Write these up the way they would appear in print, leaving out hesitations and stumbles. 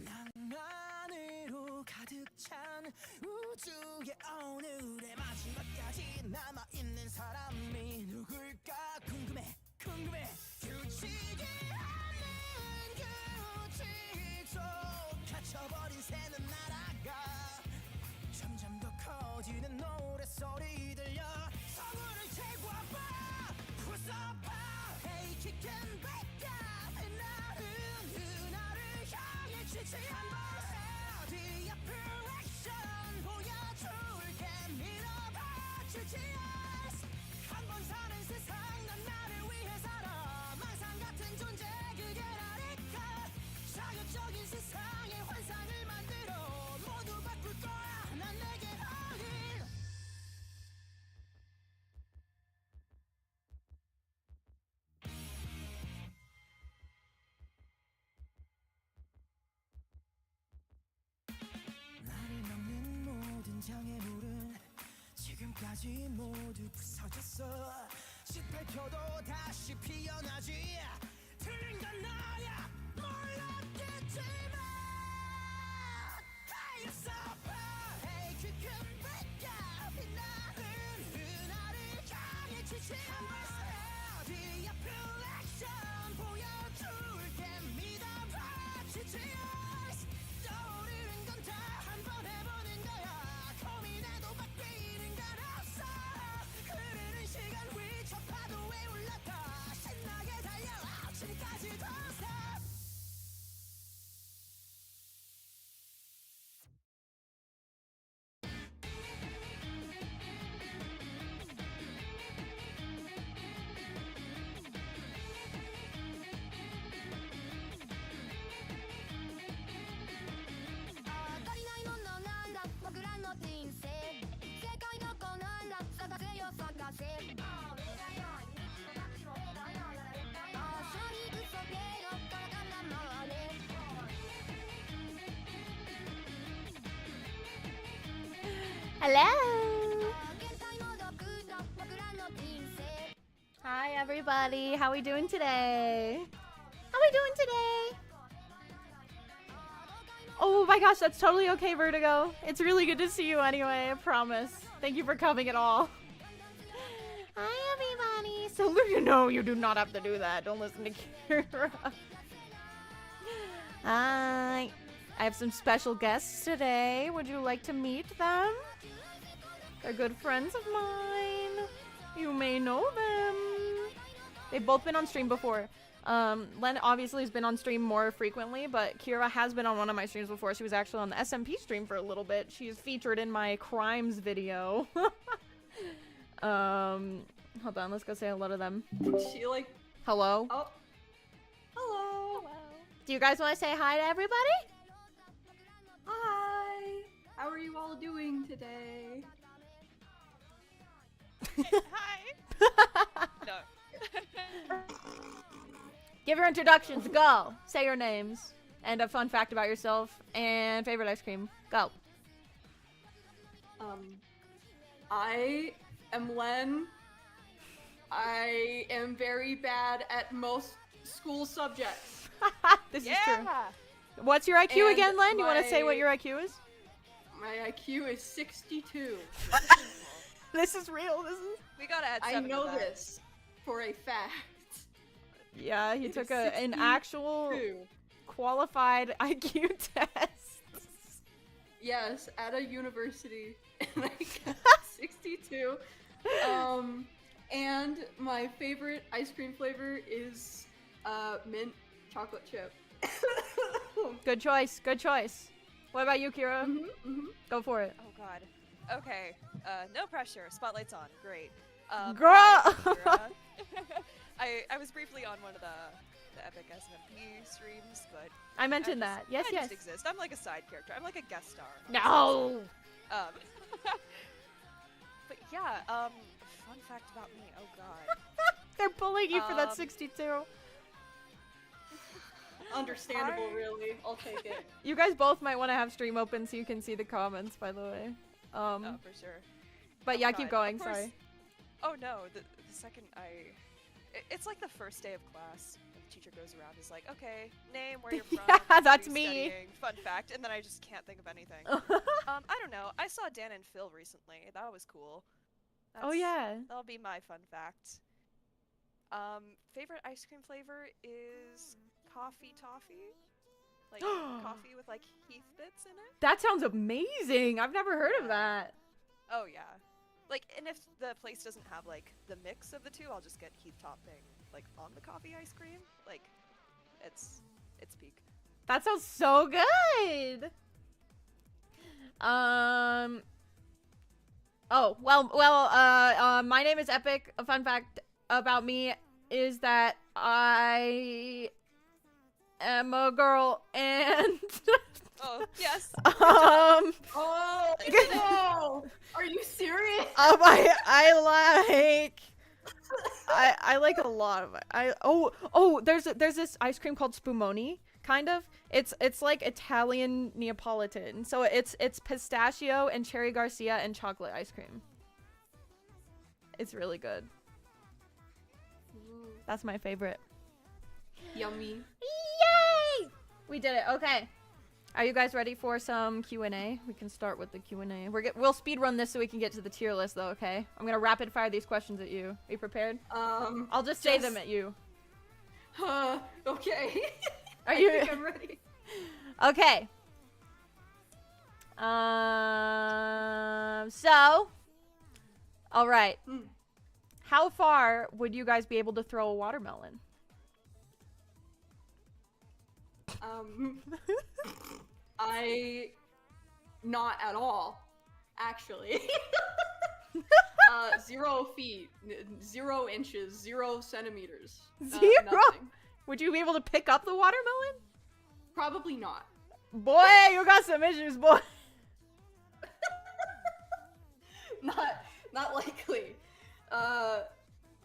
낭만으로 가득 찬 우주의 오늘의 마지막까지 남아있는 사람이 누굴까 궁금해 규칙이 없는 규칙 속 갇혀버린 새는 날아가 점점 더 커지는 노랫소리 들려 성우를 채워봐 웃어봐 Hey kick and back up 나는 그날을 향해 지지 한번 The apparition 보여줄게 믿어봐 GTS 한번 사는 세상 난 나를 위해 살아 망상 같은 존재 그게 나니까 자극적인 세상에 환상을 만들어 모두 바꿀 거야 난 내게 all in 나를 막는 모든 장애물은 지금까지 모두 부서졌어 시달켜도 다시 피어나지 틀린 건 나야 몰랐겠지만 하였어 Hey kick and back up 빛나는 그날을 향해 지지 한번 The apparition 보여줄게 믿어봐 GTS 떠오르는 건 다 한 번 해보는 거야 고민해도 바뀌는 건 없어 흐르는 시간 위 저 파도에 올랐다 신나게 달려와 지금까지 더 stop Hello! Hi everybody, how are we doing today? How are we doing today? Oh my gosh, that's totally okay, Vertigo. It's really good to see you anyway, I promise. Thank you for coming at all. Hi everybody! So, no, you do not have to do that. Don't listen to Kyra. Hi. I have some special guests today. Would you like to meet them? They're good friends of mine. You may know them. They've both been on stream before. Len obviously has been on stream more frequently, but Kyra has been on one of my streams before. She was actually on the SMP stream for a little bit. She's featured in my crimes video. Hold on, let's go say hello to them. She like... Hello? Oh. Hello. Hello. Do you guys want to say hi to everybody? Hi. How are you all doing today? Hi. No. Give your introductions. Go. Say your names. And a fun fact about yourself. And favorite ice cream. Go. I am Len. I am very bad at most school subjects. This is true. What's your IQ And again, Len? You want to say what your IQ is? My IQ is 62. This is real. This is... We gotta add I 7 know to that. this for a fact. Yeah, he It took is an actual 62. qualified IQ test. Yes, at a university. And I got 62. And my favorite ice cream flavor is mint chocolate chip. Good choice. Good choice. What about you, Kyra? Go for it. Oh god. Okay. No pressure. Spotlight's on. Great. Girl! Hi, Kyra. I was briefly on one of the Epic SMP streams, but I mentioned that. Yes, I yes. just exist. I'm like a side character. I'm like a guest star. No! Yeah, fun fact about me. Oh god. They're bullying you for that Um, 62. Understandable, I- really. I'll take it. You guys both might want to have stream open so you can see the comments, by the way. Oh, for sure. But Oh yeah, god, keep of going, course- sorry. Oh no, the second it's like the first day of class. And the teacher goes around, is like, okay, name, where you're from. Yeah, what that's are you me. studying, fun fact, and then I just can't think of anything. I don't know. I saw Dan and Phil recently. That was cool. Oh yeah. That'll be my fun fact. Favorite ice cream flavor is coffee toffee. Like coffee with like Heath bits in it. That sounds amazing. I've never heard of Yeah. that. Oh yeah. Like, and if the place doesn't have like the mix of the two, I'll just get Heath topping like on the coffee ice cream. Like, it's peak. That sounds so good. Oh, well, my name is Epic. A fun fact about me is that I am a girl and Oh yes. Oh no! Are you serious? I like a lot of it. There's this ice cream called Spumoni, kind of. It's like Italian Neapolitan. So it's pistachio and cherry Garcia and chocolate ice cream. It's really good. That's my favorite. Yummy. Yay! We did it. Okay. Are you guys ready for some Q&A? We can start with the Q&A. We'll speed run this so we can get to the tier list, though. Okay. I'm gonna rapid fire these questions at you. Are you prepared? I'll just say them at you. Okay. Are you? I think I'm ready. Okay. So. All right. How far would you guys be able to throw a watermelon? Not at all, actually. 0 feet, 0 inches, 0 centimeters. Zero? Nothing. Would you be able to pick up the watermelon? Probably not. Boy, you got some issues, boy. Not likely.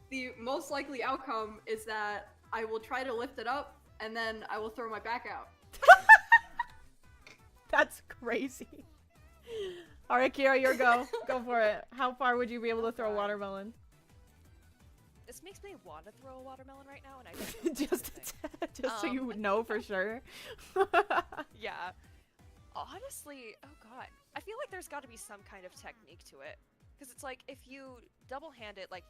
The most likely outcome is that I will try to lift it up and then I will throw my back out. That's crazy. All right, Kyra, your go. Go for it. How far would you be able to throw a watermelon? This makes me want to throw a watermelon right now, and I don't know just anything. so you know for sure. Yeah. Honestly, oh god. I feel like there's got to be some kind of technique to it. Because it's like, if you double hand it, like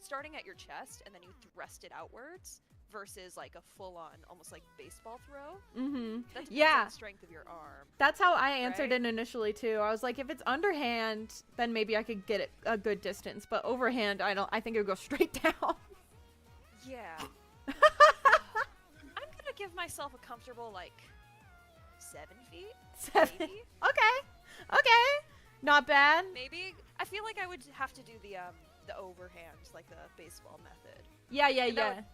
starting at your chest, and then you thrust it outwards, versus like a full-on, almost like baseball throw. Mm-hmm. That depends Yeah. on the strength of your arm. That's how I answered Right? it initially, too. I was like, if it's underhand, then maybe I could get it a good distance. But overhand, I think it would go straight down. Yeah. I'm gonna give myself a comfortable, like, 7 feet? 7. Maybe? Okay. Not bad. Maybe? I feel like I would have to do the overhand, like the baseball method. Yeah. That would-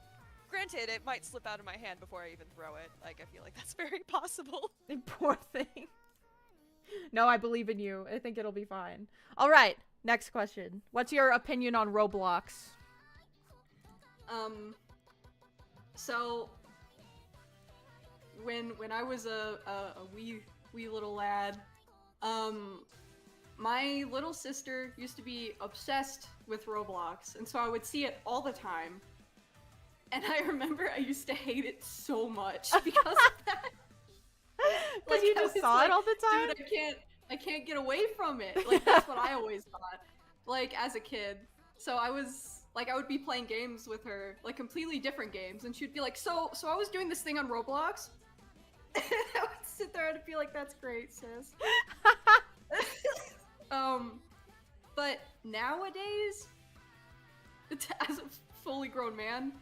Granted, it might slip out of my hand before I even throw it. Like, I feel like that's very possible. Poor thing. No, I believe in you. I think it'll be fine. All right. Next question. What's your opinion on Roblox? So when I was a wee little lad, my little sister used to be obsessed with Roblox, and so I would see it all the time. And I remember I used to hate it so much because of that. Because you I just was saw like, it all the time? Dude, I can't get away from it. Like, that's what I always thought, like, as a kid. So I would be playing games with her, like completely different games, and she'd be like, so I was doing this thing on Roblox. And I would sit there and be like, that's great, sis. But nowadays, as a fully grown man,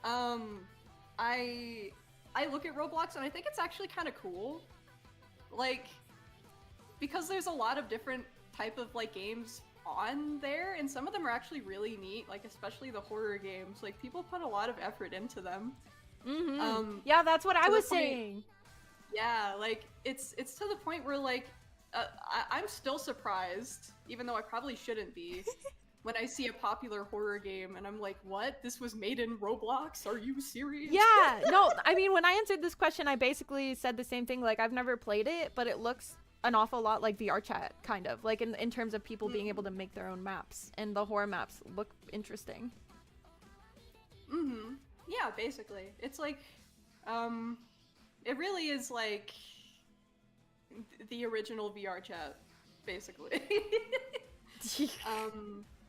I look at Roblox and I think it's actually kind of cool. Like, because there's a lot of different type of like games on there, and some of them are actually really neat, like especially the horror games. Like, people put a lot of effort into them. Mm-hmm. Yeah, that's what I to the was point- saying. Yeah, like it's to the point where like I'm still surprised, even though I probably shouldn't be, when I see a popular horror game and I'm like, what? This was made in Roblox? Are you serious? Yeah, no, I mean, when I answered this question, I basically said the same thing. Like, I've never played it, but it looks an awful lot like VR chat, kind of. Like, in terms of people being able to make their own maps. And the horror maps look interesting. Mm-hmm. Yeah, basically. It's like, it really is like the original VR chat, basically.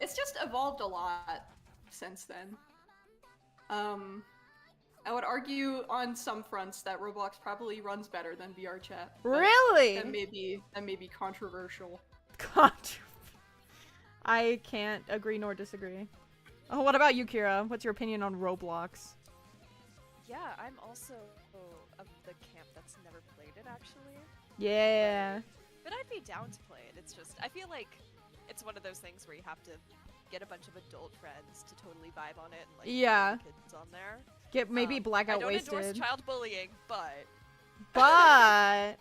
It's just evolved a lot since then. I would argue on some fronts that Roblox probably runs better than VR chat. Really? That may be controversial. I can't agree nor disagree. Oh, what about you, Kyra? What's your opinion on Roblox? Yeah, I'm also of the camp that's never played it, actually. Yeah. But I'd be down to play it. It's just, I feel like it's one of those things where you have to get a bunch of adult friends to totally vibe on it and like Yeah. kids on there. Get maybe blackout I don't wasted. endorse child bullying, but But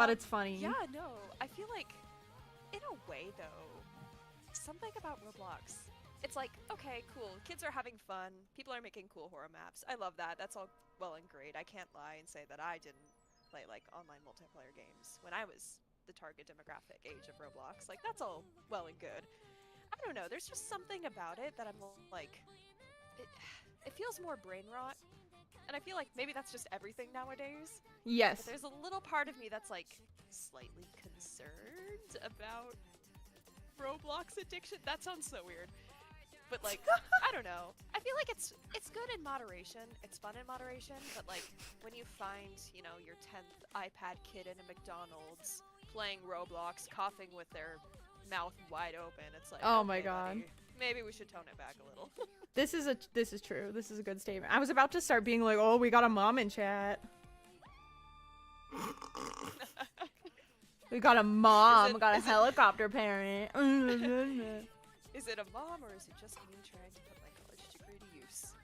it's funny. Yeah, no. I feel like in a way though, something about Roblox. It's like, okay, cool. Kids are having fun. People are making cool horror maps. I love that. That's all well and great. I can't lie and say that I didn't play like online multiplayer games when I was the target demographic age of Roblox. Like, that's all well and good. I don't know. There's just something about it that I'm like, it feels more brain rot. And I feel like maybe that's just everything nowadays. Yes. But there's a little part of me that's like slightly concerned about Roblox addiction. That sounds so weird. But like, I don't know. I feel like it's good in moderation. It's fun in moderation. But like, when you find, you know, your 10th iPad kid in a McDonald's playing Roblox, coughing with their mouth wide open, it's like, oh okay, my god. buddy, maybe we should tone it back a little. This is true. This is a good statement. I was about to start being like, oh, we got a mom in chat. We got a mom. We got a helicopter parent. Is it a mom or is it just me trying to put my college degree to use?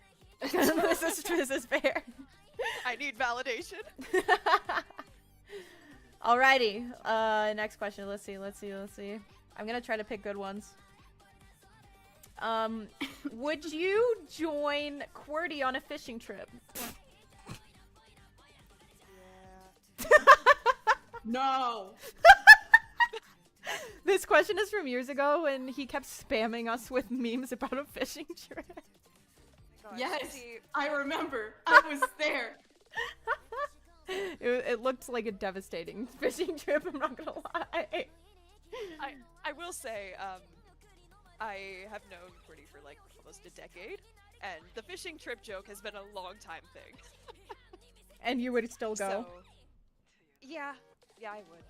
This is fair. I need validation. Alrighty. Next question. Let's see. I'm gonna try to pick good ones. Would you join QWERTY on a fishing trip? Yeah. No. This question is from years ago when he kept spamming us with memes about a fishing trip. Gosh, Yes, see, I remember. I was there. It looked like a devastating fishing trip, I'm not gonna lie. I will say, I have known QWERTY for like almost a decade, and the fishing trip joke has been a long time thing. And you would still go? So, yeah, I would.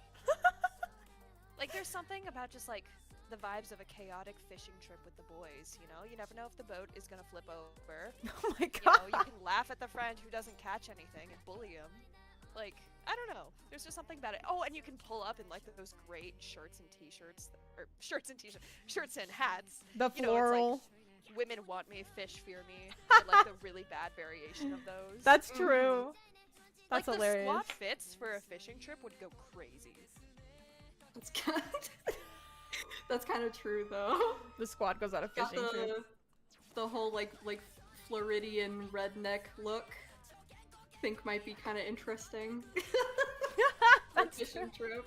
Like, there's something about just like the vibes of a chaotic fishing trip with the boys, you know? You never know if the boat is gonna flip over. Oh my You god. know, you can laugh at the friend who doesn't catch anything and bully him. Like, I don't know. There's just something about it. Oh, and you can pull up in like those great shirts and t-shirts, or shirts and hats. The You know, it's floral. like, women want me, fish fear me. But, like the really bad variation of those. That's true. That's like, hilarious. The squat fits for a fishing trip would go crazy. That's kind of true though. The squad goes on a Got fishing trip. the whole like Floridian redneck look. Think might be kind of interesting. That's Fishing trip.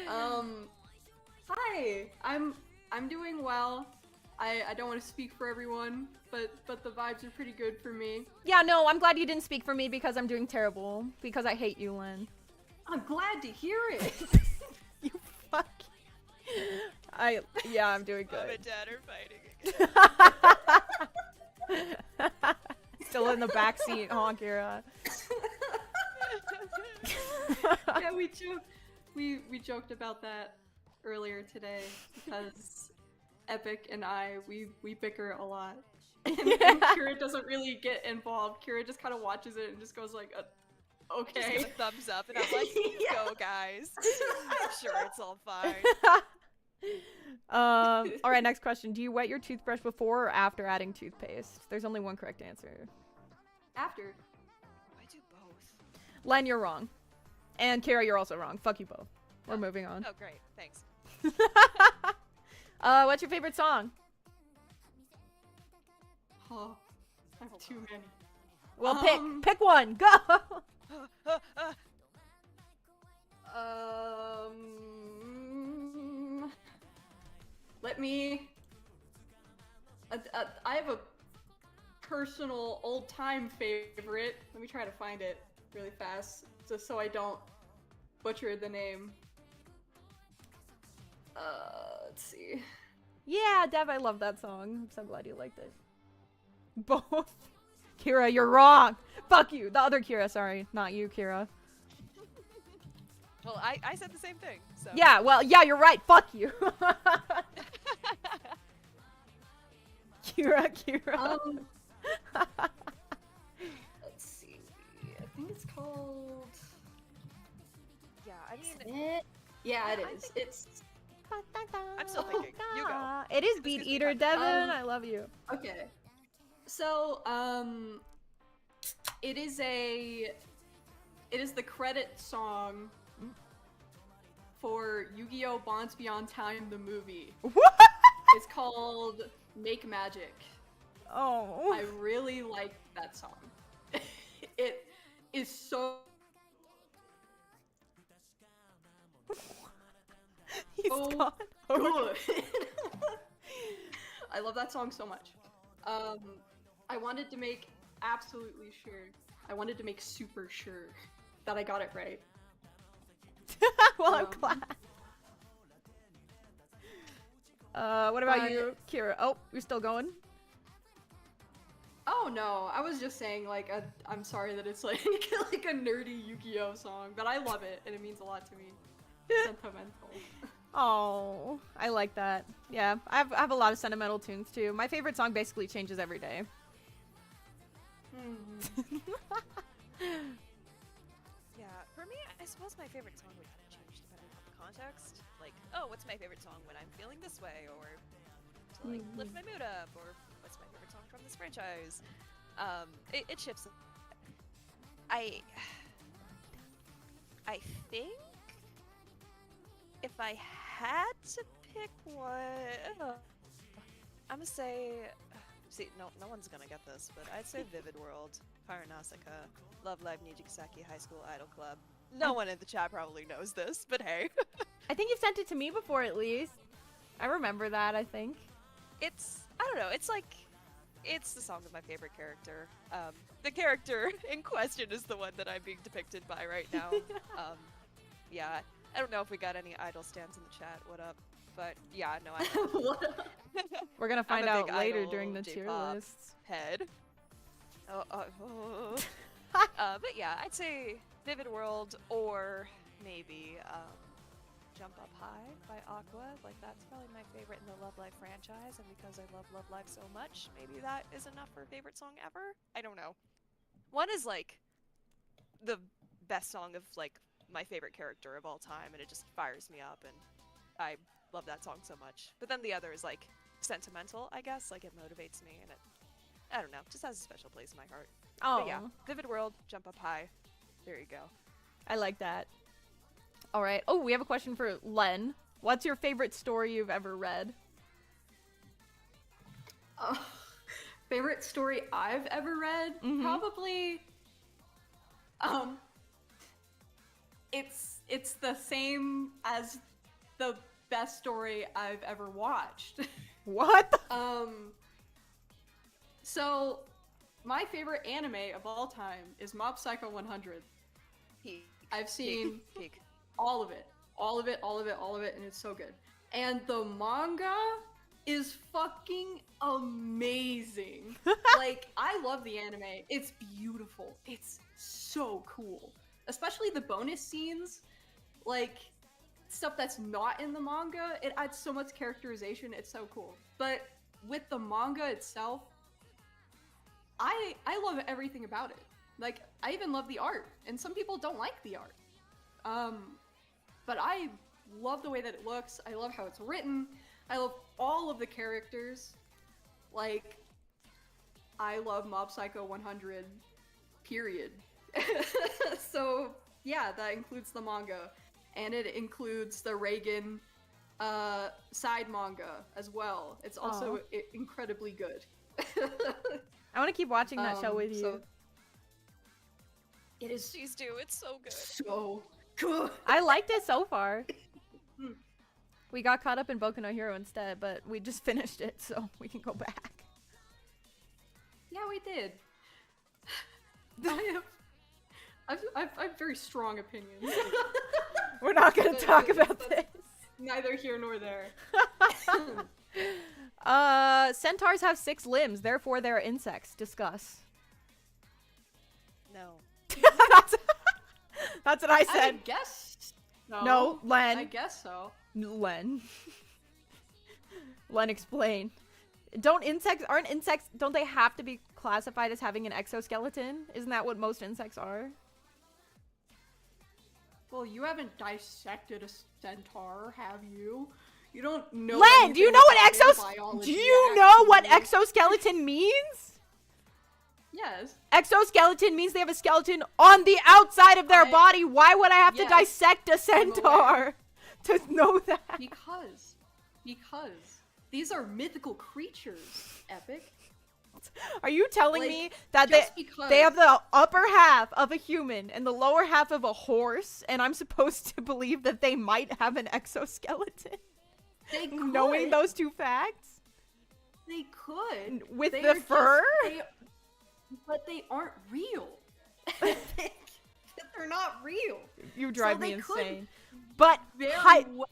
Hi. I'm doing well. I don't want to speak for everyone, but the vibes are pretty good for me. Yeah, no, I'm glad you didn't speak for me because I'm doing terrible. Because I hate you, Lynn. I'm glad to hear it. You fuck. Yeah, I'm doing Mom good. and Dad are fighting again. Still in the backseat, huh, Kyra? Yeah, we joked about that earlier today because Epic and we bicker a lot. And Kyra doesn't really get involved. Kyra just kind of watches it and just goes like, Just okay. give a thumbs up, and I'm like, Yeah. go guys. I'm sure it's all fine. All right, next question. Do you wet your toothbrush before or after adding toothpaste? There's only one correct answer. After. I do both. Len, you're wrong. And Kyra, you're also wrong. Fuck you both. We're moving on. Oh, great. Thanks. What's your favorite song? Oh, I have too many. Well, pick one. Go. Let me. I have a personal old-time favorite. Let me try to find it really fast, just so I don't butcher the name. Let's see. Yeah, Dev, I love that song. I'm so glad you liked it. Both. Kyra, you're wrong. Fuck you. The other Kyra, sorry. Not you, Kyra. Well, I said the same thing. So. Yeah, well, yeah, you're right. Fuck you. Kyra. Let's see. I think it's called. Yeah, I mean. It? Yeah, it I is. think- It's I'm still thinking. You go. It is Beat gives me Eater, kind Devin. of- I love you. okay. So, it is the credit song for Yu-Gi-Oh! Bonds Beyond Time, the movie. What? It's called Make Magic. Oh. I really like that song. It is so He's Oh, gone. good. I love that song so much. I wanted to make absolutely sure. I wanted to make super sure that I got it right. Well, I'm Um, glad. What about but- you, Kyra? Oh, you're still going? Oh no, I was just saying like I'm sorry that it's like like a nerdy Yu-Gi-Oh song, but I love it and it means a lot to me. Sentimental. Oh, I like that. Yeah, I have a lot of sentimental tunes too. My favorite song basically changes every day. Yeah, for me, I suppose my favorite song would change depending on the context. Like, oh, what's my favorite song when I'm feeling this way, or to like lift my mood up, or what's my favorite song from this franchise? It shifts. I think if I had to pick one, I'm gonna say. See, no one's gonna get this, but I'd say Vivid World, Karanasaka, Love Live Nijigasaki High School Idol Club. No one in the chat probably knows this, but hey. I think you've sent it to me before at least. I remember that, I think. It's, I don't know, it's like, it's the song of my favorite character. The character in question is the one that I'm being depicted by right now. Yeah, I don't know if we got any idol stands in the chat, what up? But yeah, no, I What? We're gonna I'm find a out big later idol during the tier J-pop lists. head. But yeah, I'd say Vivid World or maybe Jump Up High by Aqua. Like that's probably my favorite in the Love Live franchise, and because I love Love Live so much, maybe that is enough for favorite song ever. I don't know. One is like the best song of like my favorite character of all time, and it just fires me up, and I love that song so much. But then the other is like sentimental, I guess. Like it motivates me, and it, I don't know, just has a special place in my heart. Oh, But yeah, Vivid World, Jump Up High. There you go. I like that. All right. Oh, we have a question for Len. What's your favorite story you've ever read? Favorite story I've ever read? Mhm. Probably. It's the same as the best story I've ever watched. What? So my favorite anime of all time is Mob Psycho 100. Peak. I've seen Peak. all of it, and it's so good. And the manga is fucking amazing. Like, I love the anime. It's beautiful. It's so cool. Especially the bonus scenes, like stuff that's not in the manga. It adds so much characterization. It's so cool. But with the manga itself, I love everything about it. Like, I even love the art, and some people don't like the art. But I love the way that it looks. I love how it's written. I love all of the characters. Like, I love Mob Psycho 100, period. So, Yeah, that includes the manga, and it includes the Reagan side manga as well. It's also incredibly good. I want to keep watching that show with you. So it is Please do. It's so good. so good. I liked it so far. Hmm. We got caught up in Boku no Hero instead, but we just finished it, so we can go back. Yeah, we did. I have very strong opinions. We're not gonna talk about But this. neither here nor there. Centaurs have 6 limbs, therefore they're insects. Discuss. No. That's what I I said. guess so. No, Len. I guess so. Len. Len, explain. Don't they have to be classified as having an exoskeleton? Isn't that what most insects are? Well, you haven't dissected a centaur, have you? You don't know. Len, do you know what biology do you know what actually. exoskeleton means? Yes. Exoskeleton means they have a skeleton on the outside of their body. Why would I have to Yes, dissect a I'm centaur to know that? Because these are mythical creatures, Epic. Are you telling Like, me that just they because- have the upper half of a human and the lower half of a horse, and I'm supposed to believe that they might have an exoskeleton? They could. Knowing those two facts? They could. With They the are just- fur? but they aren't real. They're not real. You drive So me they could insane. But Very well.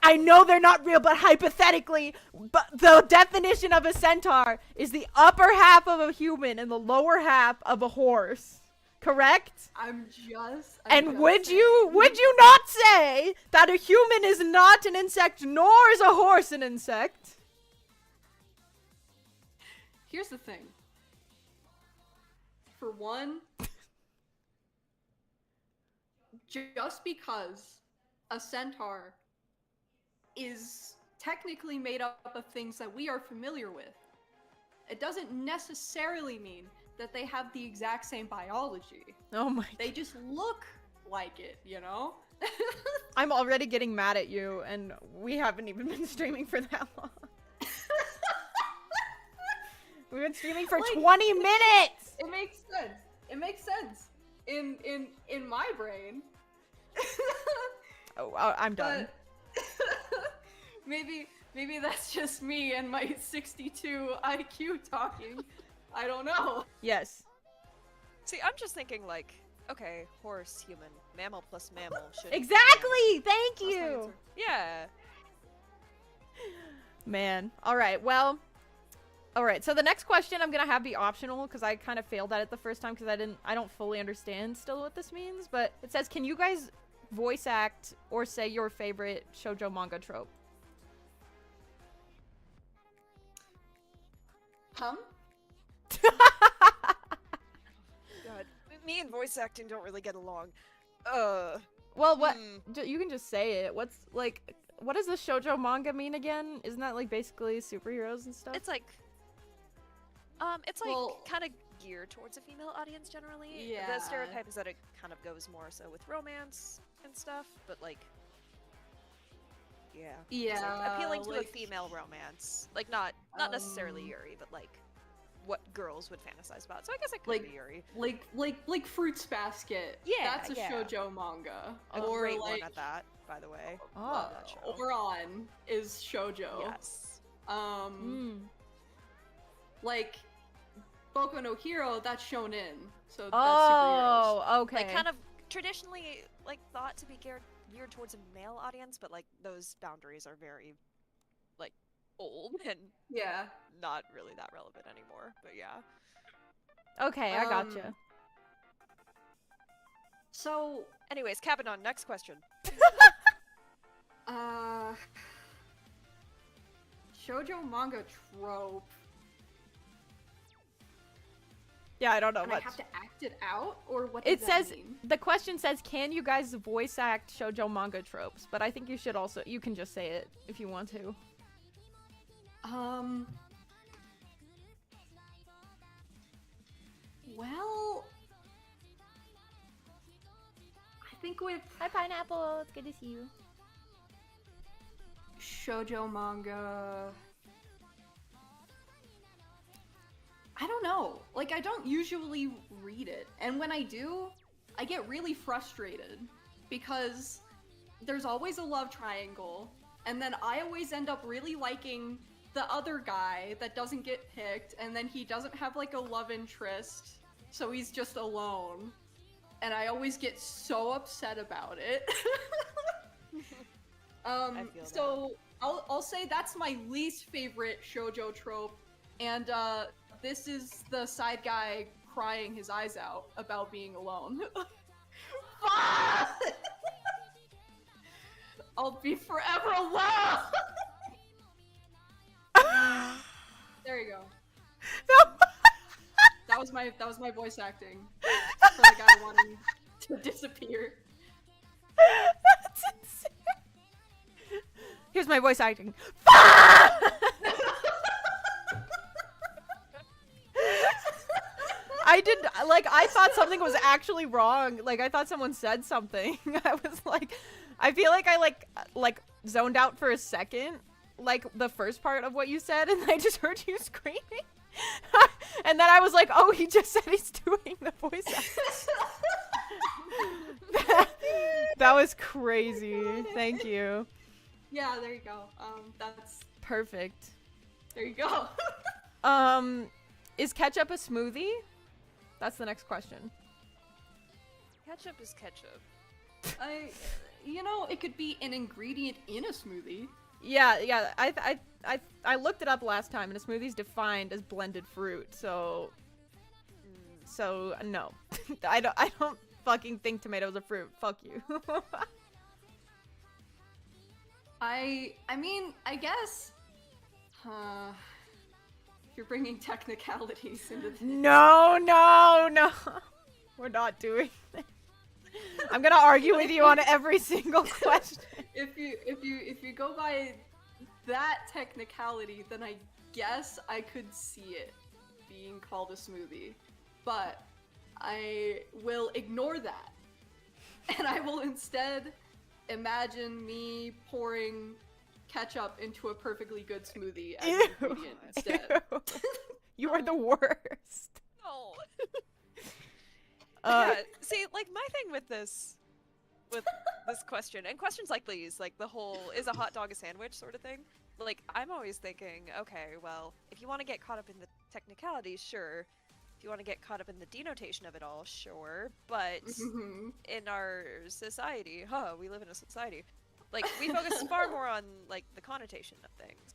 I know they're not real, but hypothetically, but the definition of a centaur is the upper half of a human and the lower half of a horse. Correct? I'm just Would saying. you not say that a human is not an insect, nor is a horse an insect? Here's the thing. For one, just because a centaur is technically made up of things that we are familiar with, it doesn't necessarily mean that they have the exact same biology. Oh my They god. just look like it, you know? I'm already getting mad at you, and we haven't even been streaming for that long. We've been streaming for Like, 20 minutes! It makes sense. It makes sense. In my brain. Oh, I'm done. But maybe that's just me and my 62 IQ talking. I don't know. Yes. See, I'm just thinking like, okay, horse, human, mammal plus mammal should. Exactly! Thank That's my you! answer. Yeah. Man. Alright, well. Alright, so the next question I'm gonna have be optional, because I kind of failed at it the first time, because I don't fully understand still what this means, but it says, can you guys voice act or say your favorite shoujo manga trope? Hum? God, me and voice acting don't really get along. Well, what? Hmm. You can just say it. What's, like, what does the shoujo manga mean again? Isn't that, like, basically superheroes and stuff? It's like, Well- kind of geared towards a female audience generally. Yeah. The stereotype is that it kind of goes more so with romance and stuff, but like, yeah. It's, like, Yeah, appealing to a like, female romance, like not necessarily Um, Yuri, but like what girls would fantasize about. So I guess it could Like- be Yuri. like Fruits Basket. Yeah, That's a yeah. shoujo manga. A or great like one at that, by the way. Oh. Love that show. Oberon is shoujo. Yes. Like Boku no Hero, that's shonen. So that's superheroes. Oh, okay. Like kind of traditionally like thought to be geared towards a male audience, but like those boundaries are very like old and Yeah. not really that relevant anymore. But yeah. Okay, I gotcha. So, Anyways, Cabanon, next question. shoujo manga trope. Yeah, I don't know And I much. have to act it out, or what does It that says, mean? the question says, can you guys voice act shoujo manga tropes? But I think you should also, you can just say it if you want to. Well, think with Hi, Pineapple. It's good to see you. shoujo manga, I don't know. Like, I don't usually read it, and when I do, I get really frustrated because there's always a love triangle, and then I always end up really liking the other guy that doesn't get picked, and then he doesn't have like a love interest, so he's just alone. And I always get so upset about it. I feel So I'll say that's my least favorite shoujo trope, and this is the side guy crying his eyes out about being alone. Fuck! I'll be forever alone. There you go. No. That was my voice acting for the guy wanting to disappear. That's insane. Here's my voice acting. I thought something was actually wrong. Like, I thought someone said something. I was like, I feel like I like zoned out for a second, like the first part of what you said, and I just heard you screaming. And then I was like, oh, he just said he's doing the voice acting. That was crazy. Thank you. Yeah, there you go. That's Perfect. there you go. Is ketchup a smoothie? That's the next question. Ketchup is ketchup. It could be an ingredient in a smoothie. Yeah. I looked it up last time, and a smoothie is defined as blended fruit. So no, I don't fucking think tomatoes are fruit. Fuck you. I mean, I guess. You're bringing technicalities into this. No. We're not doing this. I'm gonna argue with you on every single question. If you go by that technicality, then I guess I could see it being called a smoothie. But I will ignore that. And I will instead imagine me pouring ketchup into a perfectly good smoothie as an ingredient instead. Ew. You are the worst. No. Uh, Yeah, see, like, my thing with this question, and questions like these, like the whole, is a hot dog a sandwich sort of thing? Like, I'm always thinking, okay, well, if you want to get caught up in the technicalities, sure. If you want to get caught up in the denotation of it all, sure. But in our society, we live in a society, like, we focus far more on, like, the connotation of things.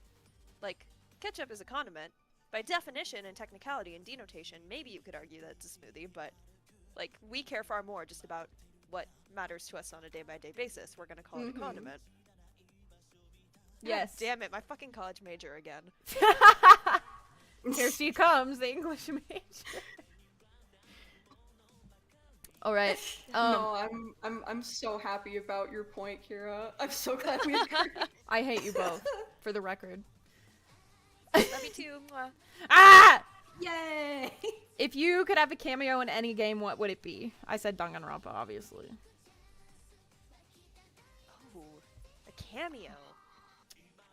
Like, ketchup is a condiment. By definition and technicality and denotation, maybe you could argue that it's a smoothie, but, like, we care far more just about what matters to us on a day-by-day basis. We're gonna call it a condiment. Yes. God damn it, my fucking college major again. Here she comes, the English major. All right. No, I'm so happy about your point, Kyra. I'm so glad we agree. I hate you both, for the record. Love you too. Mwah. Ah! Yay! If you could have a cameo in any game, what would it be? I said Danganronpa, obviously. Ooh, a cameo.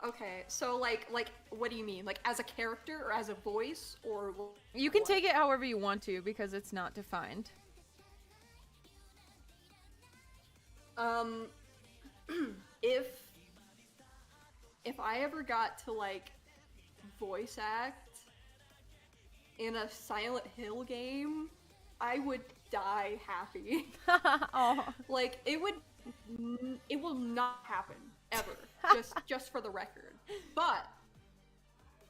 Okay, so like, what do you mean? Like, as a character or as a voice or? You can what? take it however you want to because it's not defined. If I ever got to like voice act in a Silent Hill game, I would die happy. Oh. Like, it will not happen ever. just for the record. But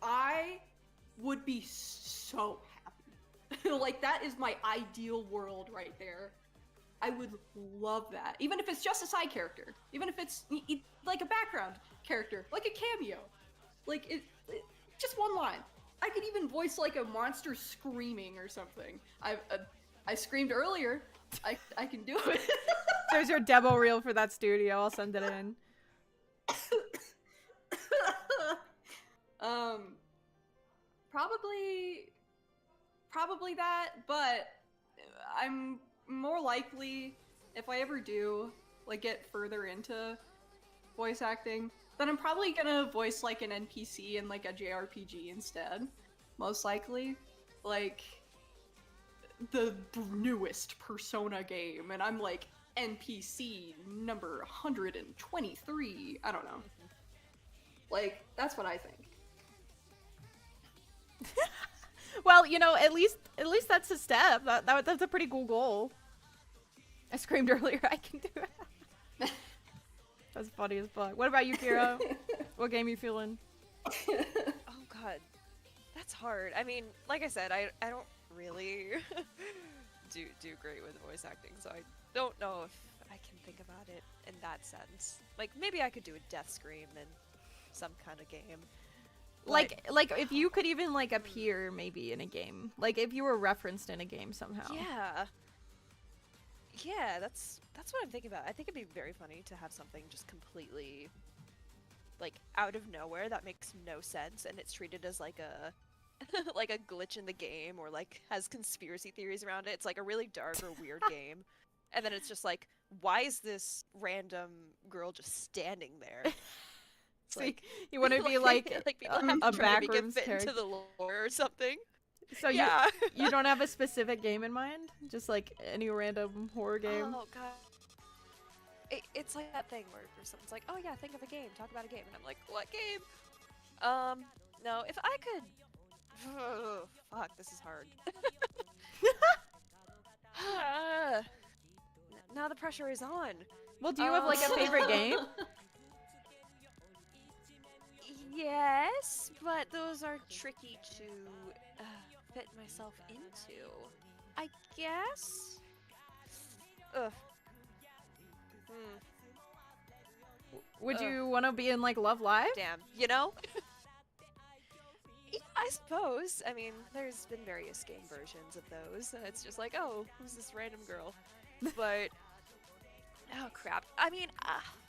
I would be so happy. Like, that is my ideal world right there. I would love that. Even if it's just a side character. Even if it's like a background character. Like a cameo. Like, it just one line. I could even voice like a monster screaming or something. I screamed earlier. I can do it. There's your demo reel for that studio. I'll send it in. Probably that, but I'm more likely if I ever do like get further into voice acting, then I'm probably gonna voice like an NPC in like a JRPG instead, most likely, like the newest Persona game, and I'm like NPC number 123. I don't know. Like, that's what I think. Well, you know, at least that's a step. That's a pretty cool goal. I screamed earlier, I can do it. That's funny as fuck. What about you, Kyra? What game you feeling? Oh god, that's hard. I mean, like I said, I don't really do great with voice acting, so I don't know if I can think about it in that sense. Like, maybe I could do a death scream in some kind of game. But, Like if you could even like appear maybe in a game, like if you were referenced in a game somehow. yeah, that's what I'm thinking about. I think it'd be very funny to have something just completely like out of nowhere that makes no sense, and it's treated as like a like a glitch in the game, or like has conspiracy theories around it. It's like a really dark or weird game, and then it's just like, why is this random girl just standing there? It's See, like, you want to be like people have a to try to make it backrooms fit character. into the lore or something. So Yeah. you don't have a specific game in mind? Just like any random horror game? Oh god. It's like that thing where someone's like, oh yeah, think of a game, talk about a game, and I'm like, what game? No, if I could. Fuck, this is hard. Now the pressure is on. Well, do you have like a favorite game? Yes, but those are tricky to fit myself into. I guess. Ugh. Would you want to be in like Love Live? Damn. You know? Yeah, I suppose. I mean, there's been various game versions of those. And it's just like, oh, who's this random girl? But oh crap. I mean,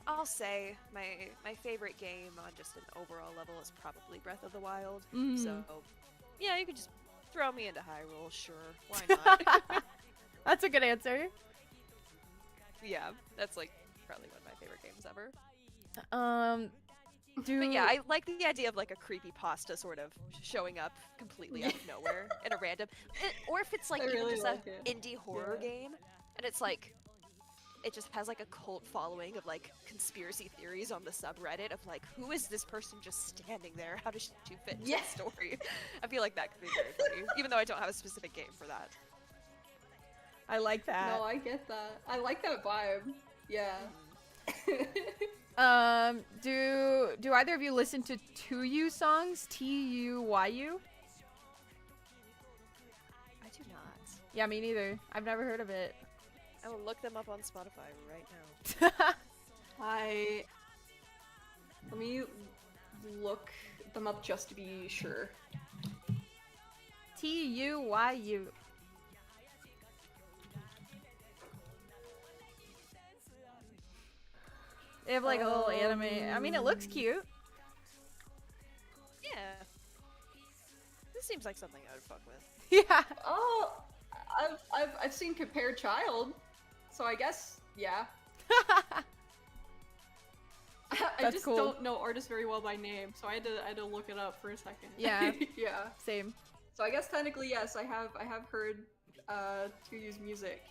I'll say my favorite game on just an overall level is probably Breath of the Wild. So yeah, you could just throw me into Hyrule, sure. Why not? That's a good answer. Yeah, that's like probably one of my favorite games ever. Do But yeah, I like the idea of like a creepy pasta sort of showing up completely out of nowhere in a random, or if it's like I even really just like a it. indie horror Yeah. game, and it's like it just has like a cult following of like conspiracy theories on the subreddit of like, who is this person just standing there? How does she fit into Yeah. the story? I feel like that could be very funny, even though I don't have a specific game for that. I like that. No, I get that. I like that vibe. Yeah. Do either of you listen to TuYu songs? TUYU? I do not. Yeah, me neither. I've never heard of it. I will look them up on Spotify right now. Let me look them up just to be sure. TUYU. They have like a little anime. I mean, it looks cute. Yeah. This seems like something I would fuck with. Yeah. Oh, I've seen Compare Child, so I guess yeah. I That's just cool. don't know artists very well by name, so I had to look it up for a second. Yeah. Yeah. Same. So I guess technically yes, I have heard TuYu's music.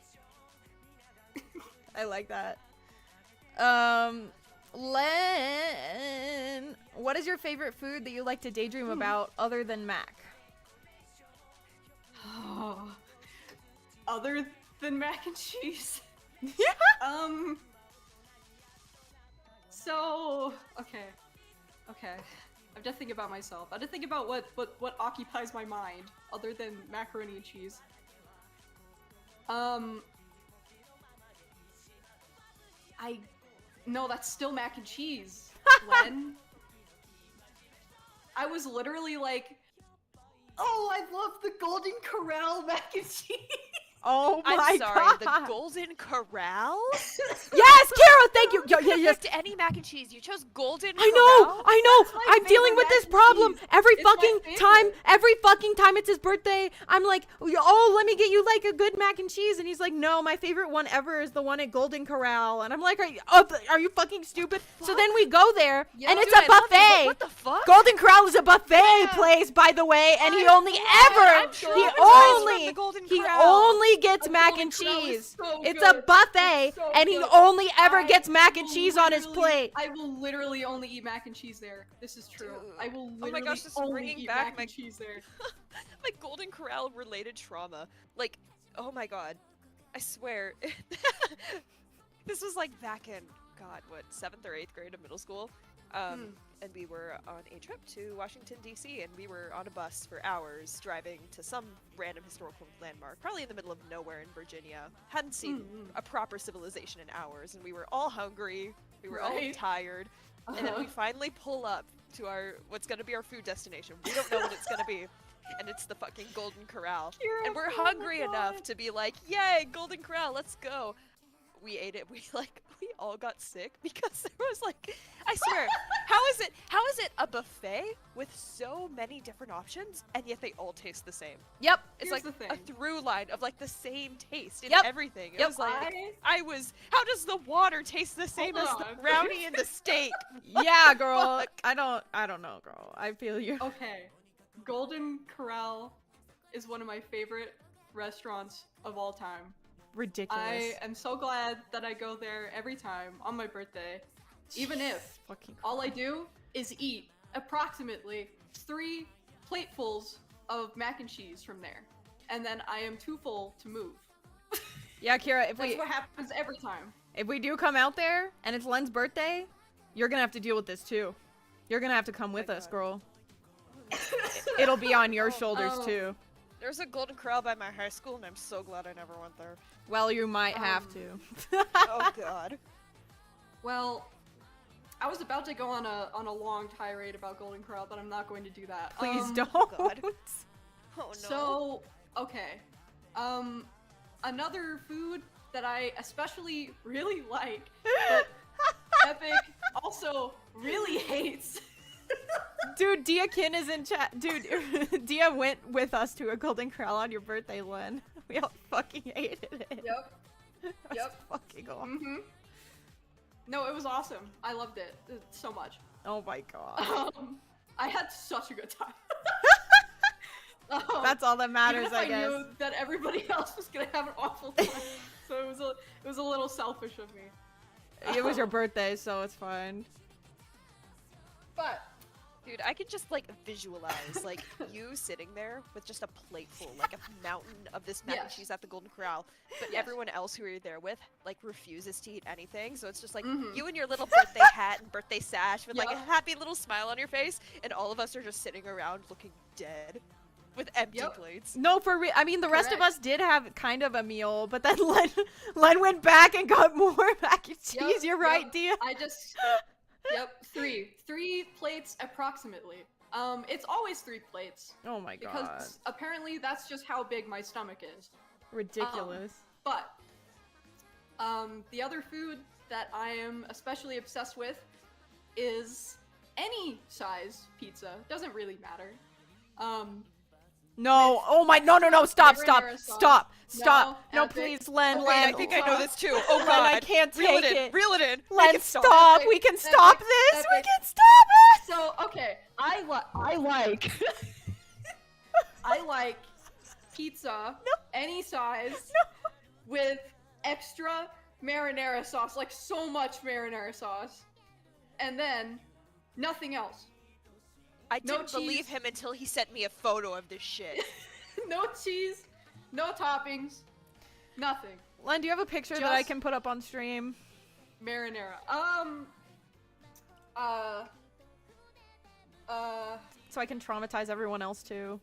I like that. Len, what is your favorite food that you like to daydream about other than mac? Other than mac and cheese. Yeah. So okay. I have to think about myself. I have to think about what occupies my mind other than macaroni and cheese. No, that's still mac and cheese, Len. I was literally like, oh, I love the Golden Corral mac and cheese. Oh my I'm sorry, god. the Golden Corral? Yes, Kyra, thank you. Yeah, yes. To any mac and cheese, you chose Golden I Corral? know, I know. That's my I'm dealing favorite with this mac and problem cheese. every It's my fucking favorite. every fucking time it's his birthday. I'm like, oh, let me get you like a good mac and cheese, and he's like, no, my favorite one ever is the one at Golden Corral, and I'm like, are you fucking stupid? So then we go there, Yeah, and it's Dude, a I love you, but buffet. what the fuck? Golden Corral is a buffet Yeah. place, by the way, and he I only love ever it. I'm sure he it's only the Golden he Corral. only gets A mac Golden and Corral is cheese. so It's a good. buffet, It's so and he good. only ever I gets mac and will cheese on his literally- plate. I will literally only eat mac and cheese there. This is true. Dude. I will Oh literally my gosh, this is only bringing eat back mac my- and cheese there. My Golden Corral related trauma. Like, oh my god. I swear. This was like back in, God, what, 7th or 8th grade of middle school? And we were on a trip to Washington, D.C., and we were on a bus for hours driving to some random historical landmark, probably in the middle of nowhere in Virginia. Hadn't seen a proper civilization in hours, and we were all hungry. We were all Right. tired. And then we finally pull up to our what's gonna be our food destination. We don't know what it's gonna be. And it's the fucking Golden Corral. Kyra, And we're oh my hungry enough God. to be like, yay, Golden Corral, let's go. We ate it. We all got sick because there was like, I swear, how is it a buffet with so many different options and yet they all taste the same? Yep. It's Here's like the a thing. through line of like the same taste in Yep. everything. It Yep. was like how does the water taste the same as the on. brownie and the steak? Yeah, girl. Fuck. I don't know, girl. I feel you. Okay, Golden Corral is one of my favorite restaurants of all time. Ridiculous. I am so glad that I go there every time on my birthday, even if Fucking all I do is eat approximately 3 platefuls of mac and cheese from there, and then I am too full to move. Yeah, Kyra, That's what happens every time. if we do come out there and it's Len's birthday, you're gonna have to deal with this too. You're gonna have to come with us, God. girl. It'll be on your shoulders Oh. too. There's a Golden Corral by my high school, and I'm so glad I never went there. Well, you might have to. Oh god. Well, I was about to go on a long tirade about Golden Corral, but I'm not going to do that. Please don't. God. Oh no. So, okay. Another food that I especially really like, but Epic also really hates. Dude, Dia Kin is in chat. Dude, Dia went with us to a Golden Corral on your birthday, Len. We all fucking hated it. Yep. That's Yep. fucking awesome. Mm-hmm. No, it was awesome. I loved it so much. Oh my god. I had such a good time. That's all that matters, even if I guess. knew that everybody else was gonna have an awful time, so it was a little selfish of me. It was your birthday, so it's fine. But Dude, I could just like visualize like you sitting there with just a plateful, like a mountain of this mac and Yes. cheese at the Golden Corral, but Yes. everyone else who you're there with like refuses to eat anything. So it's just like Mhm. you and your little birthday hat and birthday sash with like a Yup. happy little smile on your face, and all of us are just sitting around looking dead with empty Yup. plates. No, for real. I mean, the rest of Correct. us did have kind of a meal, but then Len went back and got more mac and cheese. Yup, You're right, yup. Dia. I just three plates approximately. It's always 3 plates Oh my god. because apparently that's just how big my stomach is. Ridiculous. But the other food that I am especially obsessed with is any size pizza. Doesn't really matter. No. Oh my. No. Stop. marinara sauce. Stop. No, Epic. please, Len. Okay, Len. I think I know this too. Oh Len, god. I can't Reel take it in. it. Reel it in. Len, Make it stop. Epic, We can epic, stop this. We epic. can stop it. So okay, I like I like pizza any size with extra marinara sauce, like so much marinara sauce, and then nothing else. I No didn't believe cheese. him until he sent me a photo of this shit. No cheese, no toppings, nothing. Len, do you have a picture that I Just- can put up on stream? Marinara. So I can traumatize everyone else too.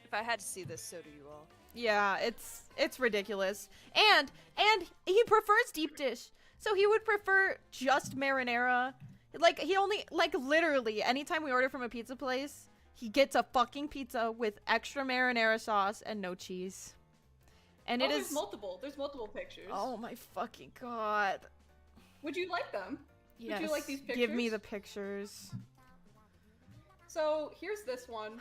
If I had to see this, so do you all. Yeah, it's ridiculous. And he prefers deep dish. So he would prefer just marinara. Like he only like literally anytime we order from a pizza place, he gets a fucking pizza with extra marinara sauce and no cheese. And Oh, it there's is. multiple. There's multiple pictures. Oh my fucking god. Would you like them? Yes. Would you like these pictures? Give me the pictures. So here's this one.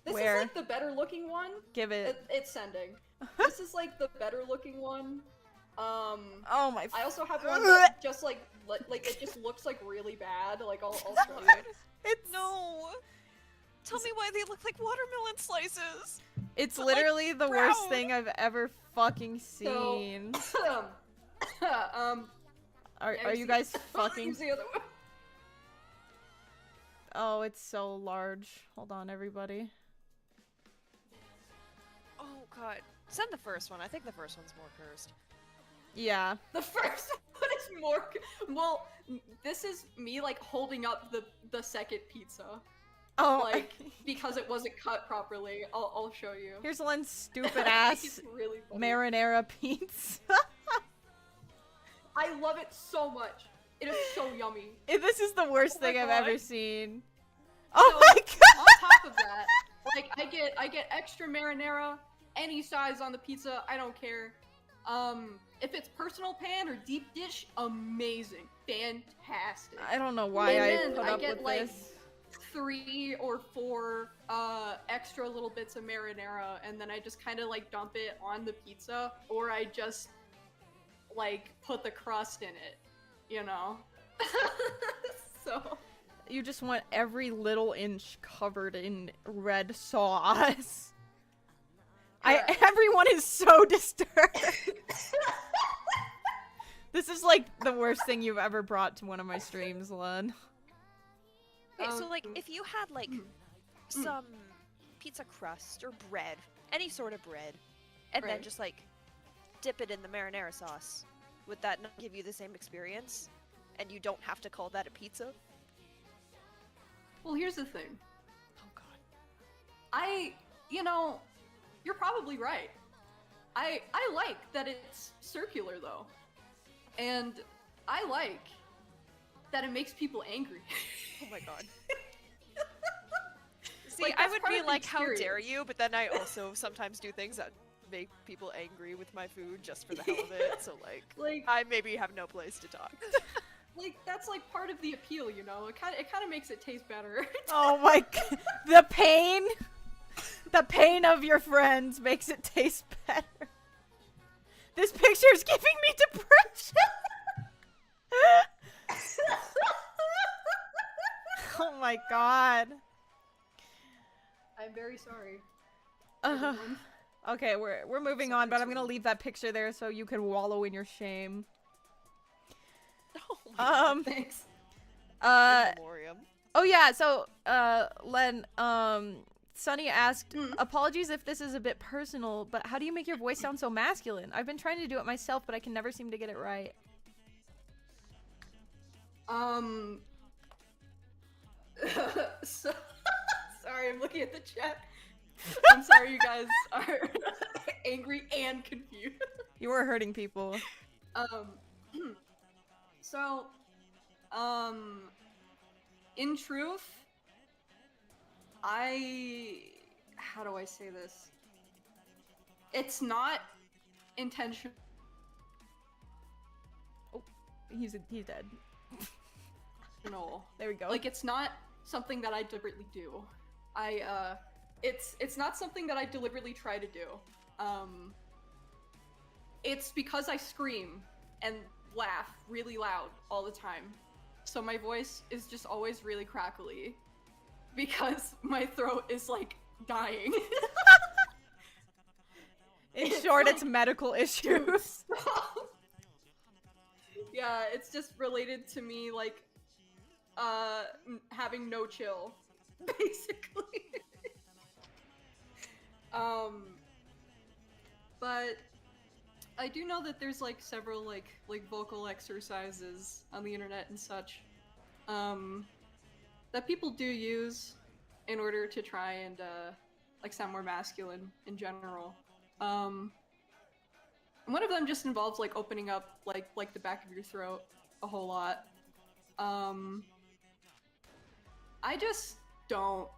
This Where? is like the better looking one. Give it. It's sending. This is like the better looking one. Oh my. I also have one that just like it just looks like really bad. Like I'll show you. It's No. Tell me why they look like watermelon slices. It's but, like, literally the worst brown. thing I've ever fucking seen. So, Are you guys fucking? Here's the other one. Oh, it's so large. Hold on, everybody. Oh god. Send the first one. I think the first one's more cursed. Yeah. The first one is more. Well, this is me like holding up the second pizza, Oh, like because it wasn't cut properly. I'll show you. here's Len's stupid It's ass really funny. marinara pizza. I love it so much. It is so yummy. This is the worst Oh my thing I've God. ever seen. Oh So, my god! On top of that, like I get extra marinara, any size on the pizza. I don't care. If it's personal pan or deep dish, amazing, fantastic. I don't know why And I then put I up get, with like, this. 3 or 4 extra little bits of marinara, and then I just kind of like dump it on the pizza, or I just like put the crust in it, you know. So You just want every little inch covered in red sauce. Correct. Everyone is so disturbed. This is like the worst thing you've ever brought to one of my streams, Len. Okay, so like Um, if you had like some pizza crust or bread, any sort of bread, and then Right. just like dip it in the marinara sauce, would that not give you the same experience? And you don't have to call that a pizza? well, here's the thing. Oh god. You know, you're probably right. I like that it's circular though. And I like that it makes people angry. Oh my god. See, Like, I that's would part be of the like, how dare experience. you? But then I also sometimes do things that make people angry with my food just for the hell of it. So like, Like I maybe have no place to talk. that's like part of the appeal, you know. It kind of makes it taste better. Oh my god. The pain! The pain of your friends makes it taste better. This picture's giving me depression! Oh my god. I'm very sorry. Uh, okay, we're moving on, but I'm gonna leave that picture there so you can wallow in your shame. Thanks. In memoriam. Oh yeah, so Len, Sunny asked, Mm. apologies if this is a bit personal, but how do you make your voice sound so masculine? I've been trying to do it myself, but I can never seem to get it right. So, sorry, I'm looking at the chat. I'm sorry you guys are angry and confused. You were hurting people. So, in truth, how do I say this? It's not intentional. He's dead. There we go. Like, it's not something that I deliberately do. It's not something that I deliberately try to do. It's because I scream and laugh really loud all the time. So my voice is just always really crackly because my throat is like dying. in it's short, like- it's medical issues. Yeah, it's just related to me like having no chill, basically. But I do know that there's like several like vocal exercises on the internet and such that people do use in order to try and like sound more masculine in general. One of them just involves like opening up like the back of your throat a whole lot. I just don't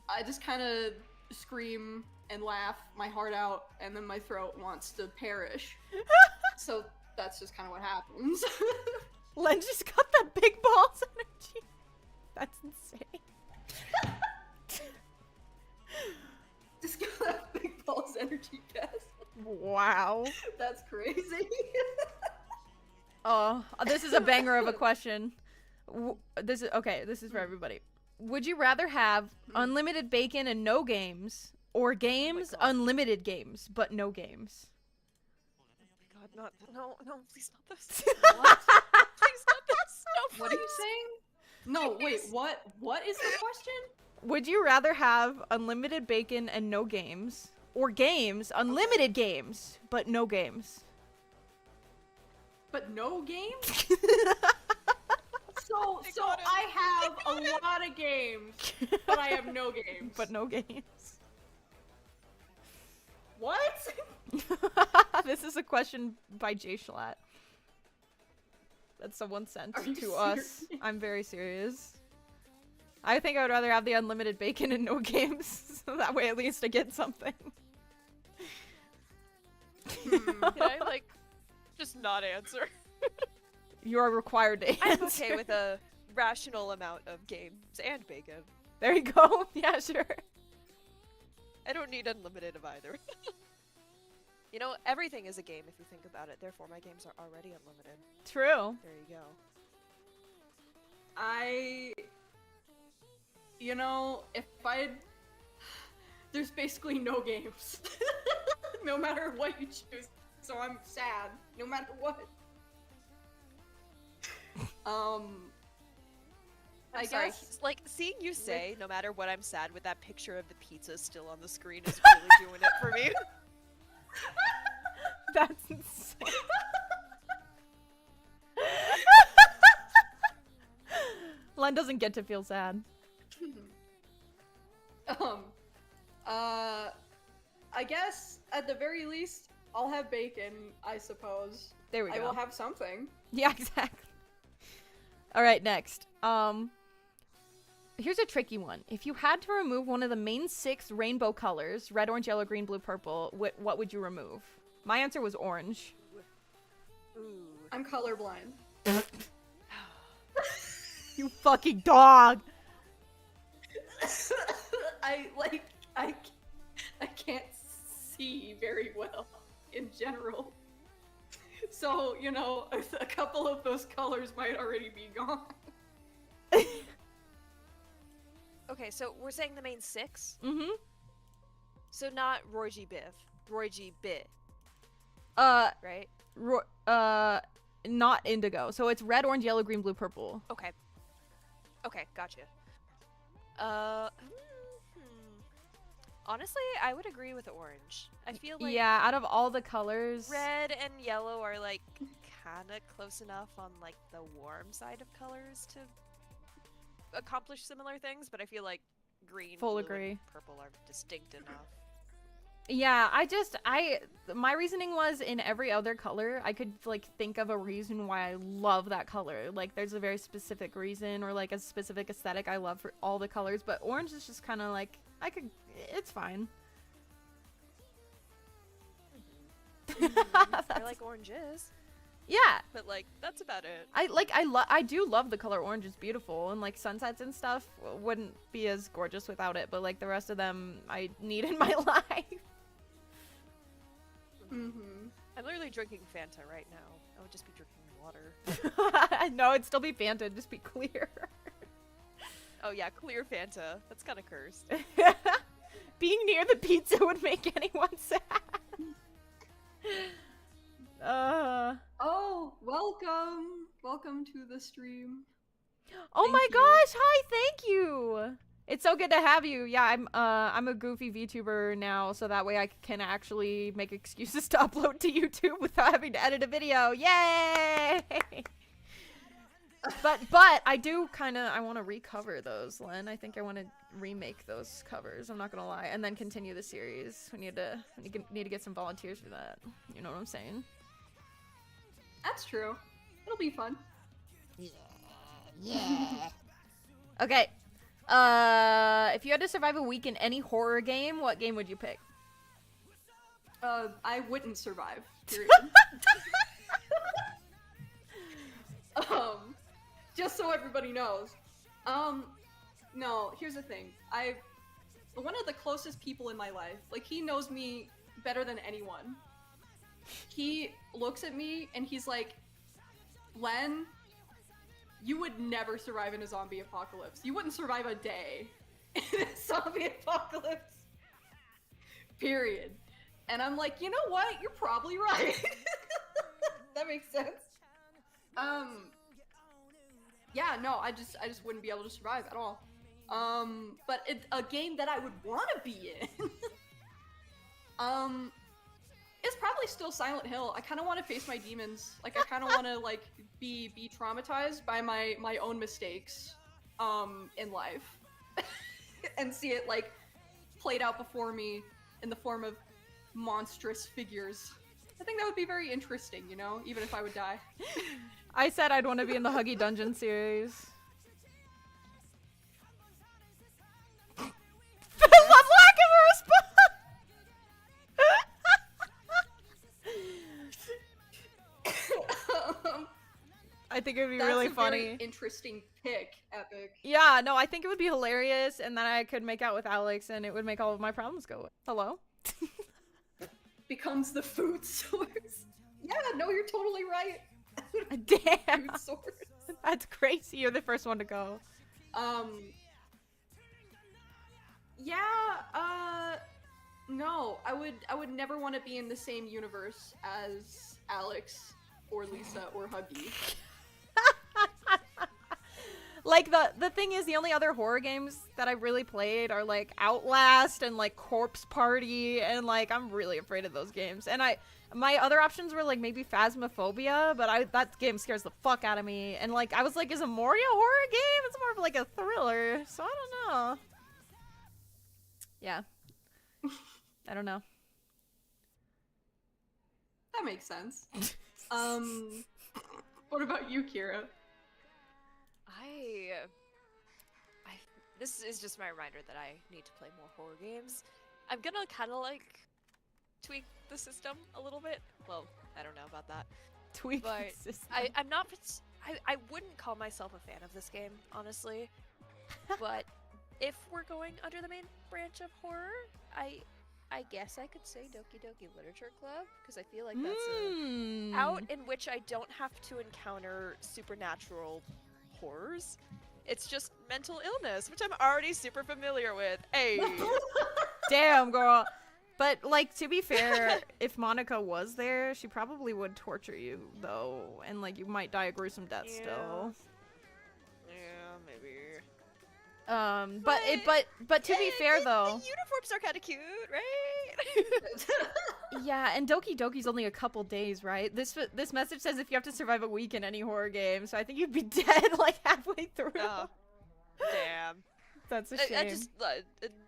I just kind of scream and laugh my heart out, and then my throat wants to perish. So that's just kind of what happens. Len just got that big balls energy. That's insane. Just got that big balls energy test. Wow. That's crazy. Oh, this is a banger of a question. This is for everybody. Would you rather have unlimited bacon and no games, or games, God. unlimited games, but no games? Oh my god, no, please not this. What? Please not this. No, What are you please. saying? No, wait, what is the question? Would you rather have unlimited bacon and no games, or games, unlimited games, but no games? But no games? I So got him. I have a lot of games, but I have no games. But no games. What? This is a question by Jay Schlatt that someone sent Are you to us. serious? I'm very serious. I think I would rather have the unlimited bacon and no games, so that way at least I get something. Can I, like, just not answer? You are required to answer. I'm okay with a rational amount of games and bacon. There you go. Yeah, sure. I don't need unlimited of either. You know, everything is a game if you think about it, therefore my games are already unlimited. True. There you go. You know, if I'd... There's basically no games. No matter what you choose. So I'm sad, no matter what. I Sorry, guess... like, seeing you say, no matter what I'm sad with that picture of the pizza still on the screen is really doing it for me. That's insane. Len doesn't get to feel sad. I guess, at the very least, I'll have bacon, I suppose. There we go. I will have something. Yeah, exactly. All right, next. Here's a tricky one. If you had to remove one of the main 6 rainbow colors, red, orange, yellow, green, blue, purple, what would you remove? My answer was orange. Ooh. I'm colorblind. You fucking dog! I can't see very well in general. So, you know, a couple of those colors might already be gone. Okay, so we're saying the main 6? Mm-hmm. So not Roy G. Biv. Roy G. Bit, right? Not indigo. So it's red, orange, yellow, green, blue, purple. Okay. Okay, gotcha. Honestly, I would agree with orange. I feel like Yeah, out of all the colors. red and yellow are like kind of close enough on like the warm side of colors to accomplish similar things, but I feel like green, Full blue, agree. and purple are distinct enough. Yeah, my reasoning was in every other color, I could like think of a reason why I love that color. Like there's a very specific reason or like a specific aesthetic I love for all the colors, but orange is just kind of like it's fine. I like oranges, Yeah. but like that's about it. I do love the color orange. It's beautiful, and like sunsets and stuff wouldn't be as gorgeous without it, but like the rest of them I need in my life. Mm-hmm. I'm literally drinking Fanta right now. I would just be drinking water. No, it'd still be Fanta, it'd just be clear. Oh yeah, clear Fanta. That's kind of cursed. Being near the pizza would make anyone sad. Oh, welcome to the stream. Oh Thank my you. gosh, hi, thank you. It's so good to have you. Yeah, I'm a goofy VTuber now, so that way I can actually make excuses to upload to YouTube without having to edit a video. Yay! But I do I want to recover those, Len. I think I want to remake those covers. I'm not gonna lie, and then continue the series. We need to get some volunteers for that. You know what I'm saying? That's true. It'll be fun. Okay, If you had to survive a week in any horror game, what game would you pick? I wouldn't survive. Period. Just so everybody knows. No, here's the thing. One of the closest people in my life, like, he knows me better than anyone. He looks at me and he's like, Len, you would never survive in a zombie apocalypse. You wouldn't survive a day in a zombie apocalypse. Period. And I'm like, you know what? You're probably right. That makes sense. Yeah, no, I just wouldn't be able to survive at all. But a game that I would want to be in, it's probably still Silent Hill. I kind of want to face my demons. Like, I kind of want to, like, be traumatized by my own mistakes, in life, and see it, like, played out before me in the form of monstrous figures. I think that would be very interesting, you know, even if I would die. I said I'd want to be in the Huggy Dungeon series. For the lack of a response! I think it would be really funny. Very interesting pick, Epic. Yeah, no, I think it would be hilarious, and then I could make out with Alex, and it would make all of my problems go away. Hello? Becomes the food source. Yeah, no, you're totally right. Damn. Food source. That's crazy. You're the first one to go. Yeah, no, I would never want to be in the same universe as Alex or Lisa or Huggy. Like, the thing is, the only other horror games that I really played are, like, Outlast and, like, Corpse Party, and, like, I'm really afraid of those games. And my other options were, like, maybe Phasmophobia, but that game scares the fuck out of me. And, like, I was like, is a Moria a horror game? It's more of, like, a thriller, so I don't know. Yeah. I don't know. That makes sense. What about you, Kyra? This is just my reminder that I need to play more horror games. I'm gonna kind of like tweak the system a little bit. Well, I don't know about that. Tweak but the system. I'm not. I wouldn't call myself a fan of this game, honestly. But if we're going under the main branch of horror, I guess I could say Doki Doki Literature Club, because I feel like that's a out in which I don't have to encounter supernatural horrors. It's just mental illness, which I'm already super familiar with. Hey. Damn, girl. But, like, to be fair, if Monica was there, she probably would torture you, though. And, like, you might die a gruesome death still. Yeah, maybe. But to be fair, though. The uniforms are kind of cute, right? Yeah, and Doki Doki's only a couple days, right? This message says if you have to survive a week in any horror game, so I think you'd be dead, like, halfway through. Oh, damn. That's a shame. I just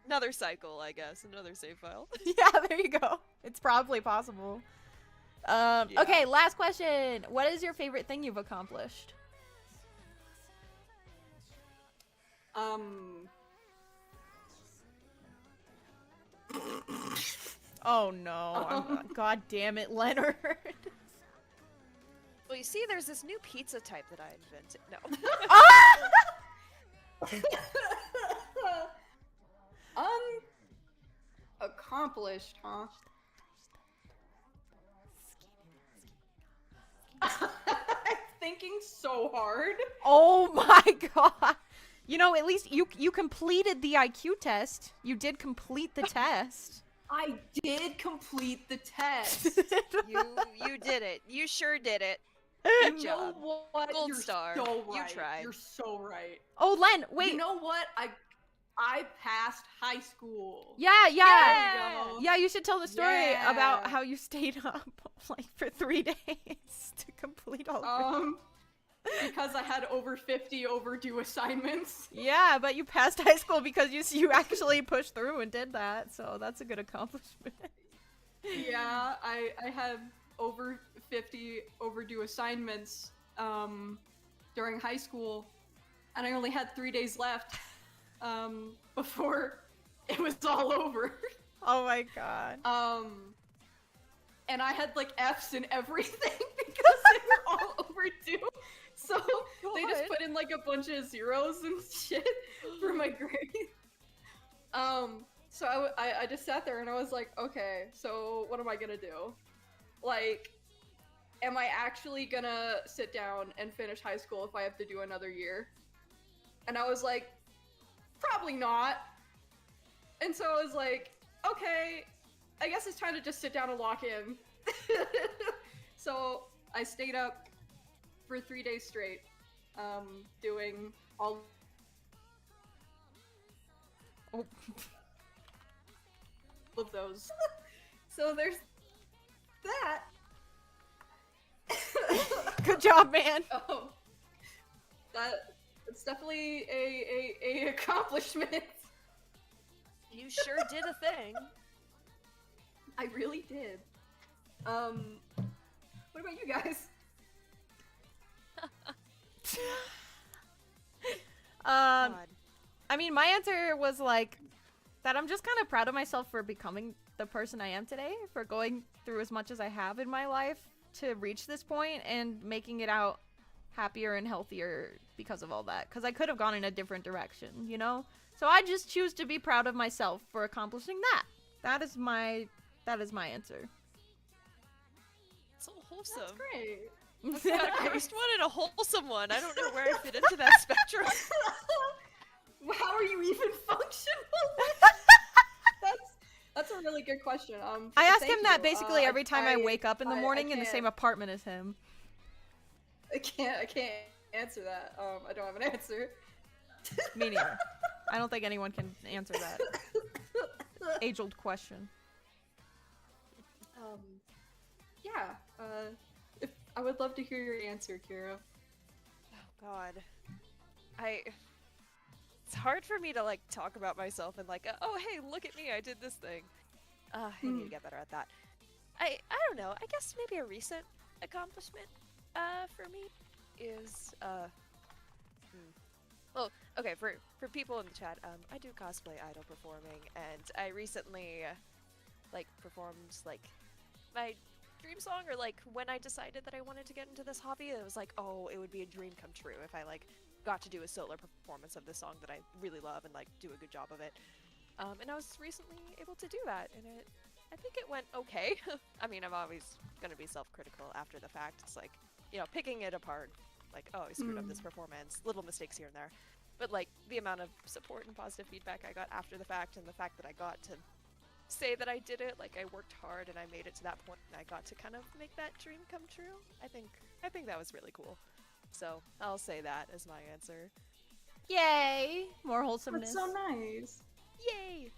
another cycle, I guess. Another save file. Yeah, there you go. It's probably possible. Yeah. Okay, last question. What is your favorite thing you've accomplished? Oh no. God damn it, Leonard. Well, you see, there's this new pizza type that I invented. No. Accomplished, huh? I'm thinking so hard. Oh my god. You know, at least you completed the IQ test. You did complete the test. I did complete the test. You did it. You sure did it. You know job. what? Gold You're star. So right. You tried. You're so right. Oh, Len, wait. You know what? I passed high school. Yeah. There you go. Yeah, you should tell the story Yeah. about how you stayed up like for 3 days to complete all of it. Because I had over 50 overdue assignments. Yeah, but you passed high school because you actually pushed through and did that, so that's a good accomplishment. Yeah, I had over 50 overdue assignments during high school, and I only had 3 days left. before it was all over. Oh my god. And I had like F's in everything because they were all overdue. So they just God. put in like a bunch of zeros and shit for my grade. So I just sat there and I was like, okay, so what am I gonna do? Like, am I actually gonna sit down and finish high school if I have to do another year? And I was like, probably not. And so I was like, okay, I guess it's time to just sit down and lock in. So I stayed up for 3 days straight, doing all Oh. of those. So there's that. Good job, man. Oh, it's definitely a accomplishment. You sure did a thing. I really did. What about you guys? Um, God. I mean, my answer was like that I'm just kind of proud of myself for becoming the person I am today, for going through as much as I have in my life to reach this point and making it out happier and healthier because of all that. Because I could have gone in a different direction, you know? So I just choose to be proud of myself for accomplishing that. That is my answer. So wholesome. That's great. God, I just wanted a wholesome one. I don't know where I fit into that spectrum. How are you even functional? That's a really good question. I ask thank him that you. basically every time I wake up in the I morning in the can't- same apartment as him. I can't answer that. I don't have an answer. Me neither. I don't think anyone can answer that age-old question. Yeah. If I would love to hear your answer, Kyra. Oh God. It's hard for me to like talk about myself and like, oh hey, look at me, I did this thing. I need to get better at that. I don't know. I guess maybe a recent accomplishment for me is well, okay, for people in the chat, I do cosplay idol performing, and I recently like performed like my dream song, or like when I decided that I wanted to get into this hobby, it was like, oh, it would be a dream come true if I like got to do a solo performance of this song that I really love and like do a good job of it. And I was recently able to do that, and I think it went okay. I mean, I'm always gonna be self-critical after the fact. It's like, you know, picking it apart, like, oh, I screwed up this performance, little mistakes here and there. But like the amount of support and positive feedback I got after the fact, and the fact that I got to say that I did it, like I worked hard and I made it to that point, and I got to kind of make that dream come true. I think that was really cool. So I'll say that as my answer. Yay! More wholesomeness. That's so nice. Yay!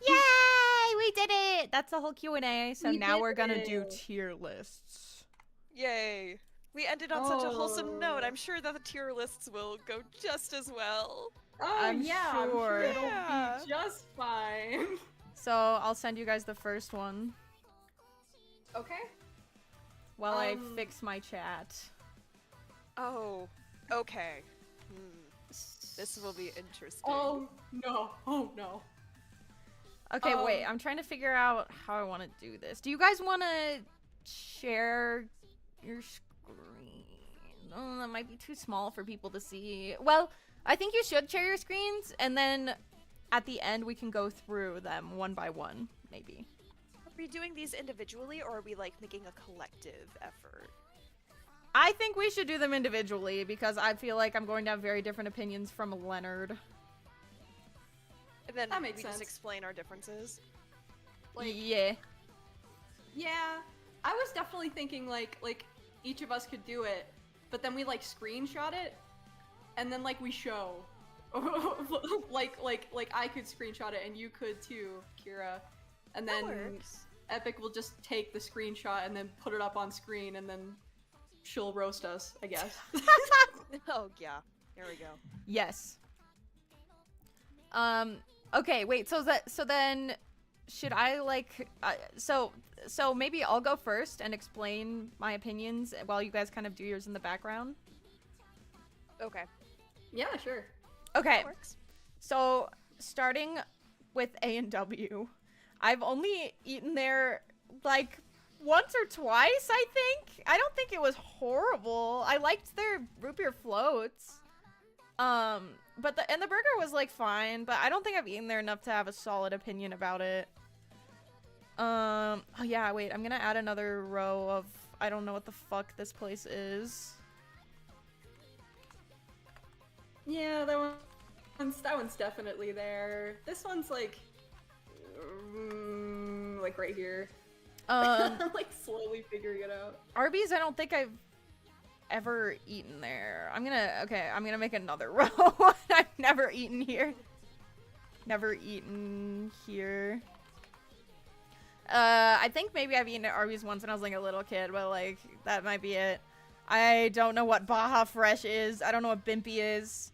Yay! We did it! That's the whole QnA. So We now did we're gonna do it. tier lists. Yay! We ended on such a wholesome note. Oh. I'm sure that the tier lists will go just as well. Oh I'm yeah, I'm sure. sure it'll Yeah. be just fine. So I'll send you guys the first one Okay. while I Um, fix my chat. Oh, okay. This will be interesting. Oh no. Oh no. Okay, wait. I'm trying to figure out how I want to do this. Do you guys want to share your screen? Oh, that might be too small for people to see. Well, I think you should share your screens, and then at the end we can go through them one by one, maybe. Are we doing these individually, or are we like making a collective effort? I think we should do them individually because I feel like I'm going to have very different opinions from Leonard. And then That makes we sense. just explain our differences. Like, Yeah. yeah, I was definitely thinking like each of us could do it, but then we like screenshot it, and then like we show, like I could screenshot it and you could too, Kyra, and That then works. Epic will just take the screenshot and then put it up on screen, and then she'll roast us, I guess. Oh yeah, there we go. Yes. Okay, wait. So then should I like so maybe I'll go first and explain my opinions while you guys kind of do yours in the background? Okay. Yeah, sure. Okay, That works. so starting with A&W, I've only eaten there like once or twice, I think. I don't think it was horrible. I liked their root beer floats. But the burger was like fine, but I don't think I've eaten there enough to have a solid opinion about it. Oh yeah, wait, I'm gonna add another row of I don't know what the fuck this place is. Yeah, that one's definitely there. This one's like right here. I'm like slowly figuring it out. Arby's, I don't think I've ever eaten there. I'm gonna make another row. I've never eaten here. Never eaten here. I think maybe I've eaten at Arby's once when I was like a little kid, but like that might be it. I don't know what Baja Fresh is. I don't know what Bimpy is.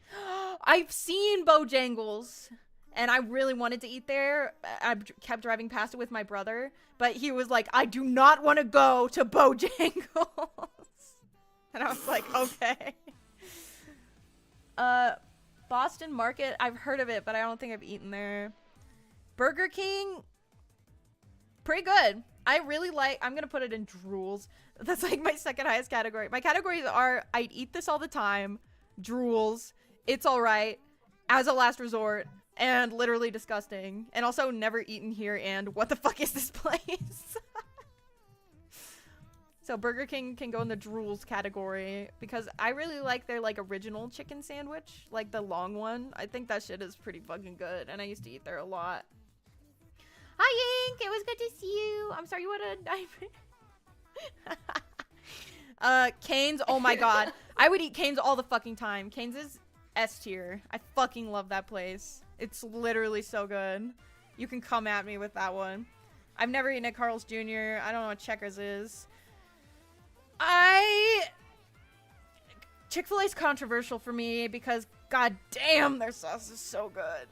I've seen Bojangles, and I really wanted to eat there. I kept driving past it with my brother, but he was like, I do not want to go to Bojangles. And I was like, okay. Boston Market, I've heard of it, but I don't think I've eaten there. Burger King, pretty good. I really like, I'm gonna put it in drools. That's like my second highest category. My categories are, I'd eat this all the time, drools, it's alright, as a last resort, and literally disgusting. And also never eaten here, and what the fuck is this place? So Burger King can go in the drools category because I really like their like original chicken sandwich, like the long one. I think that shit is pretty fucking good, and I used to eat there a lot. Hi Ink, it was good to see you. I'm sorry you would have. Cane's, oh my god. I would eat Cane's all the fucking time. Cane's is S tier. I fucking love that place. It's literally so good. You can come at me with that one. I've never eaten at Carl's Jr. I don't know what Checkers is. Chick-fil-A's controversial for me because god damn their sauce is so good.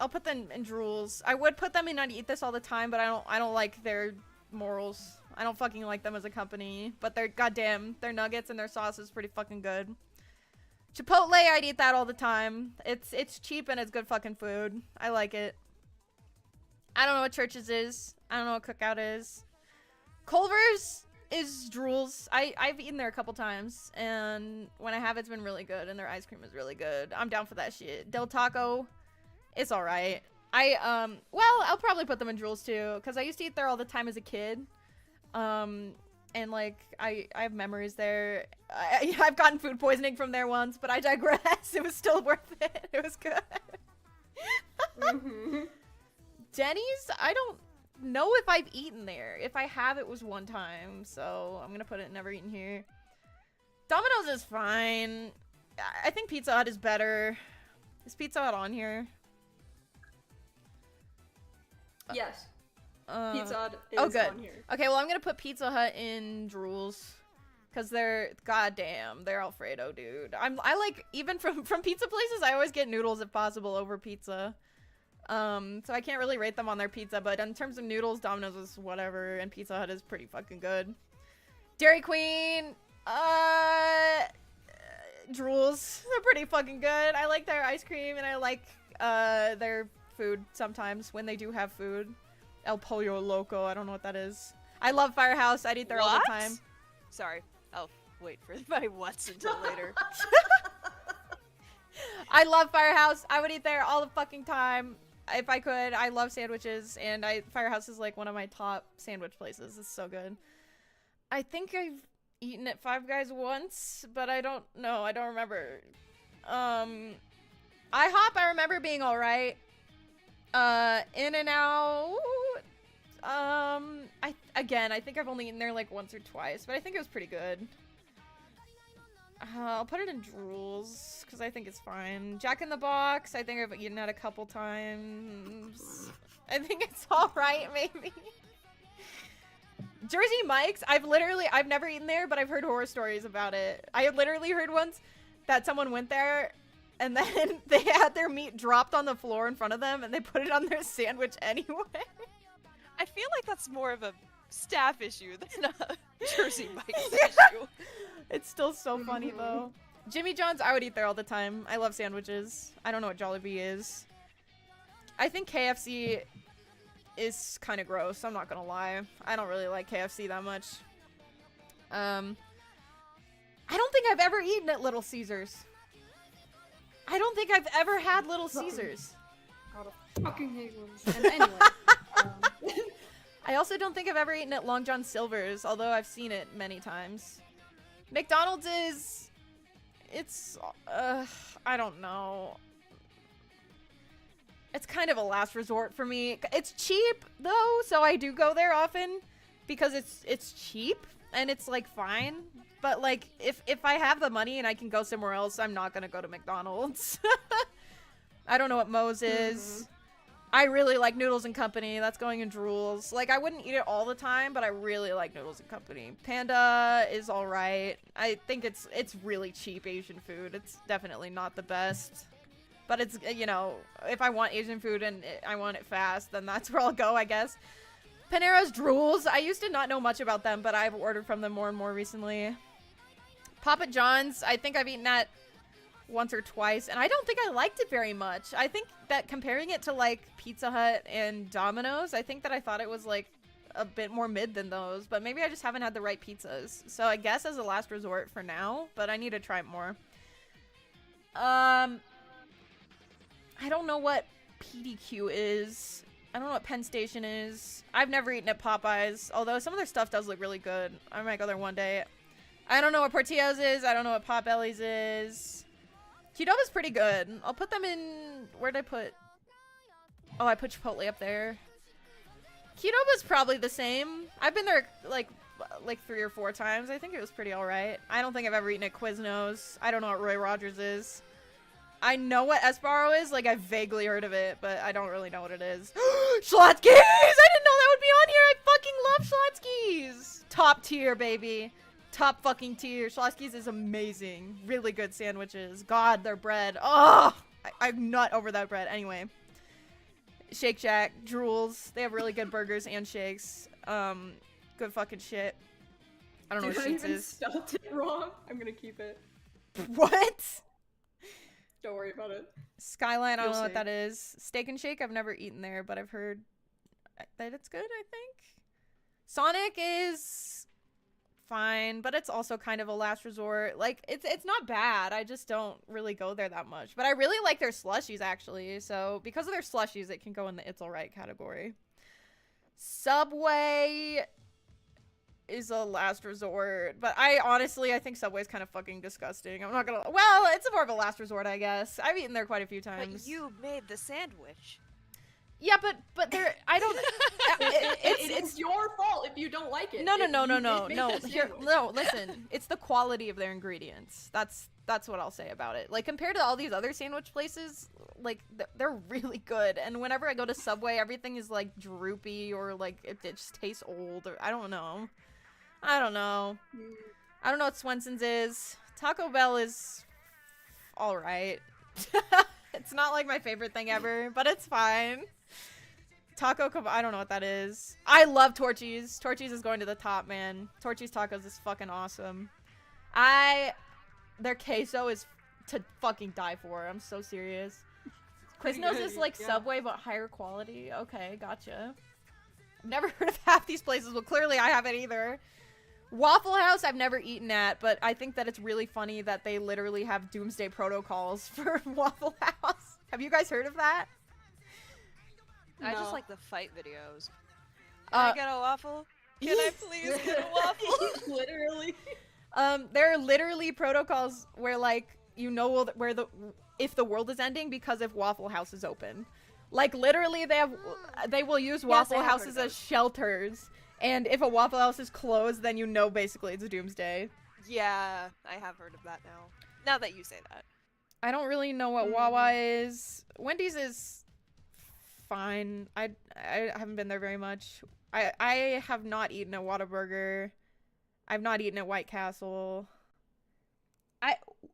I'll put them in drools. I would put them in I'd eat this all the time, but I don't like their morals. I don't fucking like them as a company, but they're goddamn their nuggets and their sauce is pretty fucking good. Chipotle, I'd eat that all the time. It's cheap and it's good fucking food. I like it. I don't know what Church's is. I don't know what Cookout is. Culver's is drools. I've eaten there a couple times, and when I have, it's been really good, and their ice cream is really good. I'm down for that shit. Del Taco, it's alright. Well, I'll probably put them in drools too, because I used to eat there all the time as a kid. And like, I have memories there. I've gotten food poisoning from there once, but I digress. It was still worth it. It was good. Denny's, I don't know if I've eaten there. If I have, it was one time, so I'm gonna put it never eaten here. Domino's is fine. I think Pizza Hut is better. Is Pizza Hut on here? Yes. Pizza Hut is good. on here. Okay, well I'm gonna put Pizza Hut in drools. Cause they're goddamn, they're Alfredo, dude. I like even from pizza places, I always get noodles if possible over pizza. So I can't really rate them on their pizza, but in terms of noodles, Domino's is whatever, and Pizza Hut is pretty fucking good. Dairy Queen, drools, they're pretty fucking good. I like their ice cream, and I like their food sometimes when they do have food. El Pollo Loco, I don't know what that is. I love Firehouse, I'd eat there all the time. Sorry, I'll wait for my what's until later. I love Firehouse, I would eat there all the fucking time. If I could. I love sandwiches, and Firehouse is like one of my top sandwich places. It's so good. I think I've eaten at Five Guys once, but I don't know. I don't remember. IHOP, I remember being alright. In-N-Out, I think I've only eaten there like once or twice, but I think it was pretty good. I'll put it in drools because I think it's fine. Jack in the Box, I think I've eaten at a couple times. I think it's alright, maybe. Jersey Mike's, I've never eaten there, but I've heard horror stories about it. I literally heard once that someone went there and then they had their meat dropped on the floor in front of them and they put it on their sandwich anyway. I feel like that's more of a staff issue than a Jersey Mike's issue. It's still so funny though. Jimmy John's, I would eat there all the time. I love sandwiches. I don't know what Jollibee is. I think KFC is kind of gross. I'm not gonna lie. I don't really like KFC that much. I don't think I've ever eaten at Little Caesars. I don't think I've ever had Little Caesars. God, I fucking hate ones. And anyway. I also don't think I've ever eaten at Long John Silver's, although I've seen it many times. McDonald's is... It's... I don't know. It's kind of a last resort for me. It's cheap, though, so I do go there often because it's cheap and it's, like, fine. But, like, if I have the money and I can go somewhere else, I'm not gonna go to McDonald's. I don't know what Moe's is. I really like Noodles and Company. That's going in drools. Like, I wouldn't eat it all the time, but I really like Noodles and Company. Panda is alright. I think it's really cheap Asian food. It's definitely not the best. But it's, you know, if I want Asian food and I want it fast, then that's where I'll go, I guess. Panera's drools. I used to not know much about them, but I've ordered from them more and more recently. Papa John's, I think I've eaten at once or twice, and I don't think I liked it very much. I think that comparing it to, like, Pizza Hut and Domino's, I think that I thought it was, like, a bit more mid than those, but maybe I just haven't had the right pizzas. So I guess as a last resort for now, but I need to try more. I don't know what PDQ is. I don't know what Penn Station is. I've never eaten at Popeyes, although some of their stuff does look really good. I might go there one day. I don't know what Portillo's is. I don't know what Potbelly's is. Qdoba's pretty good. I'll put them in... Where'd I put... Oh, I put Chipotle up there. Qdoba's probably the same. I've been there, like 3 or 4 times. I think it was pretty alright. I don't think I've ever eaten at Quiznos. I don't know what Roy Rogers is. I know what Esparro is. Like, I've vaguely heard of it, but I don't really know what it is. Schlotzsky's! I didn't know that would be on here! I fucking love Schlotzsky's! Top tier, baby. Top fucking tier. Schlotzsky's is amazing. Really good sandwiches. God, their bread. Oh! I'm not over that bread. Anyway. Shake Shack. Drools. They have really good burgers and shakes. Good fucking shit. I don't know what Sheets is. Spelled it wrong. I'm gonna keep it. What? Don't worry about it. Skyline, I don't know what that is. Steak and Shake, I've never eaten there, but I've heard that it's good, I think. Sonic is fine, but it's also kind of a last resort. Like, it's not bad. I just don't really go there that much. But I really like their slushies, actually. So, because of their slushies, it can go in the it's alright category. Subway is a last resort, but I think Subway's kind of fucking disgusting. I'm not gonna... Well, it's more of a last resort, I guess. I've eaten there quite a few times. But you made the sandwich. Yeah, but there... I don't... it's your fault if you don't like it. No. No, listen. It's the quality of their ingredients. That's what I'll say about it. Like, compared to all these other sandwich places, like, they're really good. And whenever I go to Subway, everything is, like, droopy or, like, it just tastes old. Or I don't know. I don't know what Swenson's is. Taco Bell is alright. It's not like my favorite thing ever, but it's fine. I don't know what that is. I love Torchy's. Torchy's is going to the top, man. Torchy's tacos is fucking awesome. Their queso is to fucking die for. I'm so serious. Quiznos is like Subway, but higher quality. Okay, gotcha. I've never heard of half these places. Well, clearly I haven't either. Waffle House I've never eaten at, but I think that it's really funny that they literally have doomsday protocols for Waffle House. Have you guys heard of that? I No. just like the fight videos. Can I get a waffle? Can I please get a waffle? Literally. There are literally protocols where, like, you know if the world is ending because if Waffle House is open. Like, literally they will use Waffle Houses as shelters. And if a Waffle House is closed, then you know basically it's doomsday. Yeah, I have heard of that now. Now that you say that. I don't really know what Wawa is. Wendy's is fine. I haven't been there very much. I have not eaten at Whataburger. I've not eaten at White Castle.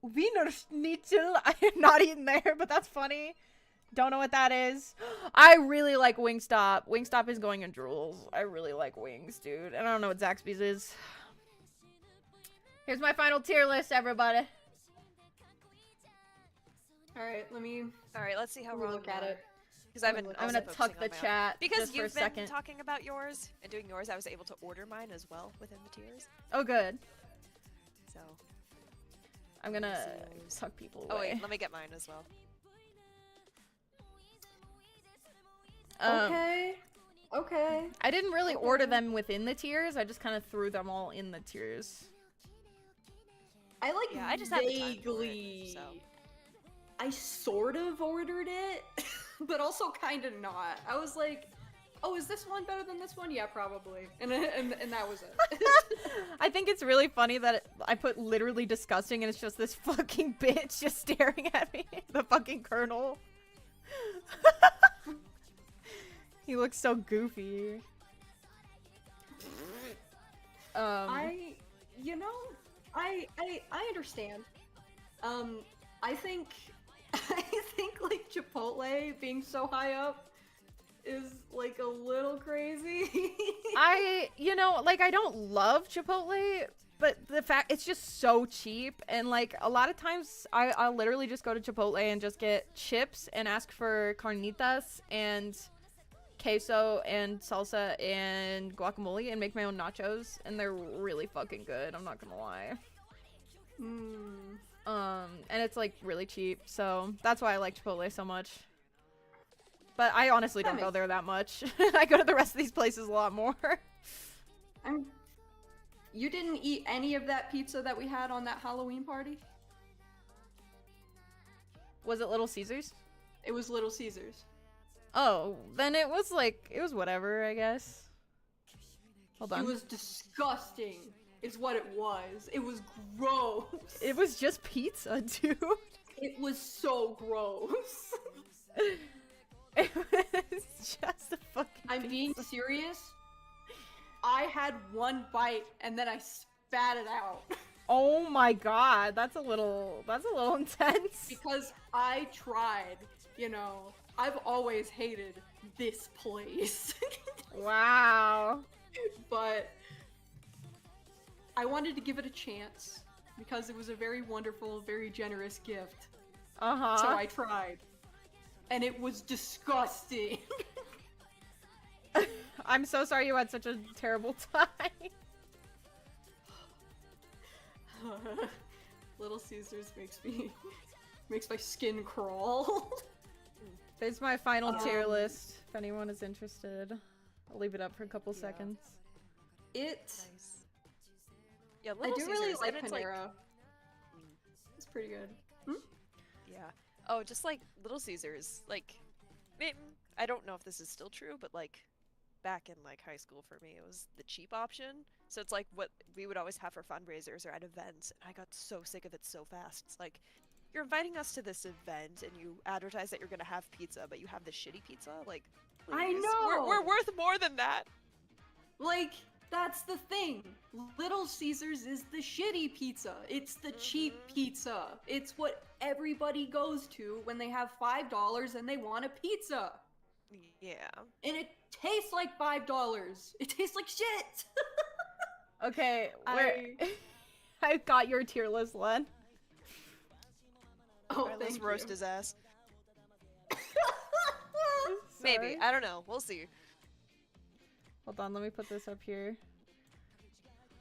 Wiener Schnitzel. I have not eaten there, but that's funny. Don't know what that is. I really like Wingstop. Wingstop is going in drools. I really like wings, dude. And I don't know what Zaxby's is. Here's my final tier list, everybody. All right, let me All right, let's see how wrong look you at are. it. Because I've been I'm I'm also gonna tuck focusing the on my own. chat Because just for a you've been second. talking about yours and doing yours, I was able to order mine as well within the tiers. Oh, good. So. I'm gonna see yours. tuck people Oh away. wait, let me get mine as well. Okay. Okay. I didn't really Okay. order them within the tiers. I just kind of threw them all in the tiers. I like Yeah, I just had the time for it, vaguely. so. I sort of ordered it, but also kind of not. I was like, "Oh, is this one better than this one?" Yeah, probably. And that was it. I think it's really funny that I put literally disgusting and it's just this fucking bitch just staring at me. The fucking colonel. He looks so goofy. I understand. I think like Chipotle being so high up is like a little crazy. I don't love Chipotle, but the fact it's just so cheap, and like a lot of times I'll literally just go to Chipotle and just get chips and ask for carnitas and queso and salsa and guacamole and make my own nachos, and they're really fucking good, I'm not gonna lie. And it's like really cheap, so that's why I like Chipotle so much. But I honestly don't go there that much. I go to the rest of these places a lot more. You didn't eat any of that pizza that we had on that Halloween party? Was it Little Caesars? It was Little Caesars. Oh, then it was whatever, I guess. Hold on. It was disgusting, is what it was. It was gross. It was just pizza, dude. It was so gross. It was just a fucking I'm being pizza. serious. I had one bite and then I spat it out. Oh my god, that's a little intense. Because I tried, I've always hated this place. Wow. But I wanted to give it a chance because it was a very wonderful, very generous gift. Uh-huh. So I tried. And it was disgusting. I'm so sorry you had such a terrible time. Little Caesars makes my skin crawl. There's my final tier list, if anyone is interested. I'll leave it up for a couple seconds. Nice. Yeah, I Little do really Caesars, like and it's Panera. It's pretty good. Yeah. Oh, just like Little Caesars, like, I don't know if this is still true, but like, back in like high school for me, it was the cheap option. So it's like what we would always have for fundraisers or at events, and I got so sick of it so fast. It's like, you're inviting us to this event and you advertise that you're gonna have pizza, but you have this shitty pizza? Like, please. I know! We're worth more than that! Like, that's the thing. Little Caesars is the shitty pizza. It's the cheap pizza. It's what everybody goes to when they have $5 and they want a pizza. Yeah. And it tastes like $5. It tastes like shit. Okay, I've got your tier list, Len. Oh, Alright, let's thank roast you. his ass. Maybe. I don't know. We'll see. Hold on, let me put this up here.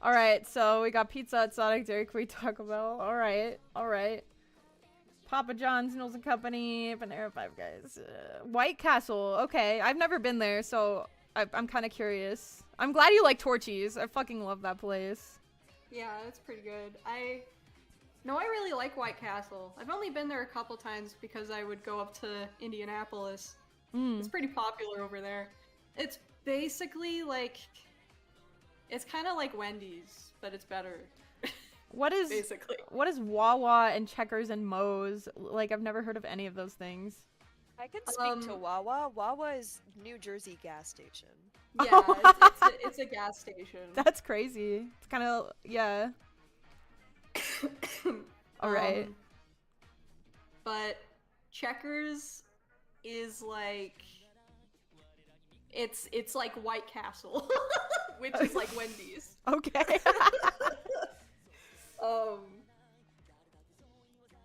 Alright, so we got pizza at Sonic, Dairy Queen, Taco Bell. Alright. Papa John's, Noodles and Company, Panera, Five Guys. White Castle, okay. I've never been there, so I'm kind of curious. I'm glad you like Torchy's. I fucking love that place. Yeah, that's pretty good. I really like White Castle. I've only been there a couple times because I would go up to Indianapolis. It's pretty popular over there. It's basically like, it's kind of like Wendy's, but it's better. What is Basically. What is Wawa and Checkers and Moe's? Like, I've never heard of any of those things. I can speak to Wawa. Wawa is New Jersey gas station. Yeah, it's a gas station. That's crazy. It's kind of, yeah. Alright. But Checkers is like, it's like White Castle, which is like Wendy's. Okay.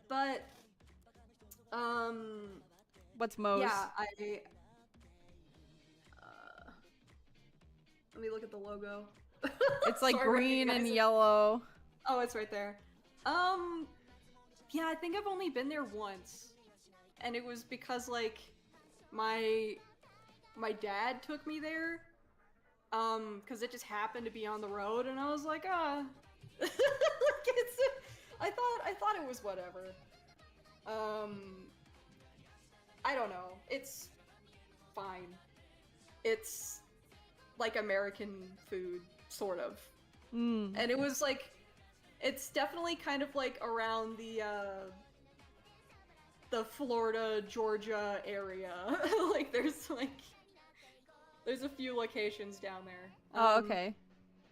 But What's Moe's? Yeah, let me look at the logo. It's like So I green and recognize it. yellow. Oh, it's right there. Yeah, I think I've only been there once. And it was because, like, my dad took me there. Because it just happened to be on the road, and I was like, like, I thought it was whatever. I don't know. It's fine. It's like American food, sort of. And it was like, it's definitely kind of like around the Florida, Georgia area. Like there's a few locations down there. Oh, okay.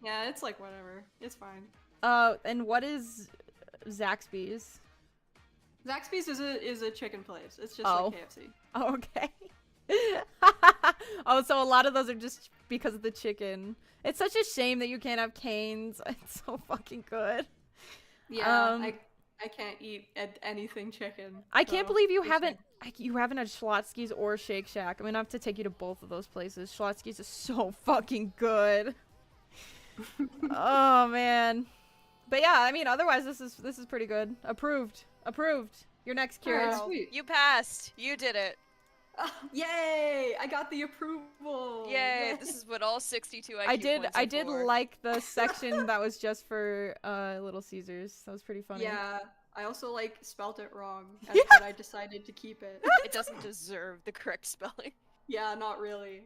Yeah, it's like whatever. It's fine. And what is Zaxby's? Zaxby's is a chicken place. It's just Oh. like KFC. Oh, okay. Oh, so a lot of those are just because of the chicken. It's such a shame that you can't have Cane's. It's so fucking good. Yeah, I can't eat anything chicken. I can't so believe you it's haven't had Schlotzsky's or Shake Shack. I'm gonna have to take you to both of those places. Schlotzsky's is so fucking good. Oh man. But yeah, I mean, otherwise this is pretty good. Approved. You're next, Kyra. Alright, Wow, sweet. you passed. You did it. Yay! I got the approval. Yay! This is what all 62 IQ I did points are for. like the section that was just for Little Caesars. That was pretty funny. Yeah, I also like spelt it wrong, Yeah. but I decided to keep it. It doesn't deserve the correct spelling. Yeah, not really.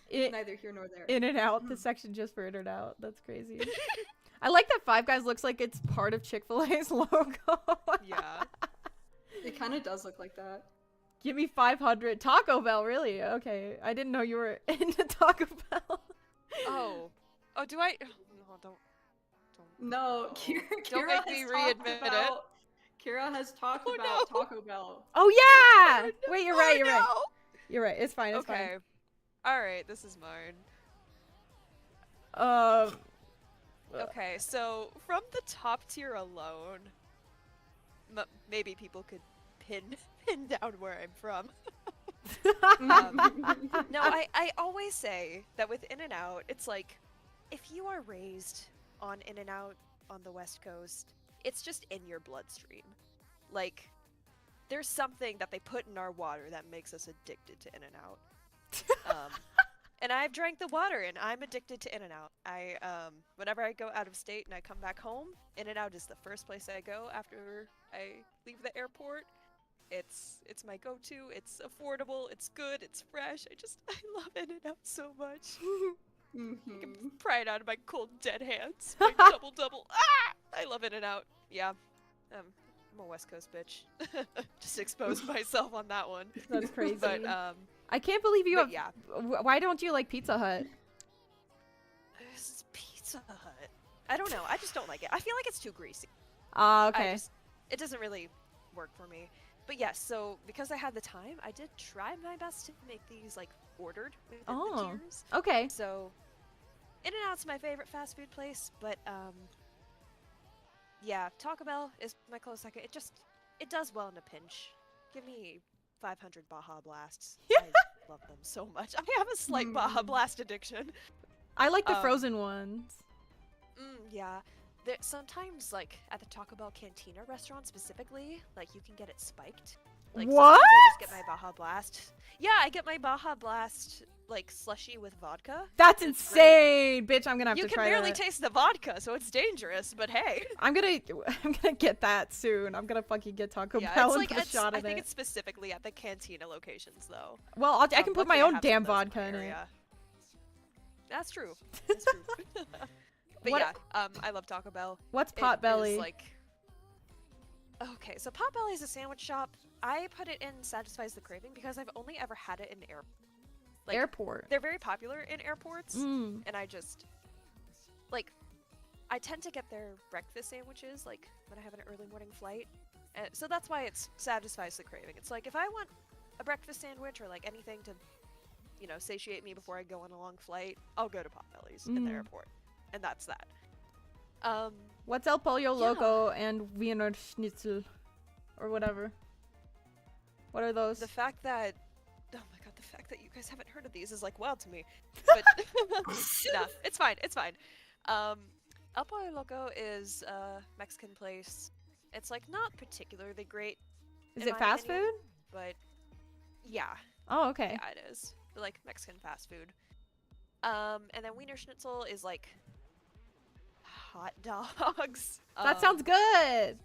It, Neither here nor there. in and out, the section just for in and out. That's crazy. I like that Five Guys looks like it's part of Chick-fil-A's logo. Yeah. It kind of does look like that. Give me 500. Taco Bell, really? Okay. I didn't know you were into Taco Bell. Oh. Oh, do I? No, don't. No, Oh. Kira, Don't Kira make has me talked readmit it. about, Kira has talked Oh, about no. Taco Bell. Oh, yeah! Oh, no. Wait, you're Oh, right. no. You're right. It's fine. It's Okay. Alright, this is mine. fine. Okay, so from the top tier alone, maybe people could pin down where I'm from. No, I always say that with In-N-Out, it's like, if you are raised on In-N-Out on the West Coast, it's just in your bloodstream. Like, there's something that they put in our water that makes us addicted to In-N-Out. And I've drank the water, and I'm addicted to In-N-Out. Whenever I go out of state and I come back home, In-N-Out is the first place I go after I leave the airport. It's my go-to. It's affordable. It's good. It's fresh. I love In-N-Out so much. I can pry it out of my cold dead hands. My double. Ah! I love In-N-Out. Yeah. I'm a West Coast bitch. Just exposed myself on that one. That's crazy. But I can't believe you have. yeah. Why don't you like Pizza Hut? This is Pizza Hut. I don't know. I just don't like it. I feel like it's too greasy. Okay. It doesn't really work for me. But yes, so because I had the time, I did try my best to make these like ordered within the tiers. Okay. So In-N-Out's my favorite fast food place, but yeah, Taco Bell is my close second. It does well in a pinch. Give me 500 Baja Blasts. I love them so much. I have a slight Baja Blast addiction. I like the frozen ones. Yeah. Sometimes, like, at the Taco Bell Cantina restaurant specifically, like, you can get it spiked. Like, What? sometimes I just get my Baja Blast. Yeah, I get my Baja Blast, like, slushy with vodka. That's It's great. insane, bitch! I'm gonna have You to can try barely that. taste the vodka, so it's dangerous, but hey. I'm gonna get that soon. I'm gonna fucking get Taco Yeah, Bell it's and like, put a shot I in think it. it's specifically at the Cantina locations, though. Well, I can put my Luckily I own have some damn of those in vodka my in it. area. That's true. That's true. But What- yeah, I love Taco Bell. What's It Potbelly? is, like... Okay, so Potbelly is a sandwich shop. I put it in Satisfies the Craving because I've only ever had it in Airport. They're very popular in airports, Mm. and I just... Like, I tend to get their breakfast sandwiches, like, when I have an early morning flight. So that's why it satisfies the craving. It's like, if I want a breakfast sandwich or, like, anything to, you know, satiate me before I go on a long flight, I'll go to Potbelly's in the airport. And that's that. What's El Pollo yeah. Loco and Wiener Schnitzel? Or whatever. What are those? The fact that, oh my god, the fact that you guys haven't heard of these is like wild to me. But nah, it's fine. It's fine. El Pollo Loco is a Mexican place. It's like not particularly great. Is in it my fast opinion, food? But yeah, Oh, okay. yeah, it is. Like Mexican fast food. And then Wiener Schnitzel is like hot dogs. That sounds good.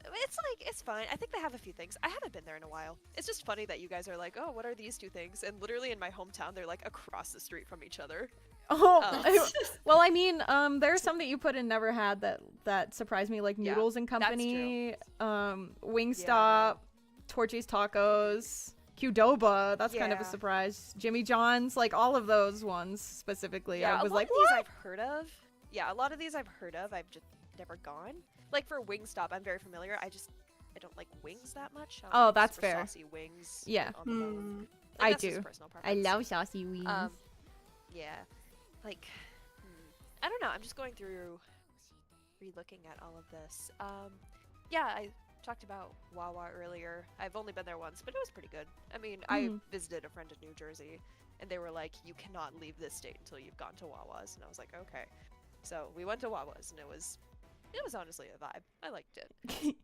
It's like, it's fine. I think they have a few things. I haven't been there in a while. It's just funny that you guys are like, oh, what are these two things? And literally in my hometown, they're like across the street from each other. Oh, well, I mean, there's some that you put in never had that surprised me, like Yeah, Noodles and that's Company, true. Wingstop, Torchy's Tacos, Qdoba. That's kind of a Yeah. surprise. Jimmy John's, like all of those ones specifically. Yeah, I was a lot like, of these what? I've heard of. Yeah, a lot of these I've heard of. I've just never gone. Like for Wingstop, I'm very familiar. I don't like wings that much. I don't Oh, like that's super fair. Saucy wings. Yeah. On the bone. Hmm. I That's just do. personal I preference. love saucy wings. Yeah. Like, I don't know. I'm just going through, re-looking at all of this. Yeah, I talked about Wawa earlier. I've only been there once, but it was pretty good. I mean, I Mhm. visited a friend in New Jersey, and they were like, "You cannot leave this state until you've gone to Wawa's," and I was like, "Okay." So we went to Wawa's, and it was honestly a vibe. I liked it.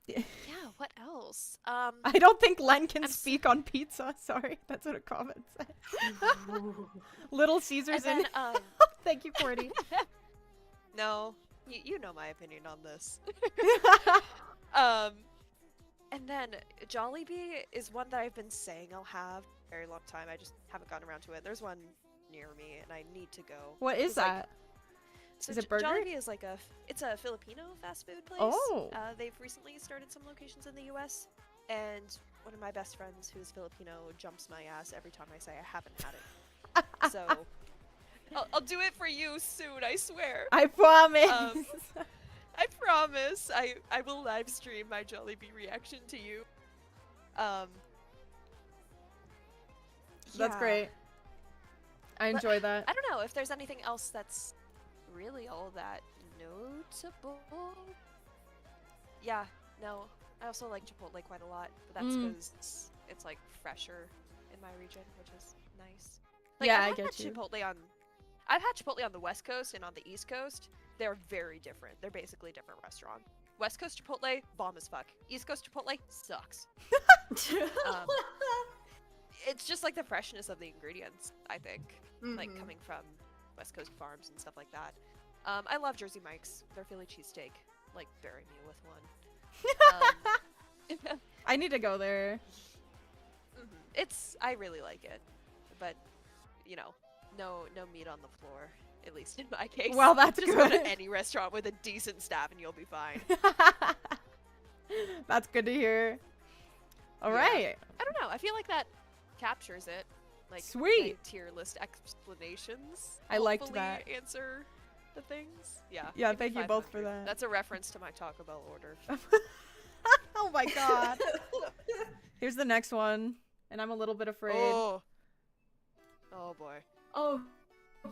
Yeah. What else? I don't think Len can I'm s- speak on pizza. Sorry, that's what a comment said. Little Caesars And in. then, Thank you, Cordy. no, you know my opinion on this. And then Jollibee is one that I've been saying I'll have a very long time. I just haven't gotten around to it. There's one near me, and I need to go. What is 'Cause, like, that? So Is it burger? Jollibee is like it's a Filipino fast food place. Oh. They've recently started some locations in the U.S. And one of my best friends who's Filipino jumps my ass every time I say I haven't had it. So I'll do it for you soon, I swear. I promise. I promise. I will live stream my Jollibee reaction to you. That's yeah. great. I But enjoy that. I don't know if there's anything else that's really all that notable. Yeah, no. I also like Chipotle quite a lot, but that's because it's like fresher in my region, which is nice. Like, Yeah, I I've get had you. I've had Chipotle on the West Coast and on the East Coast. They're very different. They're basically different restaurants. West Coast Chipotle, bomb as fuck. East Coast Chipotle sucks. It's just like the freshness of the ingredients, I think. Like Mhm. coming from West Coast farms and stuff like that. I love Jersey Mike's. Their Philly cheesesteak. Like, bury me with one. I need to go there. I really like it. But, you know, no meat on the floor. At least in my case. Well, that's Just go good. to any restaurant with a decent staff and you'll be fine. That's good to hear. All Yeah. right. I don't know. I feel like that captures it. Like, Sweet. my tier list explanations. I liked hopefully that. answer the things. Yeah. Yeah, give me thank you both for 500. that. That's a reference to my Taco Bell order. Oh my god. Here's the next one, and I'm a little bit afraid. Oh boy. Oh,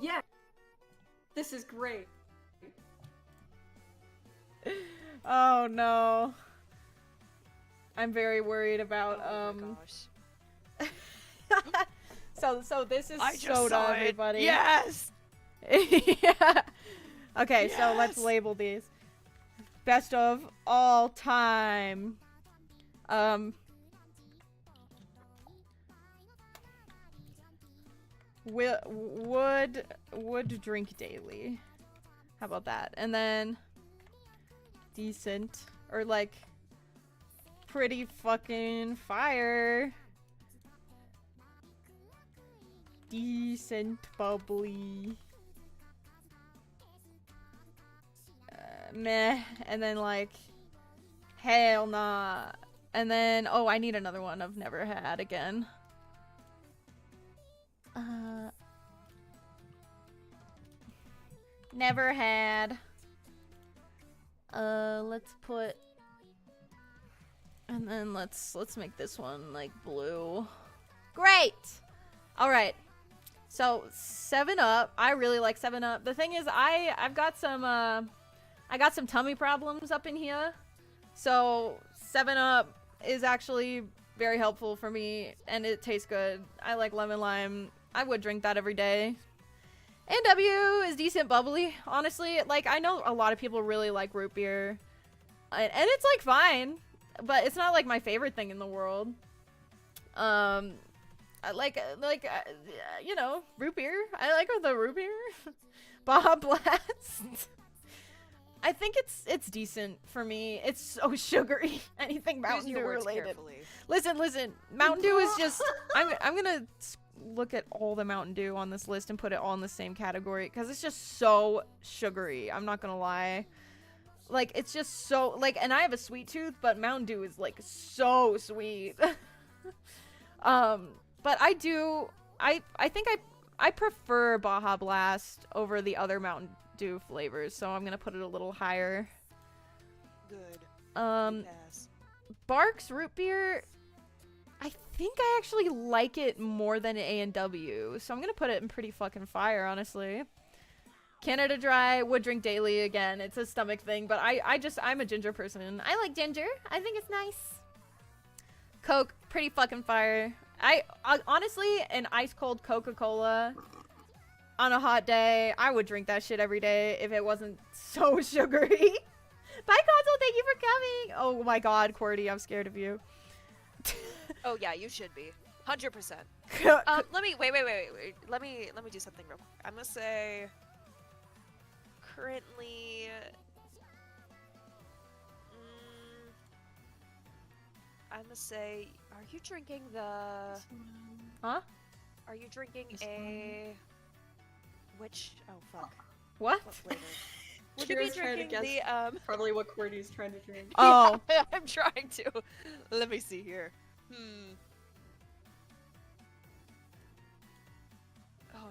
yeah. This is great. Oh no. I'm very worried about Oh my gosh. so this is I just soda, saw it. everybody. Yes. Yeah. Okay, so let's Yes. label these. Best of all time. Would drink daily. How about that? And then decent or like pretty fucking fire. Decent bubbly. Meh. And then like hell nah. And then oh, I need another one I've never had again. Never had. Let's put, and then let's make this one like blue. Great. All right. So 7-Up, I really like 7-Up. The thing is, I've got some I got some tummy problems up in here. So 7-Up is actually very helpful for me, and it tastes good. I like lemon lime. I would drink that every day. NW is decent bubbly, honestly. Like, I know a lot of people really like root beer, and it's like fine, but it's not like my favorite thing in the world. I like you know, root beer. I like the root beer. Baja Blast. I think it's decent for me. It's so sugary. Anything Mountain Dew related. Carefully. Listen. Mountain Dew is just. I'm gonna look at all the Mountain Dew on this list and put it all in the same category because it's just so sugary. I'm not gonna lie. Like, it's just so like, and I have a sweet tooth, but Mountain Dew is like so sweet. But I think I prefer Baja Blast over the other Mountain Dew flavors, so I'm gonna put it a little higher. Good. Yes. Barks root beer, I think I actually like it more than A&W, so I'm gonna put it in pretty fucking fire, honestly. Canada Dry, would drink daily again. It's a stomach thing, but I'm a ginger person. I like ginger. I think it's nice. Coke, pretty fucking fire. I honestly, an ice cold Coca-Cola on a hot day, I would drink that shit every day if it wasn't so sugary. Bye, Console, thank you for coming. Oh my god, Cordy, I'm scared of you. Oh yeah, you should be. 100%. Let me wait. Let me do something real quick. I'm gonna say currently I'm gonna say, are you drinking the Huh? Are you drinking a which fuck. What? What flavor? Would you be Kira's trying to drinking guess the probably what Cordy's trying to drink. Oh. Yeah, I'm trying to. Let me see here. Oh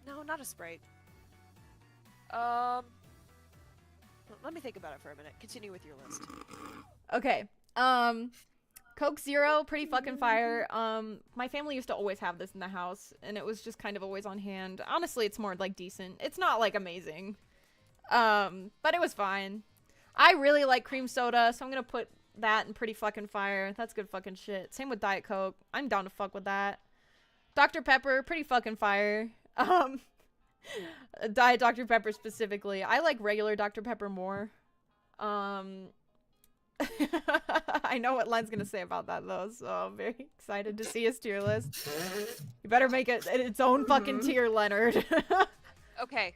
no, not a Sprite. Let me think about it for a minute. Continue with your list. Okay. Coke Zero, pretty fucking fire. My family used to always have this in the house, and it was just kind of always on hand. Honestly, it's more like decent. It's not like amazing. But it was fine. I really like cream soda, so I'm gonna put that in pretty fucking fire. That's good fucking shit. Same with Diet Coke. I'm down to fuck with that. Dr. Pepper, pretty fucking fire. Diet Dr. Pepper specifically. I like regular Dr. Pepper more. I know what Len's gonna say about that though, so I'm very excited to see his tier list. You better make it its own fucking tier, Leonard. Okay.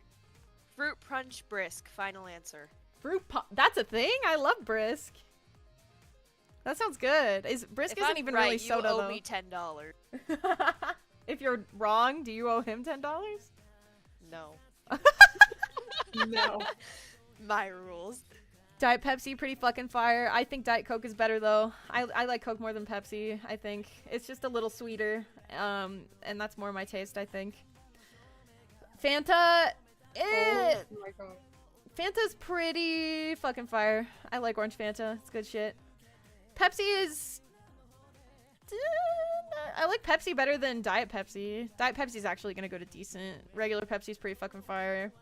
Fruit Punch Brisk, final answer. That's a thing? I love Brisk. That sounds good. Brisk If isn't I'm even right, really soda you owe though. me $10. If you're wrong, do you owe him $10? No. No. My rules. Diet Pepsi, pretty fucking fire. I think Diet Coke is better though. I like Coke more than Pepsi, I think. It's just a little sweeter. And that's more my taste, I think. Fanta, Oh my god. Fanta's pretty fucking fire. I like orange Fanta. It's good shit. Pepsi is... I like Pepsi better than Diet Pepsi. Diet Pepsi's actually gonna go to decent. Regular Pepsi's pretty fucking fire.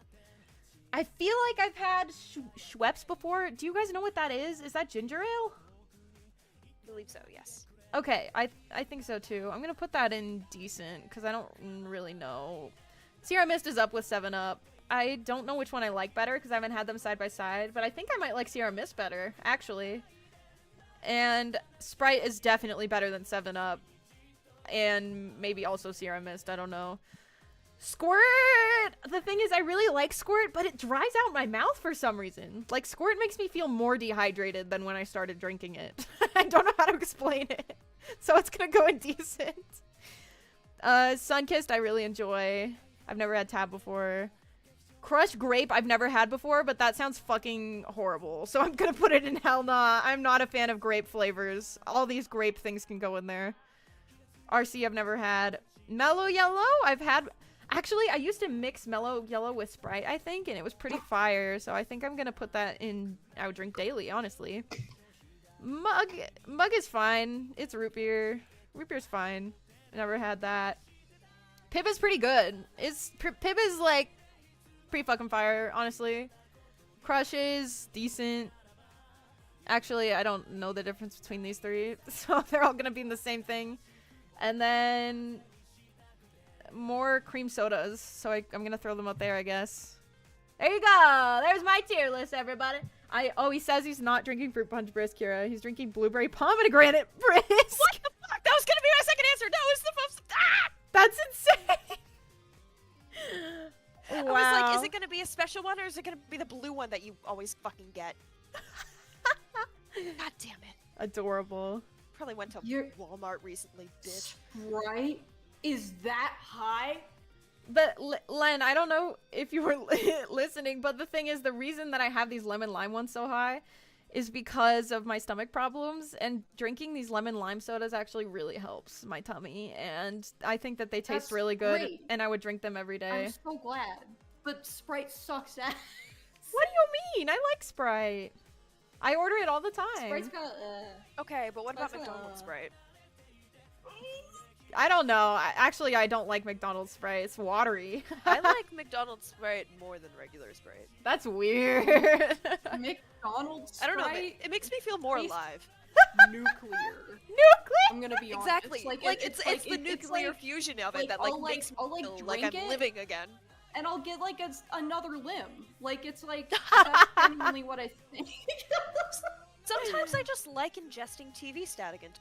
I feel like I've had Schweppes before. Do you guys know what that is? Is that ginger ale? I believe so, yes. Okay, I think so too. I'm gonna put that in decent because I don't really know. Sierra Mist is up with 7-Up. I don't know which one I like better because I haven't had them side by side, but I think I might like Sierra Mist better, actually. And Sprite is definitely better than 7-Up. And maybe also Sierra Mist, I don't know. Squirt! The thing is, I really like Squirt, but it dries out my mouth for some reason. Like, Squirt makes me feel more dehydrated than when I started drinking it. I don't know how to explain it. So it's gonna go in decent. Sunkissed, I really enjoy. I've never had Tab before. Crushed Grape, I've never had before, but that sounds fucking horrible. So I'm gonna put it in hell nah. I'm not a fan of grape flavors. All these grape things can go in there. RC, I've never had. Mellow Yellow, I've had... Actually, I used to mix Mellow Yellow with Sprite, I think, and it was pretty fire. So I think I'm gonna put that in... I would drink daily, honestly. Mug is fine. It's root beer. Root beer's fine. Never had that. Pip is pretty good. Pip is like pretty fucking fire, honestly. Crush is decent. Actually, I don't know the difference between these three, so they're all gonna be in the same thing. And then more cream sodas, so I'm gonna throw them up there, I guess. There you go. There's my tier list, everybody. Oh, he says he's not drinking fruit punch brisk, Kyra. He's drinking blueberry pomegranate brisk. What the fuck? That was gonna be my second answer. No, it's the That's insane. I Wow. was like, is it gonna be a special one or is it gonna be the blue one that you always fucking get? God damn it. Adorable. Probably went to You're- Walmart recently, bitch. Sprite is that high? But Len, I don't know if you were listening, but the thing is, the reason that I have these lemon lime ones so high is because of my stomach problems, and drinking these lemon lime sodas actually really helps my tummy, and I think that they taste That's really good, great. and I would drink them every day. I'm so glad. But Sprite sucks ass. What do you mean? I like Sprite. I order it all the time. Sprite's got Okay, but what about That's, McDonald's Sprite? I don't know. Actually, I don't like McDonald's Sprite. It's watery. I like McDonald's Sprite more than regular Sprite. That's weird. McDonald's I don't know, Sprite. it makes me feel more tastes- alive. Nuclear. Nuclear. I'm gonna be honest. Exactly. It's like, it's it's the nuclear fusion of it like, that I'll, like- makes me I'll, like, feel like drink I'm it. living again. And I'll get like another limb. Like it's like that's genuinely what I think. Sometimes I just like ingesting TV static into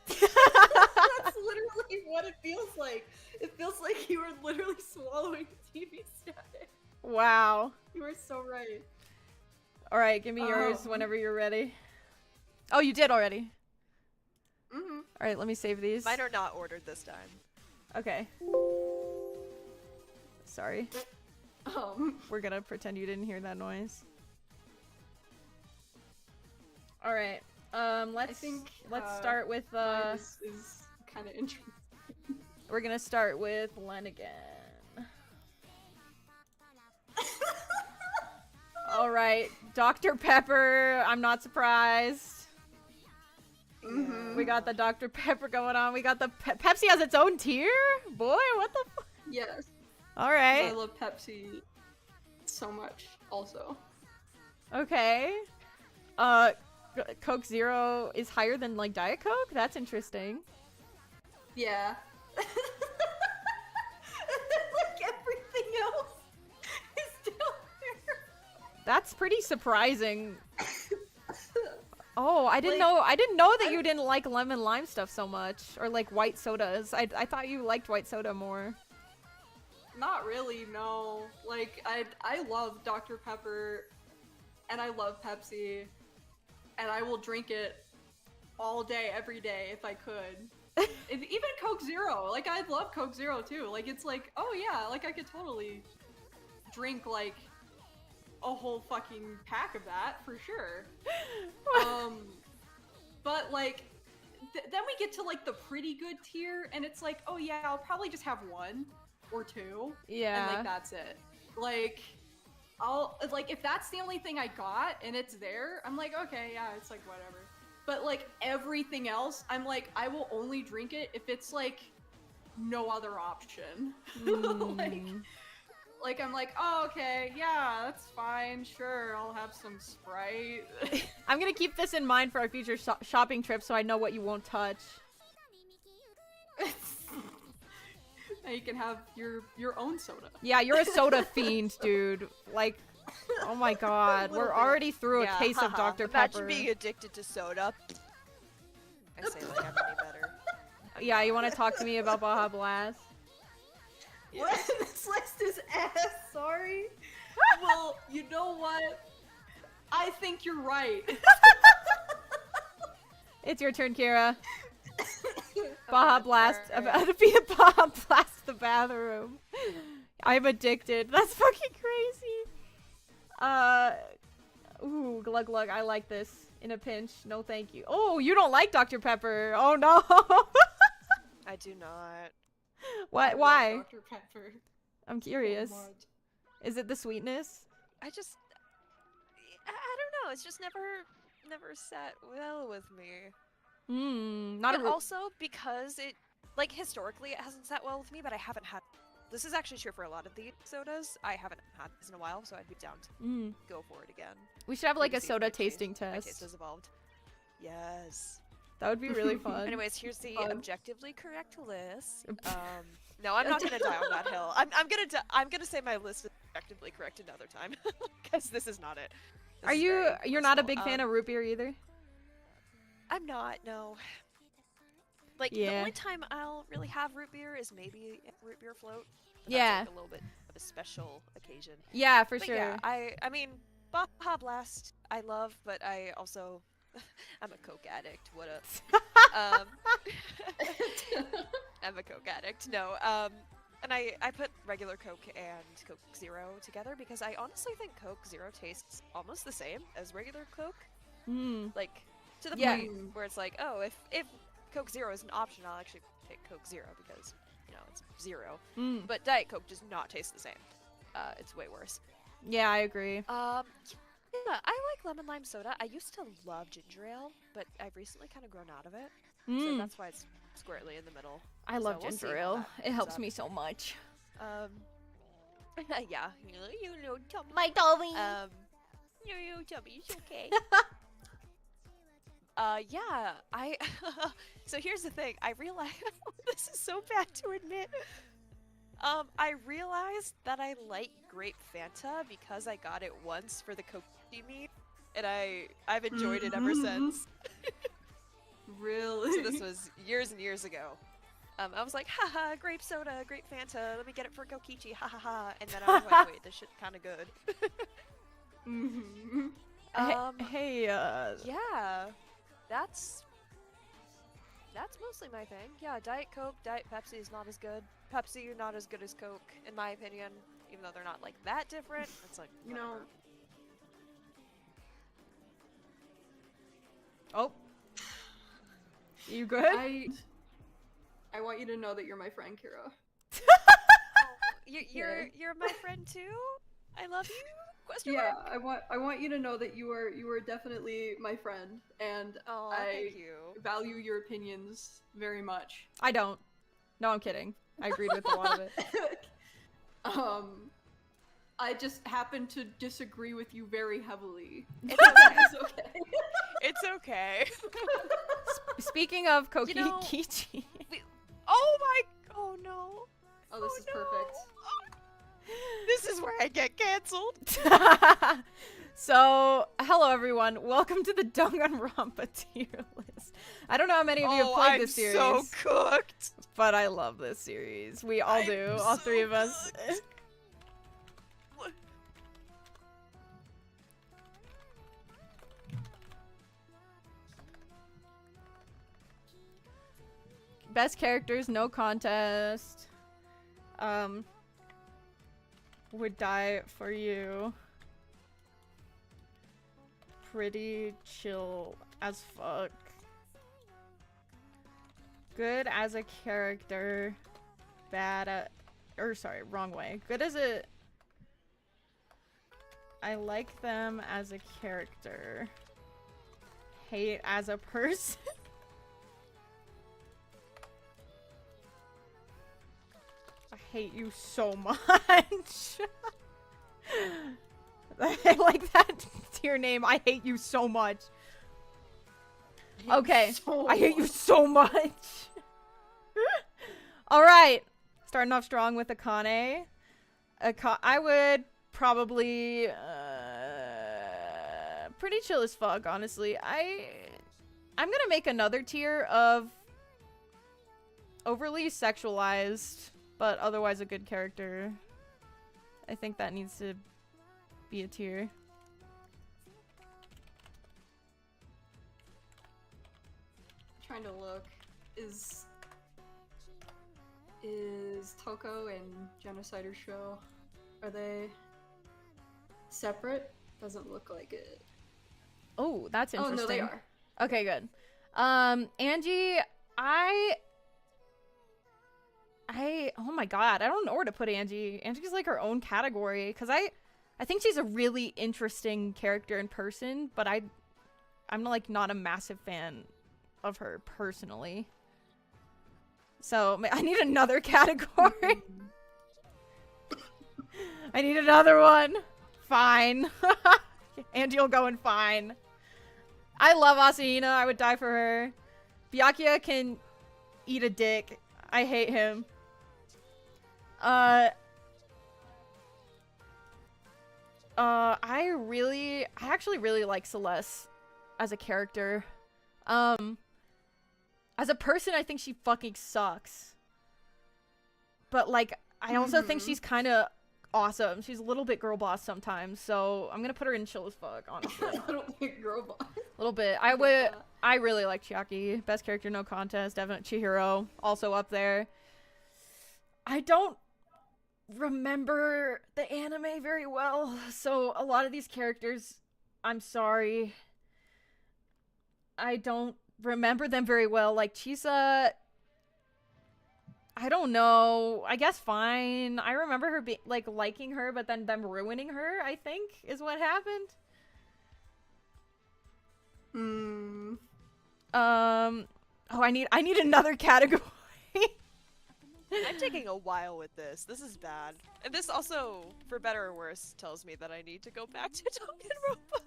That's literally what it feels like. It feels like you were literally swallowing TV static. Wow. You were so right. All right, give me yours whenever you're ready. Oh, you did already. Mm-hmm. All right, let me save these. Mine are not ordered this time. Okay. Sorry. We're gonna pretend you didn't hear that noise. All right. Let's start with mine is kind of interesting. we're gonna start with Len again. All right, Dr. Pepper. I'm not surprised. Mm-hmm. We got the Dr. Pepper going on. We got the Pepsi has its own tier. Boy, what the? Yes. All I right. love Pepsi so much. Also. Okay. Coke Zero is higher than like Diet Coke. That's interesting. Yeah. And then, like everything else is down there. That's pretty surprising. Oh, I didn't Like, know. I didn't know that you didn't like lemon lime stuff so much, or like white sodas. I thought you liked white soda more. Not really, no. Like I love Dr. Pepper and I love Pepsi and I will drink it all day every day if I could. Even Coke Zero. Like I love Coke Zero too. Like it's like, oh yeah, like I could totally drink like a whole fucking pack of that for sure. But like then we get to like the pretty good tier and it's like, oh yeah, I'll probably just have one or two. Yeah. And like that's it. Like I'll like if that's the only thing I got and it's there, I'm like, okay, yeah, it's like whatever. But like everything else, I'm like, I will only drink it if it's like no other option. Like I'm like, oh okay, yeah, that's fine, sure, I'll have some Sprite. I'm gonna keep this in mind for our future shopping trip, so I know what you won't touch. Now you can have your own soda. Yeah, you're a soda fiend, dude. Like, oh my god, little we're bit. already through Yeah, a case of haha. Dr. Imagine Pepper. being addicted to soda. I say like I'm any better. Yeah, you want to talk to me about Baja Blast? What? This list is ass, sorry. Well, you know what? I think you're right. It's your turn, Kyra. Baja Blast. About to be a Baja Blast the bathroom. I'm addicted. That's fucking crazy. Ooh, glug glug. I like this. In a pinch. No, thank you. Oh, you don't like Dr. Pepper. Oh no. I do not. What? I love Why? Dr. Pepper. I'm curious. So much. Is it the sweetness? I don't know. It's just never sat well with me. Hmm. Not And a. also because it, like historically, it hasn't sat well with me. But I haven't had This is actually true for a lot of the sodas. I haven't had this in a while, so I'd be down to go for it again. We should have like To a see if soda my taste- tasting My taste test. has evolved. Yes. That would be really fun. Anyways, here's the Fun. objectively correct list. No, I'm not gonna die on that hill. I'm gonna say my list is objectively correct another time, because this is not it. This Are is you? very You're not a personal. big fan of root beer either? I'm not. No. Like the Yeah. only time I'll really have root beer is maybe a root beer float. But Yeah. That's like a little bit of a special occasion. Yeah, for But sure. yeah, I mean, Baja Blast I love, but I also I'm a Coke addict. What up? I'm a Coke addict. No. And I put regular Coke and Coke Zero together because I honestly think Coke Zero tastes almost the same as regular Coke. Like to the Yeah. point where it's like, oh, if Coke Zero is an option, I'll actually pick Coke Zero because it's zero. But Diet Coke does not taste the same. It's way worse. Yeah, I agree. Yeah, I like lemon lime soda. I used to love ginger ale, but I've recently kind of grown out of it. So that's why it's squarely in the middle. I love so we'll see ginger how ale. that It ends helps up. me so much. Yeah, you know, tummy. My tummy. Your tummy's okay. Yeah, so here's the thing. I realized this is so bad to admit. I realized that I like grape Fanta because I got it once for the Coke meet, and I've enjoyed it ever since. Really? So this was years and years ago. I was like, haha, grape soda, grape Fanta, let me get it for Kokichi, ha ha ha. And then I was like, wait, this shit's kind of good. Hey, Yeah, that's mostly my thing. Yeah, Diet Coke, Diet Pepsi is not as good. Pepsi not as good as Coke, in my opinion, even though they're not like that different. It's like, You know, oh. You good? I want you to know that you're my friend, Kyra. you're my friend too. I love you. Question Yeah, mark? I want you to know that you are definitely my friend, and Oh, I thank you. value your opinions very much. I don't. No, I'm kidding. I agreed with a lot of it. I just happen to disagree with you very heavily. It's okay. It's okay. It's okay. Speaking of You know- Kokichi. Oh no. Oh, this is no. perfect. This is where I get canceled. So, hello everyone. Welcome to the Danganronpa tier list. I don't know how many of you have played I'm this series, so cooked. but I love this series. We all I'm do. All three so of us. cooked. Best characters, no contest. Would die for you. Pretty chill as fuck. Good as a character. Bad at, or sorry, wrong way. Good as a, I like them as a character. Hate as a person. I hate you so much. I like that tier name. I hate you so much. Okay, I hate you so much. All right, starting off strong with a QnA. I would probably pretty chill as fuck, honestly. I'm gonna make another tier of overly sexualized, but otherwise a good character. I think that needs to be a tier. Trying to look. Is Toko and Genocider Show, are they separate? Doesn't look like it. Oh, that's interesting. Oh no, they are. Okay, good. Angie, oh my god, I don't know where to put Angie. Angie's like her own category, because I think she's a really interesting character in person, but I'm like not a massive fan of her personally. So I need another category. I need another one. Fine. And you'll go in fine. I love Asahina. I would die for her. Byakuya can eat a dick. I hate him. I actually really like Celeste as a character. As a person, I think she fucking sucks. But, like, I also think she's kind of awesome. She's a little bit girl boss sometimes, so I'm gonna put her in chill as fuck, honestly. A little bit girl boss. A little bit. I really like Chiaki. Best character, no contest. Definite Chihiro. Also up there. I don't remember the anime very well, so a lot of these characters, I'm sorry, I don't remember them very well. Like Chisa, I don't know. I guess fine. I remember her liking her, but then them ruining her, I think, is what happened. Oh, I need another category. I'm taking a while with this. This is bad. And this also, for better or worse, tells me that I need to go back to Danganronpa.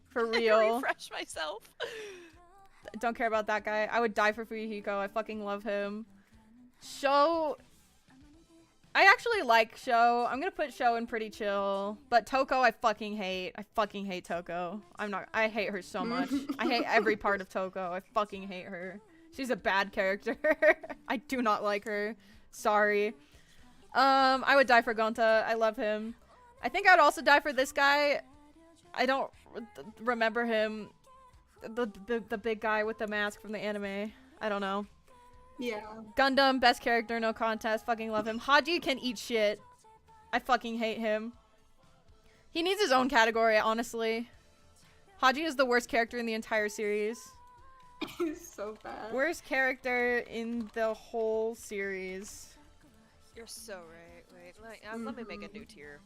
For real. Refresh myself. Don't care about that guy. I would die for Fuyuhiko. I fucking love him. Sho, I actually like Sho. I'm gonna put Sho in pretty chill. But Toko, I fucking hate. I fucking hate Toko. I hate her so much. I hate every part of Toko. I fucking hate her. She's a bad character. I do not like her. Sorry. I would die for Gonta. I love him. I think I'd also die for this guy. I don't remember him. The big guy with the mask from the anime. I don't know. Yeah. Gundam, best character, no contest. Fucking love him. Haji can eat shit. I fucking hate him. He needs his own category, honestly. Haji is the worst character in the entire series. He's so bad. Worst character in the whole series. You're so right. Wait, let me make a new tier.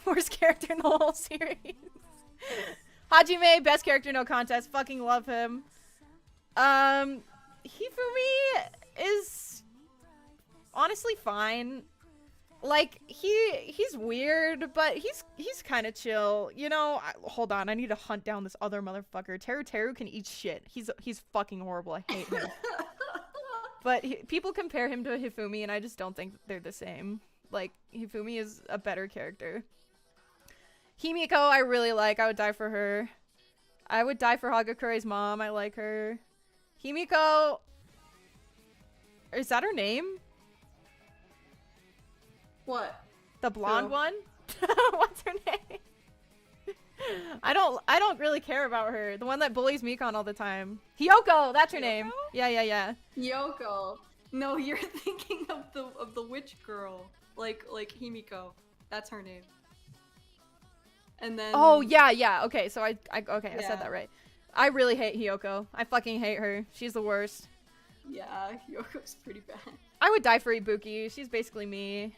Worst character in the whole series. Hajime, best character, no contest. Fucking love him. Hifumi is honestly fine. Like, he's weird, but he's kind of chill. You know, hold on, I need to hunt down this other motherfucker. Teru can eat shit. He's fucking horrible. I hate him. But people compare him to Hifumi, and I just don't think they're the same. Like, Hifumi is a better character. Himiko, I really like. I would die for her. I would die for Hagakure's mom. I like her. Himiko, is that her name? What? The blonde Who? one? What's her name? I don't really care about her. The one that bullies Mikon all the time. Hiyoko, that's her name. Hiyoko? Yeah. Yoko. No, you're thinking of the witch girl. Like Himiko. That's her name. And then Oh, yeah. Okay, so I said Yeah. that right. I really hate Hiyoko. I fucking hate her. She's the worst. Yeah, Yoko's pretty bad. I would die for Ibuki. She's basically me.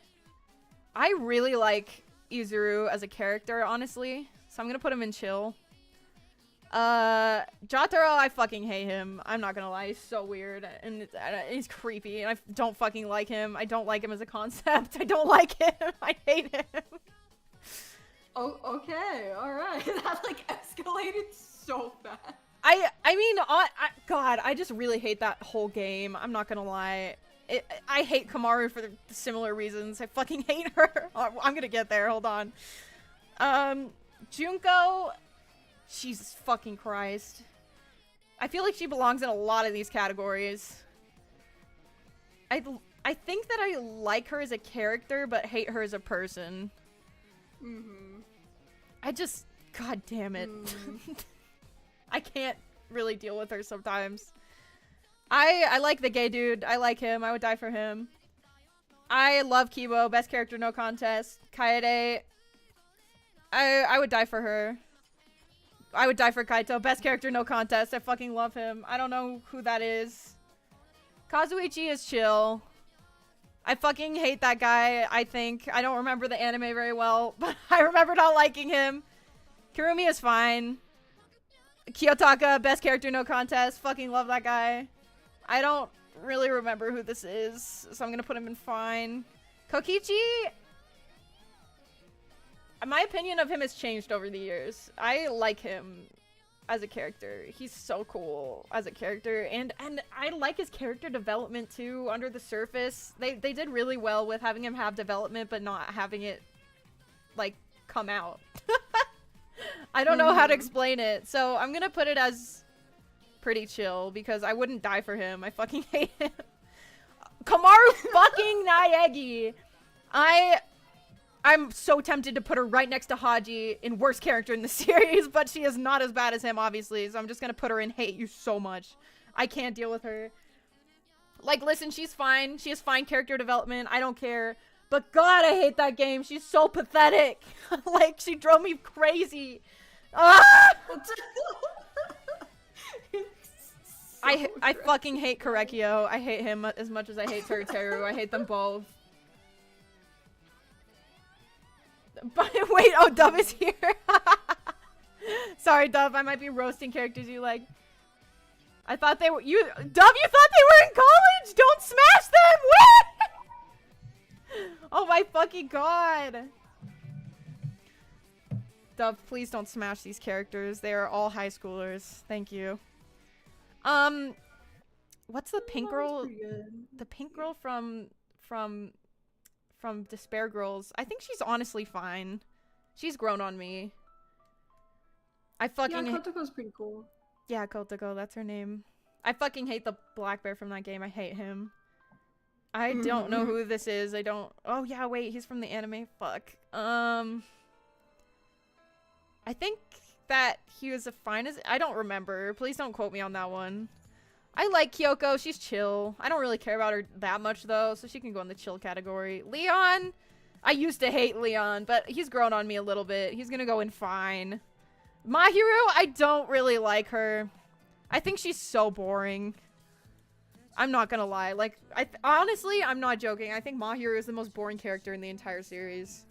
I really like Izuru as a character, honestly. So I'm gonna put him in chill. Jotaro, I fucking hate him. I'm not gonna lie, he's so weird and he's creepy, and I don't fucking like him. I don't like him as a concept. I don't like him. I hate him. Oh, okay, all right. That like escalated so fast. I mean, God, I just really hate that whole game. I'm not gonna lie. I hate Kamaru for similar reasons. I fucking hate her. I'm gonna get there. Hold on. Junko, Jesus fucking Christ. I feel like she belongs in a lot of these categories. I think that I like her as a character, but hate her as a person. I just, God damn it. I can't really deal with her sometimes. I like the gay dude. I like him. I would die for him. I love Kibo. Best character, no contest. Kaede. I would die for her. I would die for Kaito. Best character, no contest. I fucking love him. I don't know who that is. Kazuichi is chill. I fucking hate that guy, I think. I don't remember the anime very well, but I remember not liking him. Kirumi is fine. Kiyotaka, best character, no contest. Fucking love that guy. I don't really remember who this is, so I'm gonna put him in fine. Kokichi, my opinion of him has changed over the years. I like him as a character. He's so cool as a character, and I like his character development too. Under the surface, they did really well with having him have development, but not having it like come out. I don't know how to explain it, so I'm gonna put it as pretty chill because I wouldn't die for him. I fucking hate him. Kamaru fucking Naegi. I'm so tempted to put her right next to Haji in worst character in the series, but she is not as bad as him, obviously, so I'm just gonna put her in hate you so much. I can't deal with her. Like, listen, she's fine. She has fine character development. I don't care. But God, I hate that game. She's so pathetic. Like, she drove me crazy. Ah! I fucking hate Korekio. I hate him as much as I hate Teruteru. I hate them both. But wait, oh, Dove is here. Sorry, Dove. I might be roasting characters you like. I thought they were Dove, you thought they were in college? Don't smash them! What? Oh my fucking god. Dove, please don't smash these characters. They are all high schoolers. Thank you. What's the pink girl? The pink girl from Despair Girls. I think she's honestly fine. She's grown on me. I fucking Kotoko's pretty cool. Yeah, Kotoko, that's her name. I fucking hate the black bear from that game. I hate him. I don't know who this is. I don't. Oh yeah, wait, he's from the anime. Fuck. I think that he was a fine as I don't remember. Please don't quote me on that one. I like Kyoko. She's chill. I don't really care about her that much though, so she can go in the chill category. Leon, I used to hate Leon, but he's grown on me a little bit. He's gonna go in fine. Mahiru, I don't really like her. I think she's so boring. I'm not gonna lie. Like, honestly, I'm not joking. I think Mahiru is the most boring character in the entire series.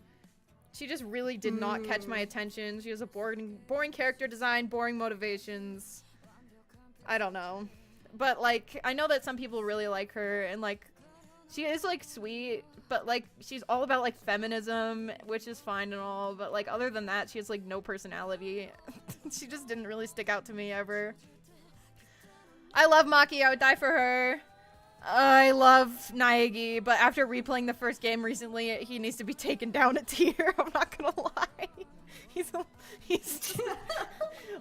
She just really did not catch my attention. She has a boring character design, boring motivations. I don't know. But, like, I know that some people really like her, and, like, she is, like, sweet, but, like, she's all about, like, feminism, which is fine and all, but, like, other than that, she has, like, no personality. She just didn't really stick out to me ever. I love Maki. I would die for her. I love Naegi, but after replaying the first game recently, he needs to be taken down a tier. I'm not gonna lie. He's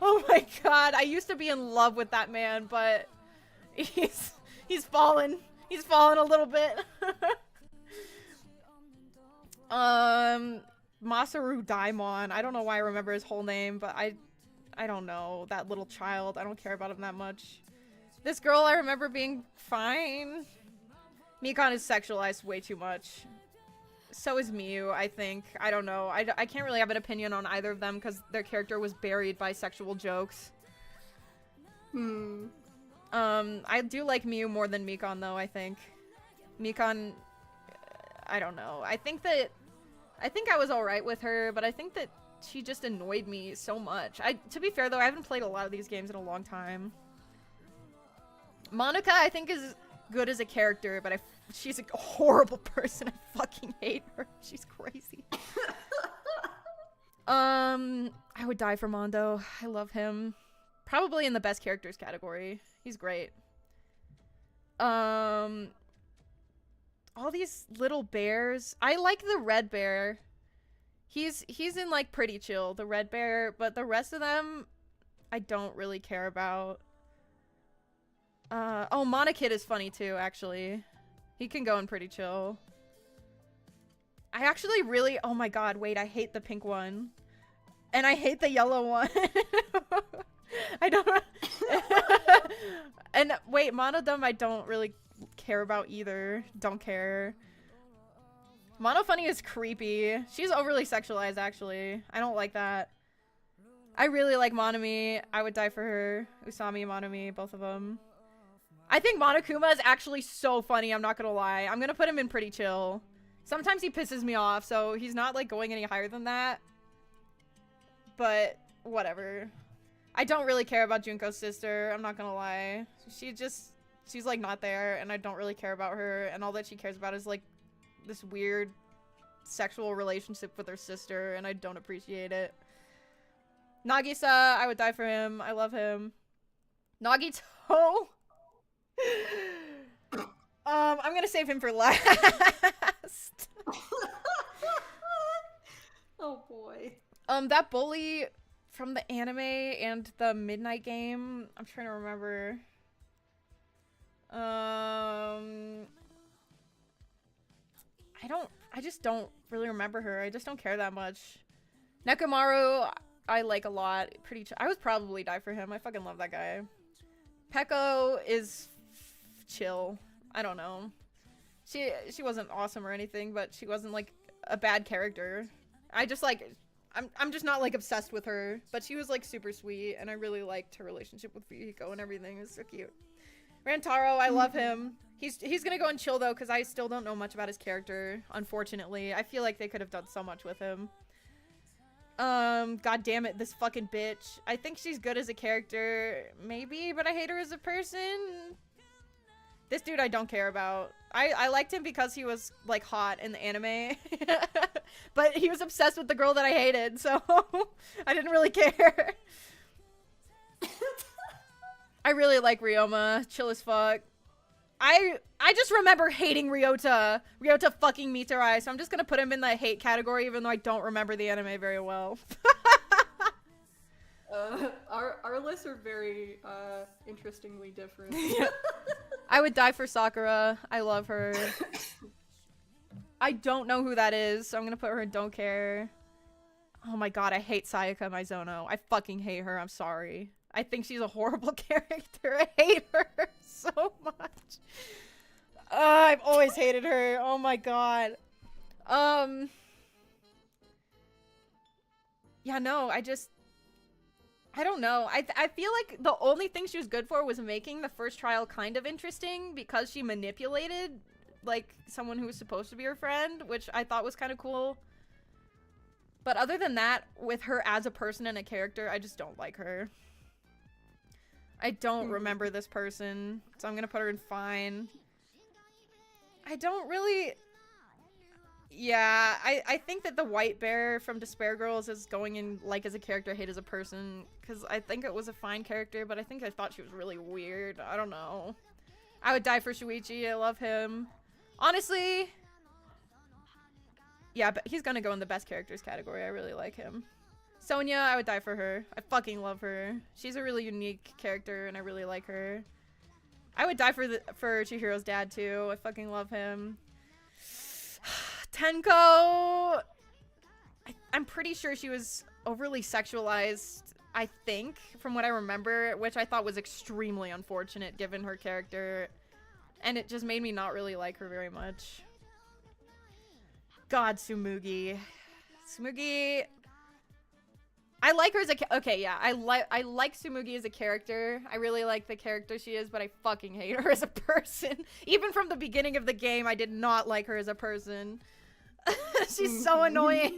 oh my god. I used to be in love with that man, but he's fallen. He's fallen a little bit. Masaru Daimon. I don't know why I remember his whole name, but I don't know. That little child. I don't care about him that much. This girl I remember being fine. Mikon is sexualized way too much. So is Miu, I think. I don't know. I can't really have an opinion on either of them because their character was buried by sexual jokes. I do like Miu more than Mikon though, I think. Mikon, I don't know. I think I was alright with her, but I think that she just annoyed me so much. To be fair though, I haven't played a lot of these games in a long time. Monica, I think, is good as a character, but she's a horrible person. I fucking hate her. She's crazy. I would die for Mondo. I love him. Probably in the best characters category. He's great. All these little bears. I like the red bear. He's in, like, pretty chill, the red bear, but the rest of them, I don't really care about. Oh, Monokid is funny too, actually. He can go in pretty chill. I actually really, oh my god, wait, I hate the pink one. And I hate the yellow one. I don't and wait, Monodum I don't really care about either. Don't care. Monofunny is creepy. She's overly sexualized, actually. I don't like that. I really like Monomi. I would die for her. Usami and Monomi, both of them. I think Monokuma is actually so funny, I'm not gonna lie. I'm gonna put him in pretty chill. Sometimes he pisses me off, so he's not, like, going any higher than that. But, whatever. I don't really care about Junko's sister, I'm not gonna lie. She's, like, not there, and I don't really care about her, and all that she cares about is, like, this weird sexual relationship with her sister, and I don't appreciate it. Nagisa, I would die for him. I love him. Nagito. I'm gonna save him for last. Oh boy. That bully from the anime and the Midnight Game. I'm trying to remember. I just don't really remember her. I just don't care that much. Nekomaru, I like a lot. I would probably die for him. I fucking love that guy. Peko is chill. I don't know. She wasn't awesome or anything, but she wasn't like a bad character. I just like I'm just not like obsessed with her, but she was like super sweet, and I really liked her relationship with Fuyuhiko and everything. It was so cute. Rantaro, I love him. He's gonna go and chill though, because I still don't know much about his character, unfortunately. I feel like they could have done so much with him. God damn it, this fucking bitch. I think she's good as a character, maybe, but I hate her as a person. This dude I don't care about. I liked him because he was, like, hot in the anime. But he was obsessed with the girl that I hated, so I didn't really care. I really like Ryoma. Chill as fuck. I just remember hating Ryota. Ryota fucking Mitarai, so I'm just gonna put him in the hate category even though I don't remember the anime very well. Our lists are very interestingly different. Yeah. I would die for Sakura. I love her. I don't know who that is, so I'm gonna put her in don't care. Oh my god, I hate Sayaka Maizono. I fucking hate her. I'm sorry. I think she's a horrible character. I hate her so much. I've always hated her. Oh my god. Yeah, no, I don't know. I feel like the only thing she was good for was making the first trial kind of interesting because she manipulated, like, someone who was supposed to be her friend, which I thought was kind of cool. But other than that, with her as a person and a character, I just don't like her. I don't remember this person, so I'm gonna put her in fine. I don't really... Yeah, I think that the white bear from Despair Girls is going in, like, as a character, hate as a person, because I think it was a fine character, but I think I thought she was really weird. I don't know. I would die for Shuichi. I love him. Honestly... Yeah, but he's gonna go in the best characters category. I really like him. Sonia, I would die for her. I fucking love her. She's a really unique character, and I really like her. I would die for Chihiro's dad, too. I fucking love him. Tenko! I'm pretty sure she was overly sexualized, I think, from what I remember, which I thought was extremely unfortunate given her character. And it just made me not really like her very much. God, Tsumugi. Tsumugi... I like her as a okay, yeah. I like Tsumugi as a character. I really like the character she is, but I fucking hate her as a person. Even from the beginning of the game, I did not like her as a person. She's so annoying.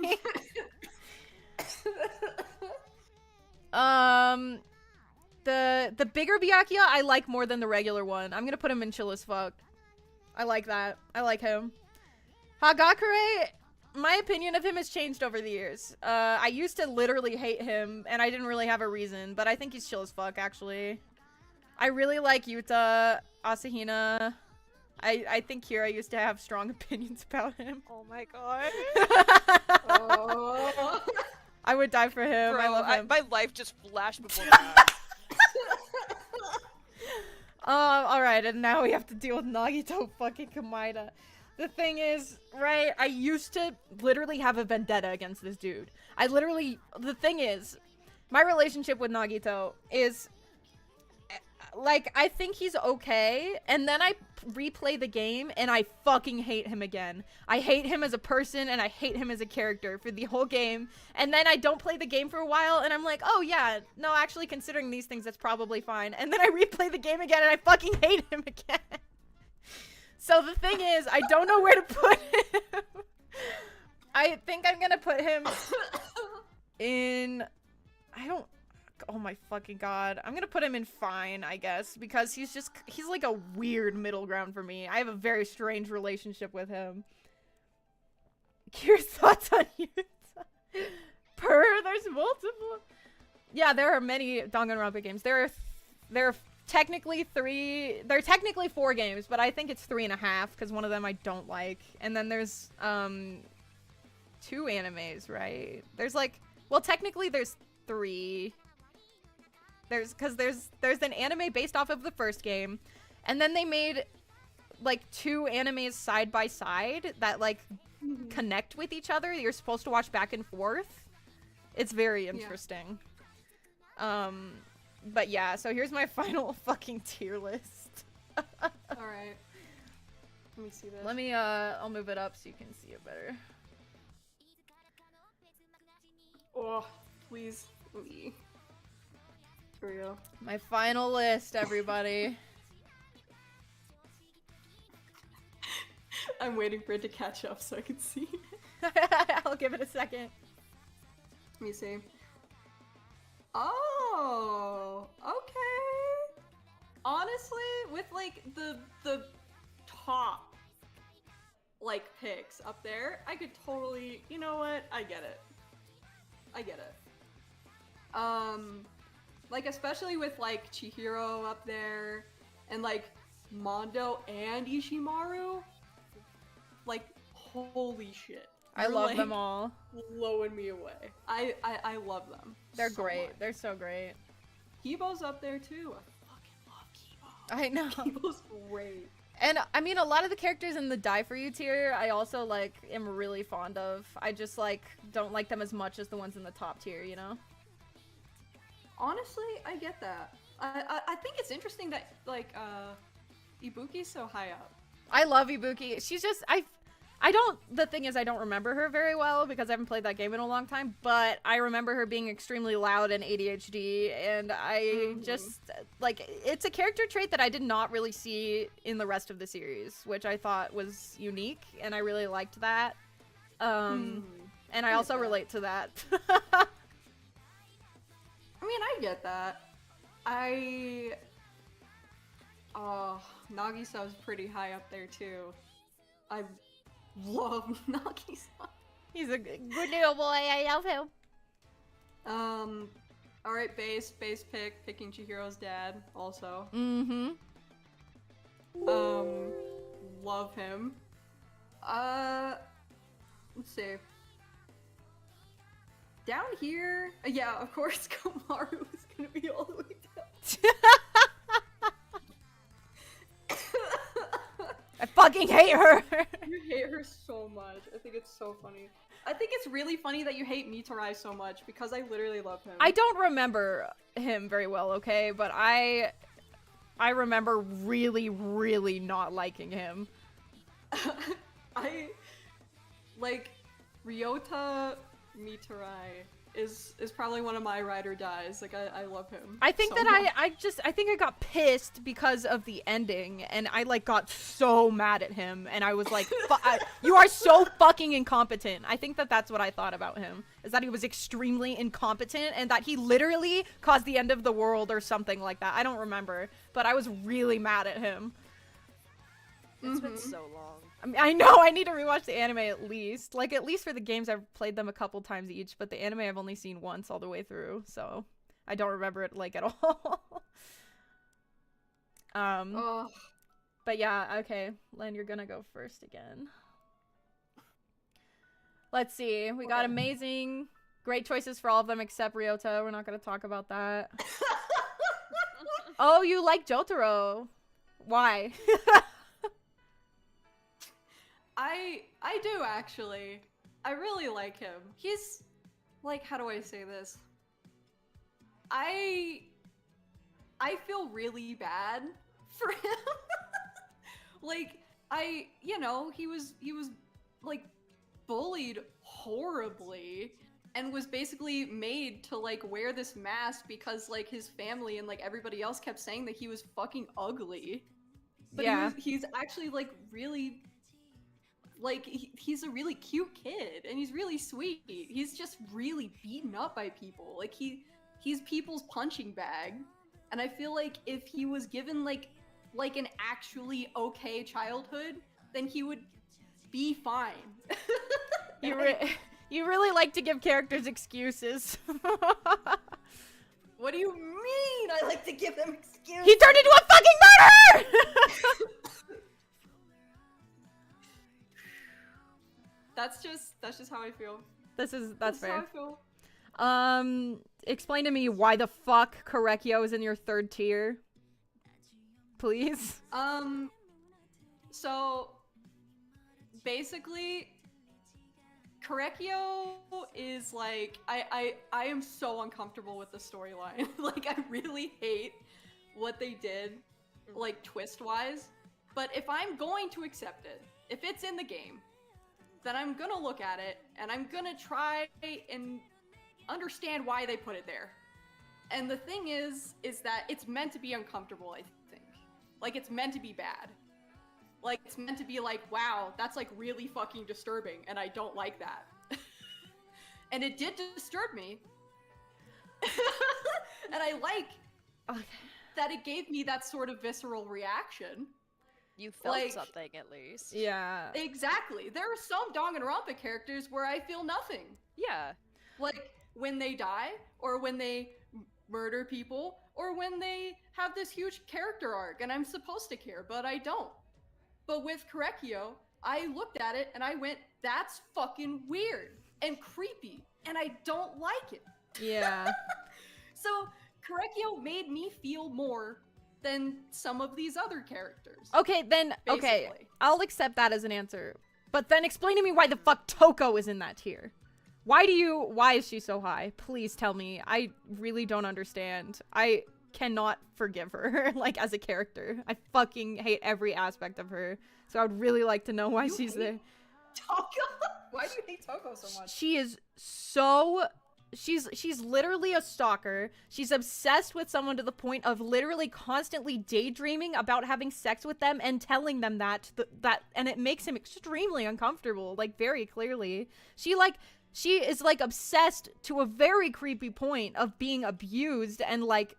The bigger Byakuya I like more than the regular one. I'm gonna put him in chill as fuck. I like that. I like him. Hagakure, my opinion of him has changed over the years. I used to literally hate him, and I didn't really have a reason, but I think he's chill as fuck, actually. I really like Yuta, Asahina. I think Kyra used to have strong opinions about him. Oh my god. Oh. I would die for him. Bro, I love him. my life just flashed before my eyes. Alright, and now we have to deal with Nagito fucking Kamaida. The thing is, right, I used to literally have a vendetta against this dude. The thing is, my relationship with Nagito is, like, I think he's okay, and then I replay the game, and I fucking hate him again. I hate him as a person, and I hate him as a character for the whole game, and then I don't play the game for a while, and I'm like, oh yeah, no, actually considering these things, that's probably fine, and then I replay the game again, and I fucking hate him again. So the thing is, I don't know where to put him. I think I'm gonna put him in... Oh my fucking god. I'm gonna put him in fine, I guess, because he's like a weird middle ground for me. I have a very strange relationship with him. Kyra's thoughts on Utah. There's multiple. Yeah, there are many Danganronpa games. There are technically 3. There are technically 4 games, but I think it's 3.5 because one of them I don't like. And then there's 2 animes, right? There's like, well, technically there's 3. There's an anime based off of the first game, and then they made like 2 animes side by side that like connect with each other. You're supposed to watch back and forth. It's very interesting. But yeah, so here's my final fucking tier list. Alright. Let me see this. Let me I'll move it up so you can see it better. Oh, please. Me. Here we go. My final list, everybody. I'm waiting for it to catch up so I can see. I'll give it a second. Let me see. Oh, okay. Honestly, with like the top like picks up there, I could totally, you know what? I get it. Like especially with like Chihiro up there and like Mondo and Ishimaru. Like holy shit. I love them all. Blowing me away. I love them. They're so great. much. They're so great. Kibo's up there too. I fucking love Kibo. I know. Kibo's great. And I mean, a lot of the characters in the Die For You tier, I also like am really fond of. I just like don't like them as much as the ones in the top tier, you know? Honestly, I get that. I think it's interesting that like Ibuki's so high up. I love Ibuki. She's just I don't, the thing is I don't remember her very well because I haven't played that game in a long time, but I remember her being extremely loud and ADHD, and I just, like, it's a character trait that I did not really see in the rest of the series, which I thought was unique, and I really liked that. And I also relate to that. I mean, I get that. Nagisa's pretty high up there too. I love Nagisa. He's a good little boy. I love him. Alright, base pick, picking Chihiro's dad, also. Love him. Let's see. Down here, yeah, of course, Komaru is gonna be all the way down. I fucking hate her. You hate her so much. I think it's so funny. I think it's really funny that you hate Mitarai so much because I literally love him. I don't remember him very well, okay? But I remember really, really not liking him. I like Ryota Mitarai is probably one of my ride or dies. Like I love him. I think so that much. I think I got pissed because of the ending, and I like got so mad at him, and I was like, "You are so fucking incompetent." I think that that's what I thought about him, is that he was extremely incompetent, and that he literally caused the end of the world or something like that. I don't remember, but I was really mad at him. It's been so long. I mean, I know I need to rewatch the anime at least. Like, at least for the games, I've played them a couple times each, but the anime I've only seen once all the way through, so I don't remember it, like, at all. But yeah, okay. Len, you're gonna go first again. Let's see. We got amazing, great choices for all of them except Ryota. We're not gonna talk about that. Oh, you like Jotaro. Why? I do actually. I really like him. He's like, how do I say this? I feel really bad for him. Like he was like bullied horribly and was basically made to like wear this mask because like his family and like everybody else kept saying that he was fucking ugly. But yeah, he's actually like really like he's a really cute kid and he's really sweet. He's just really beaten up by people. Like he's people's punching bag. And I feel like if he was given like an actually okay childhood, then he would be fine. You really like to give characters excuses. What do you mean? I like to give them excuses. He turned into a fucking murderer! That's just how I feel. That's That's fair. how I feel. Explain to me why the fuck Korekio is in your 3rd tier. Please. So basically, Korekio is like I am so uncomfortable with the storyline. Like I really hate what they did, like twist wise. But if I'm going to accept it, if it's in the game, then I'm gonna look at it and I'm gonna try and understand why they put it there. And the thing is that it's meant to be uncomfortable, I think. Like it's meant to be bad. Like it's meant to be like, wow, that's like really fucking disturbing and I don't like that. And it did disturb me. And I like that it gave me that sort of visceral reaction. You felt Like- something at least. Yeah. Exactly. There are some Danganronpa characters where I feel nothing. Yeah. Like when they die, or when they murder people, or when they have this huge character arc and I'm supposed to care, but I don't. But with Korekio, I looked at it and I went, that's fucking weird and creepy and I don't like it. Yeah. So Korekio made me feel more than some of these other characters. Okay, then, okay. Basically. I'll accept that as an answer. But then explain to me why the fuck Toko is in that tier. Why is she so high? Please tell me. I really don't understand. I cannot forgive her, like, as a character. I fucking hate every aspect of her. So I would really like to know why You she's hate there. Toko? Why do you hate Toko so much? She is so... She's literally a stalker. She's obsessed with someone to the point of literally constantly daydreaming about having sex with them and telling them that and it makes him extremely uncomfortable, like very clearly. She is like obsessed to a very creepy point of being abused and like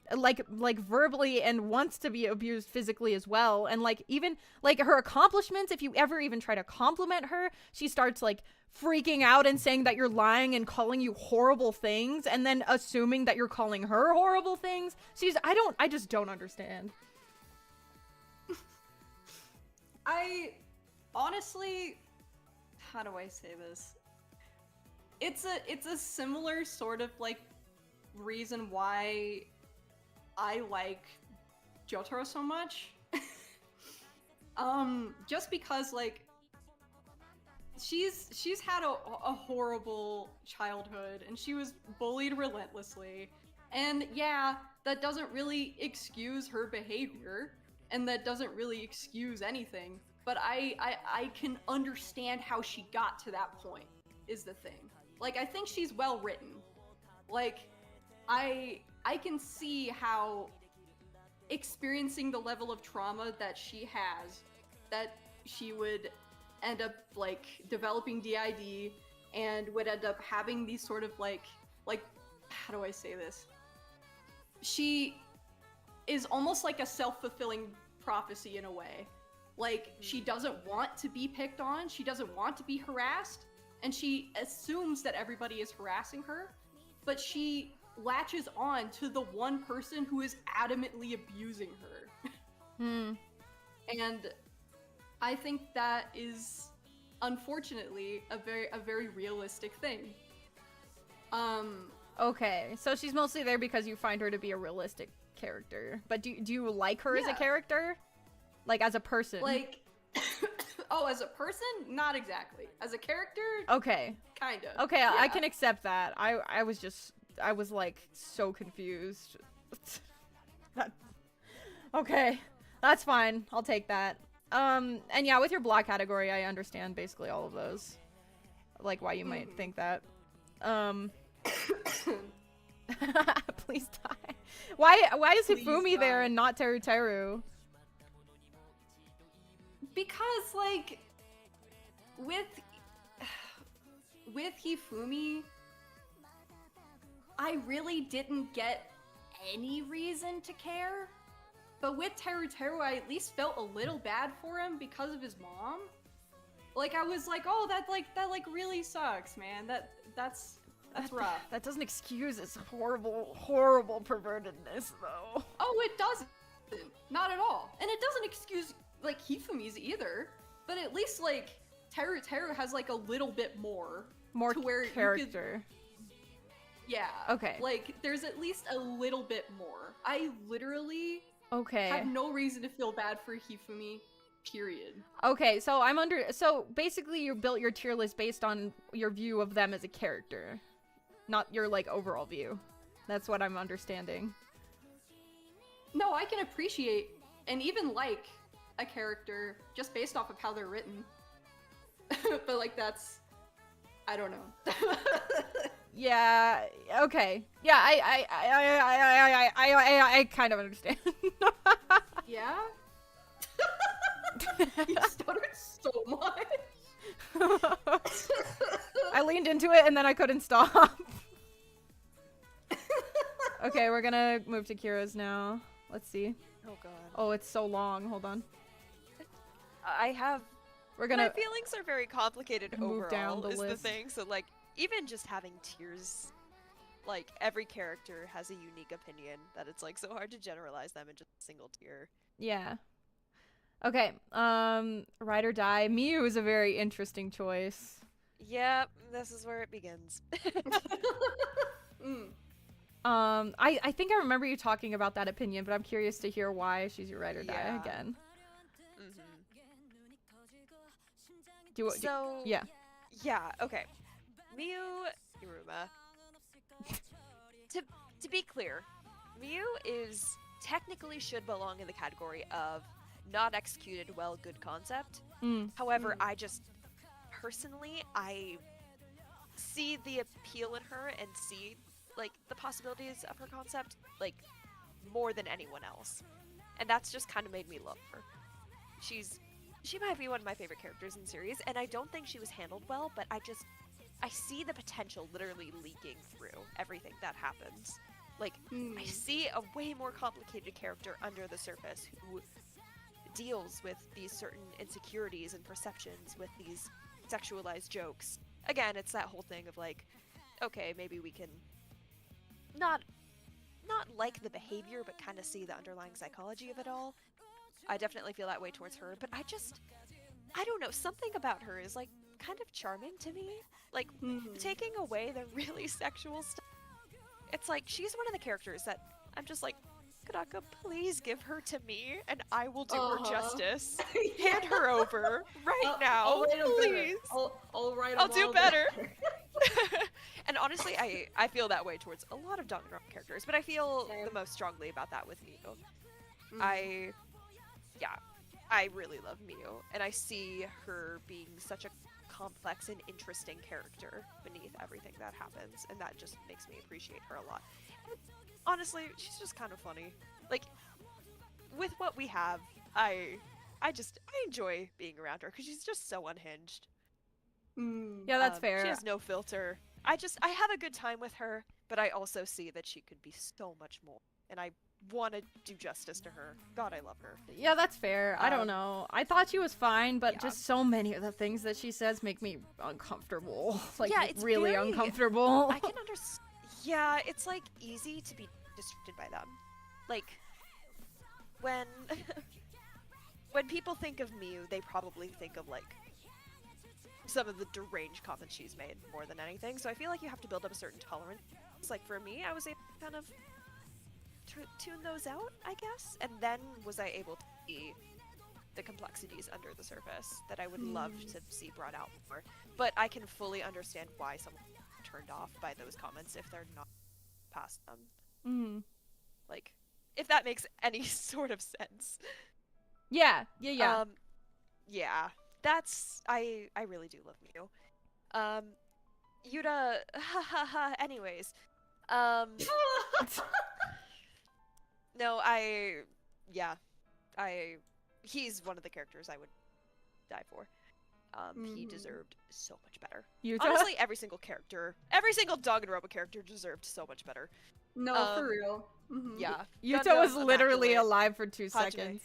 verbally, and wants to be abused physically as well. And like even like her accomplishments, if you ever even try to compliment her, she starts like freaking out and saying that you're lying and calling you horrible things and then assuming that you're calling her horrible things. I just don't understand. I honestly, how do I say this? It's a similar sort of like reason why I like Jotaro so much. Just because like she's had a horrible childhood and she was bullied relentlessly. And yeah, that doesn't really excuse her behavior and that doesn't really excuse anything, but I can understand how she got to that point is the thing. Like I think she's well written. Like I can see how experiencing the level of trauma that she has, that she would end up like developing DID and would end up having these sort of like how do I say this? She is almost like a self-fulfilling prophecy in a way. Like she doesn't want to be picked on, she doesn't want to be harassed, and she assumes that everybody is harassing her, but she latches on to the one person who is adamantly abusing her. And I think that is unfortunately a very realistic thing. Okay, so she's mostly there because you find her to be a realistic character. But do you like her as a Yeah. character? Like as a person? Like oh, as a person, not exactly. As a character, Okay. kind of. Okay, Yeah. I can accept that. I was like so confused. Okay, that's fine. I'll take that. And yeah, with your block category, I understand basically all of those. Like why you might think that. Please die. Why is Please Hifumi there die. and not Teru Teru? Because like with Hifumi, I really didn't get any reason to care. But with Teru Teru, I at least felt a little bad for him because of his mom. Like I was like, oh, that really sucks, man. That's rough. That doesn't excuse his horrible pervertedness, though. Oh, it doesn't. Not at all. And it doesn't excuse like Hifumi's either. But at least like Teru has like a little bit more to where character. Yeah. Okay. Like there's at least a little bit more. I literally Okay. have no reason to feel bad for Hifumi. Period. Okay, so so basically you built your tier list based on your view of them as a character, not your like overall view. That's what I'm understanding. No, I can appreciate and even like a character just based off of how they're written. But like I don't know. Yeah, okay. Yeah, I kind of understand. Yeah? You stuttered so much. I leaned into it and then I couldn't stop. Okay, we're gonna move to Kira's now. Let's see. Oh god. Oh, it's so long. Hold on. We're gonna My feelings are very complicated move overall, down the is list. the thing. So, like, even just having tiers, like, every character has a unique opinion that it's, like, so hard to generalize them in just a single tier. Yeah. Okay. Ride or Die. Miu is a very interesting choice. Yep, this is where it begins. I think I remember you talking about that opinion, but I'm curious to hear why she's your Ride or Die Yeah. again. So, yeah. Yeah, okay. Miu Iruma. To be clear, Miu technically should belong in the category of not executed well, good concept. However, I just personally I see the appeal in her and see like the possibilities of her concept like more than anyone else. And that's just kind of made me love her. She might be one of my favorite characters in the series, and I don't think she was handled well, but I see the potential literally leaking through everything that happens. Like, I see a way more complicated character under the surface who deals with these certain insecurities and perceptions with these sexualized jokes. Again, it's that whole thing of like, okay, maybe we can not like the behavior, but kind of see the underlying psychology of it all. I definitely feel that way towards her, but I don't know, something about her is like kind of charming to me. Like, taking away the really sexual stuff. It's like, she's one of the characters that I'm just like, Kuraka, please give her to me, and I will do her justice. Hand her over right now, I'll write 'em please. better. I'll write 'em I'll do all better. And honestly, I feel that way towards a lot of Danganronpa characters, but I feel the most strongly about that with Miu. I really love Miu, and I see her being such a complex and interesting character beneath everything that happens, and that just makes me appreciate her a lot. And honestly, she's just kind of funny. Like, with what we have, I enjoy being around her because she's just so unhinged. Yeah, that's fair. She has no filter. I have a good time with her, but I also see that she could be so much more, and I want to do justice to her. God, I love her. Yeah, that's fair. I don't know. I thought she was fine, but yeah. just so many of the things that she says make me uncomfortable. Like, Yeah, it's really very- uncomfortable. I can understand. Yeah, it's like easy to be distracted by them. Like, when when people think of Miu, they probably think of like some of the deranged comments she's made more than anything. So I feel like you have to build up a certain tolerance. It's like for me, I was able to kind of tune those out, I guess, and then was I able to see the complexities under the surface that I would love to see brought out more. But I can fully understand why someone turned off by those comments if they're not past them. Like, if that makes any sort of sense. Yeah. Yeah, that's I really do love Miu. Yuta, anyways. No, he's one of the characters I would die for. He deserved so much better. Yuta? Honestly, every single Danganronpa character deserved so much better. No, for real. Yeah. Yuta was Danganronpa's literally immaculate. alive for 2 Hajime. seconds.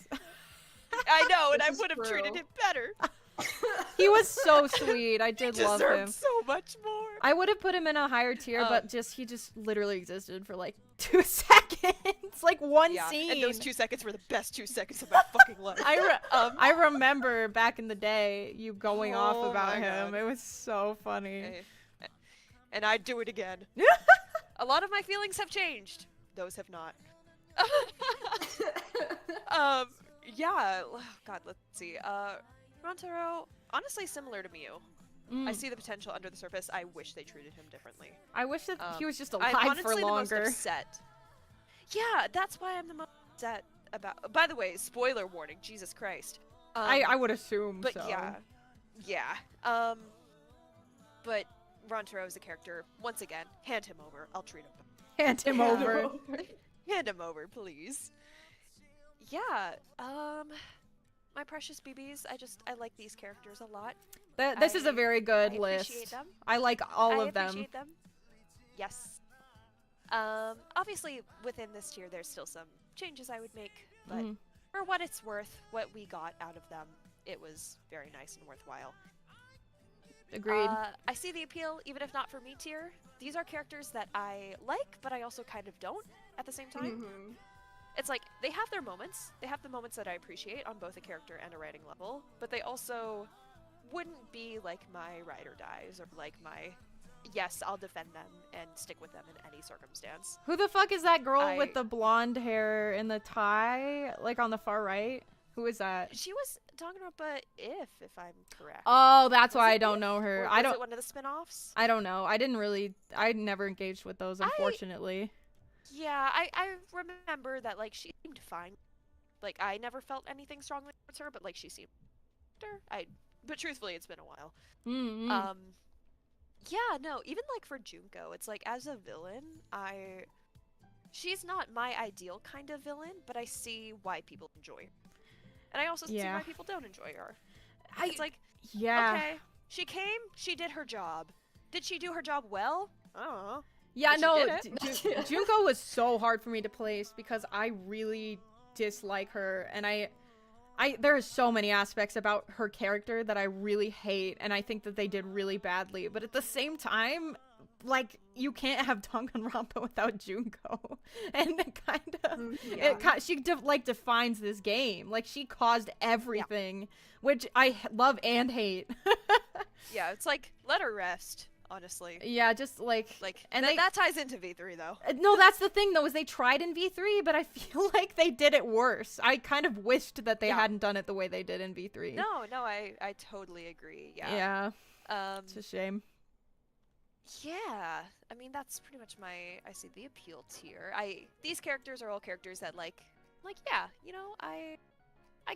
I know, and I This is would have treated true. him better. He was so sweet. I did love him. Deserved so much more. I would have put him in a higher tier, but he just literally existed for like 2 seconds, like one scene. And those 2 seconds were the best 2 seconds of my fucking life. I remember back in the day you going off Oh about my him. God. It was so funny. Hey. And I'd do it again. A lot of my feelings have changed. Those have not. Yeah. Oh, God, let's see. Rontaro, honestly similar to Mew. I see the potential under the surface. I wish they treated him differently. I wish that he was just I'm alive honestly for the most longer. upset. Yeah, that's why I'm the most upset about. By the way, spoiler warning. Jesus Christ. I would assume. But so. yeah. But Rontaro is a character. Once again, hand him over. I'll treat him. Hand him over. Hand him over, please. Yeah. My precious BBs. I like these characters a lot. This is a very good I list. appreciate them. I like all of I them. appreciate them. Yes. Obviously within this tier there's still some changes I would make, but for what it's worth, what we got out of them, it was very nice and worthwhile. Agreed. I see the appeal, even if not for me tier. These are characters that I like, but I also kind of don't at the same time. It's like, they have their moments. They have the moments that I appreciate on both a character and a writing level, but they also wouldn't be like my ride or dies, or like my, yes, I'll defend them and stick with them in any circumstance. Who the fuck is that girl with the blonde hair and the tie, like on the far right? Who is that? She was Danganronpa if I'm correct. Oh, that's why I don't know her. Or I was don't. it one of the spin-offs? I don't know. I never engaged with those, unfortunately. Yeah, I remember that, like, she seemed fine. Like, I never felt anything strongly towards her, but, like, she seemed but truthfully, it's been a while. Yeah, no, even, like, for Junko, it's like, as a villain, she's not my ideal kind of villain, but I see why people enjoy her. And I also see why people don't enjoy her. It's like, okay, she came, she did her job. Did she do her job well? I don't know. Yeah, But no, she did Junko was so hard for me to place because I really dislike her, and there are so many aspects about her character that I really hate, and I think that they did really badly. But at the same time, like, you can't have Danganronpa without Junko, and it kind of she defines this game. Like, she caused everything, which I love and hate. Yeah, it's like, let her rest. Honestly. Yeah, just like and that ties into V3 though. No, that's the thing though, is they tried in V3, but I feel like they did it worse. I kind of wished that they hadn't done it the way they did in V3. No, I totally agree. Yeah. It's a shame. Yeah. I mean, that's pretty much I see the appeal tier. These characters are all characters that like yeah, you know, I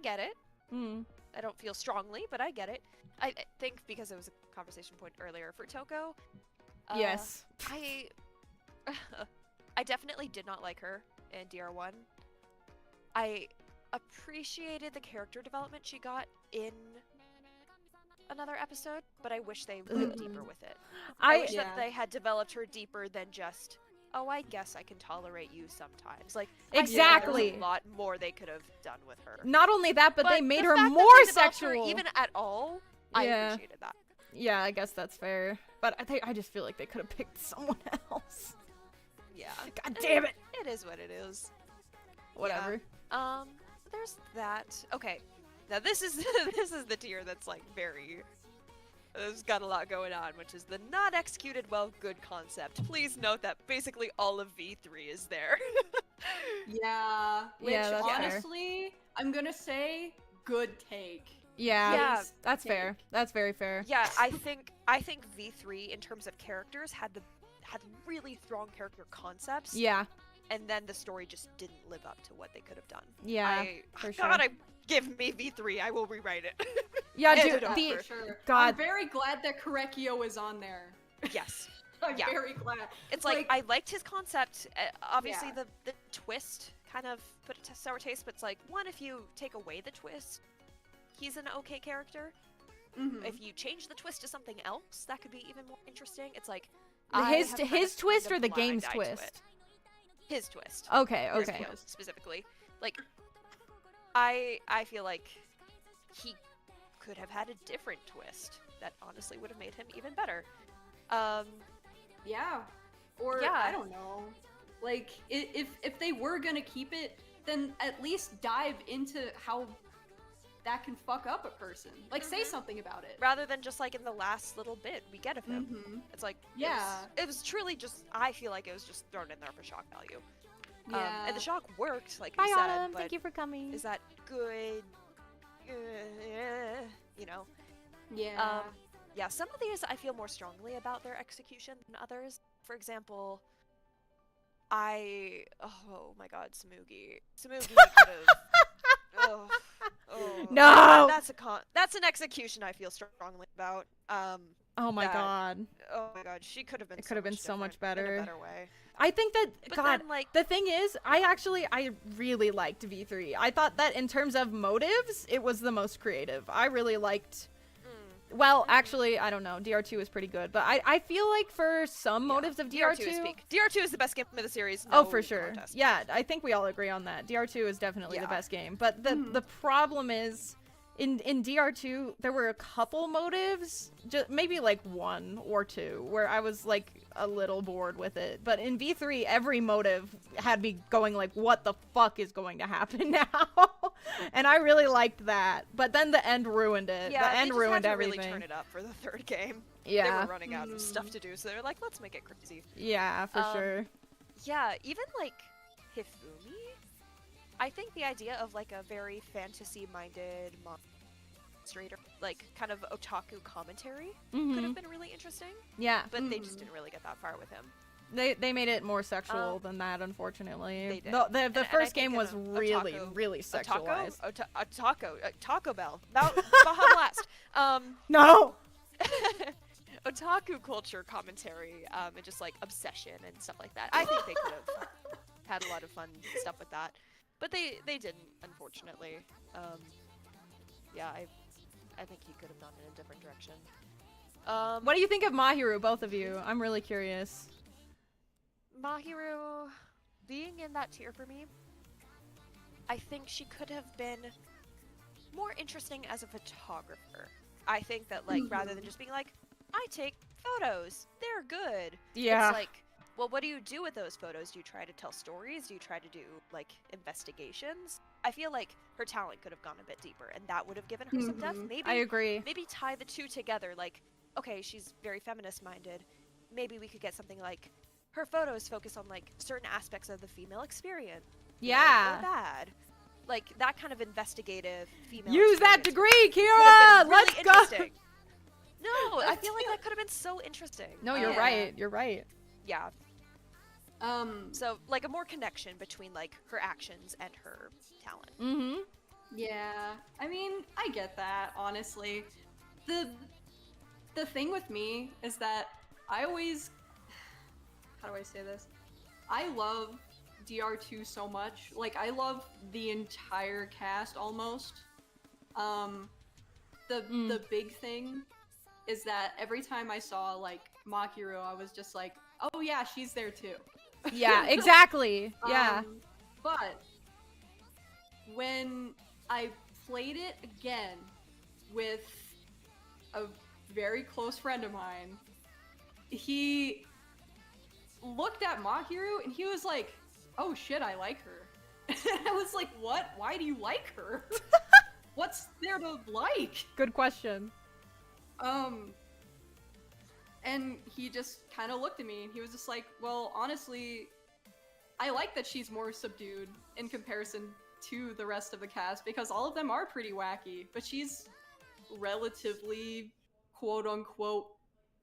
get it. I don't feel strongly, but I get it. I think because it was a conversation point earlier for Toko. Yes. I definitely did not like her in DR1. I appreciated the character development she got in another episode, but I wish they went deeper with it. I wish that they had developed her deeper than just, oh, I guess I can tolerate you sometimes. Like, exactly. There's a lot more they could have done with her. Not only that, but they made her fact more that they developed sexual. her even at all, I appreciated that. Yeah, I guess that's fair. But I just feel like they could have picked someone else. Yeah. God damn it. It is what it is. Whatever. Yeah. There's that. Okay. Now this is this is the tier that's like very. It's got a lot going on, which is the not executed well good concept. Please note that basically all of V3 is there. Yeah. Which that's honestly, I'm gonna say good take. Yeah, that's fair. That's very fair. Yeah, I think V3 in terms of characters had really strong character concepts. Yeah. And then the story just didn't live up to what they could have done. Yeah, for sure. God, give me V3. I will rewrite it. Yeah, Dude, dude. for sure. God. I'm very glad that Korekio is on there. Yes. I'm very glad. It's like I liked his concept. Obviously, the twist kind of put a sour taste, but it's like, one, if you take away the twist, he's an okay character. If you change the twist to something else, that could be even more interesting. It's like his twist or the game's twist? His twist. Okay. Specifically, like I feel like could have had a different twist that honestly would have made him even better. Yeah. Or Yeah. I don't know. Like if they were gonna keep it, then at least dive into how that can fuck up a person. Like say something about it. Rather than just like in the last little bit we get of him. It's like, Yeah. it was truly just, I feel like it was just thrown in there for shock value. Yeah. And the shock worked, like Bye, we said, Autumn. but Thank you for coming. is that good? You know? Yeah. Yeah, some of these I feel more strongly about their execution than others. For example, oh my god, Smoogie. Smoogie could have... No! That's an execution I feel strongly about. Oh my that- god. Oh my god, she could have been. It could have been so much different, in better. a better way. I think that, But God, then, like, the thing is, I really liked V3. I thought that in terms of motives, it was the most creative. I really liked, well, actually, I don't know, DR2 is pretty good, but I feel like for some motives of DR2 is DR2, peak. DR2 is the best game of the series. oh, no for sure. contest. Yeah, I think we all agree on that. DR2 is definitely the Yeah. best game, but the problem is, in DR2, there were a couple motives, maybe like one or two, where I was like a little bored with it. But in V3, every motive had me going like, what the fuck is going to happen now? And I really liked that. But then the end ruined it. Yeah, the end they just ruined had to everything. really turn it up for the third game. Yeah. They were running out of stuff to do, so they're like, let's make it crazy. Yeah, for sure. Yeah, even like Hifumi, I think the idea of like a very fantasy-minded monster, like kind of otaku commentary, could have been really interesting. Yeah. But they just didn't really get that far with him. They made it more sexual than that, unfortunately. They did. The And I first think game in was a really, otaku- really sexualized. Taco Bell. Baja Blast. No! Otaku culture commentary, and just like obsession and stuff like that. I think they could have had a lot of fun stuff with that, but they didn't, unfortunately. Yeah, I think he could have gone in a different direction. What do you think of Mahiru, both of you? I'm really curious. Mahiru being in that tier for me, I think she could have been more interesting as a photographer. I think that, like, rather than just being like, I take photos, they're good. Yeah. It's like, well, what do you do with those photos? Do you try to tell stories? Do you try to do, like, investigations? I feel like her talent could have gone a bit deeper, and that would have given her some depth. Maybe I agree. Maybe tie the two together, like, okay, she's very feminist-minded. Maybe we could get something like her photos focus on, like, certain aspects of the female experience. Yeah. Or bad. Like, that kind of investigative female Use that experience degree, could Kyra! have been really Let's interesting. go! No, I feel like that could have been so interesting. No, you're Yeah. right. You're right. Yeah. So, like, a more connection between, like, her actions and her talent. Mm-hmm. Yeah, I mean, I get that, honestly. The thing with me is that I always... How do I say this? I love DR2 so much. Like, I love the entire cast, almost. The big thing is that every time I saw, like, Mahiru, I was just like, oh yeah, she's there too. Yeah, exactly. Yeah. But when I played it again with a very close friend of mine, he looked at Mahiru and he was like, oh shit, I like her. And I was like, what? Why do you like her? What's there to like? Good question. And he just kind of looked at me and he was just like, well, honestly, I like that she's more subdued in comparison to the rest of the cast because all of them are pretty wacky, but she's relatively quote unquote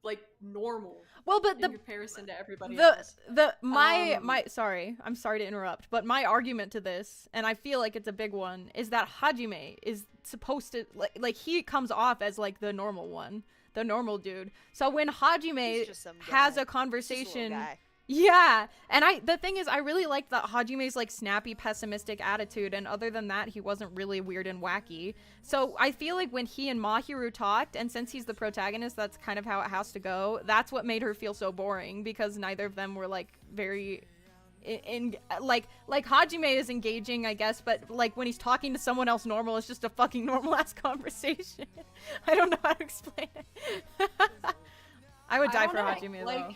like normal. Well, but in the comparison to everybody the else. my sorry, I'm sorry to interrupt, but my argument to this, and I feel like it's a big one, is that Hajime is supposed to like he comes off as like the normal one, the normal dude. So when Hajime He's just some has guy. a Just a little conversation, guy. yeah, and the thing is, I really like that Hajime's like snappy, pessimistic attitude, and other than that, he wasn't really weird and wacky. So I feel like when he and Mahiru talked, and since he's the protagonist, that's kind of how it has to go. That's what made her feel so boring because neither of them were like very like Hajime is engaging, I guess, but like when he's talking to someone else normal, it's just a fucking normal ass conversation. I don't know how to explain it. I would die for Hajime though.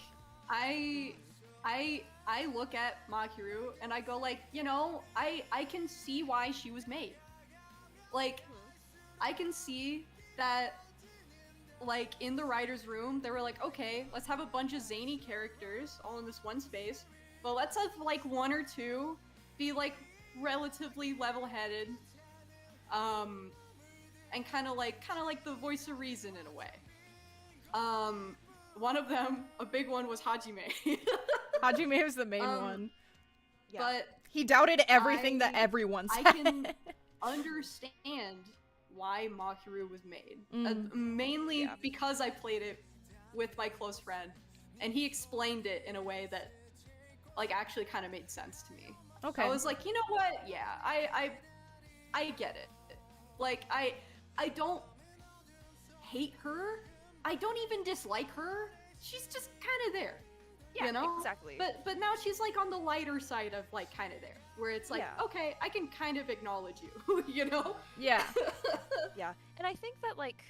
I look at Mahiru and I go like, you know, I can see why she was made. Like, I can see that, like, in the writer's room, they were like, okay, let's have a bunch of zany characters all in this one space, but let's have, like, one or two be, like, relatively level-headed, and kind of like the voice of reason in a way. One of them, a big one, was Hajime. Hajime was the main one. Yeah. But He doubted everything that everyone said. I can understand why Mahiru was made. Mainly because I played it with my close friend, and he explained it in a way that, like, actually kind of made sense to me. Okay. I was like, you know what? Yeah, I get it. Like, I don't hate her. I don't even dislike her. She's just kind of there. Yeah, you know? exactly. But now she's like on the lighter side of like kind of there, where it's like, okay, I can kind of acknowledge you, you know? Yeah. Yeah, and I think that like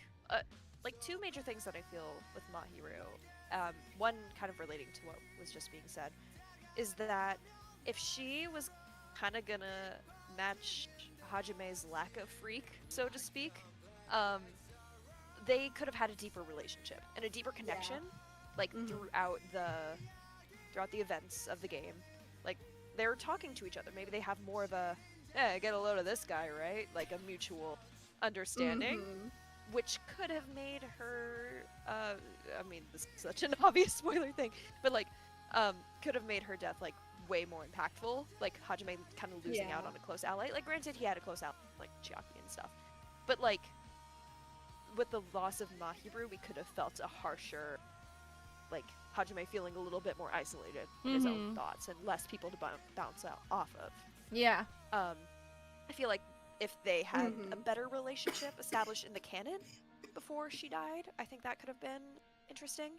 two major things that I feel with Mahiru, one kind of relating to what was just being said, is that if she was kind of gonna match Hajime's lack of freak, so to speak, they could have had a deeper relationship and a deeper connection, like throughout the events of the game. Like, they're talking to each other. Maybe they have more of a, get a load of this guy, right? Like a mutual understanding, which could have made her, I mean, this is such an obvious spoiler thing, but like, could have made her death like way more impactful. Like Hajime kind of losing out on a close ally. Like, granted, he had a close ally, like Chiaki and stuff, but like, with the loss of Mahiru, we could have felt a harsher, like, Hajime feeling a little bit more isolated in his own thoughts and less people to bounce off of. Yeah. I feel like if they had a better relationship established in the canon before she died, I think that could have been interesting.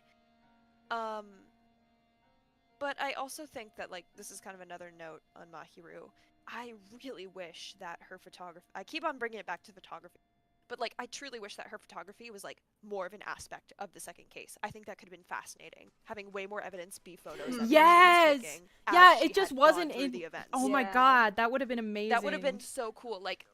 But I also think that, like, this is kind of another note on Mahiru. I really wish that her photography, I keep on bringing it back to photography, but like, I truly wish that her photography was like more of an aspect of the second case. I think that could have been fascinating, having way more evidence be photos. That Yes. she was taking Yeah, as she it just had wasn't gone through in the events. Oh my god, that would have been amazing. That would have been so cool. Like,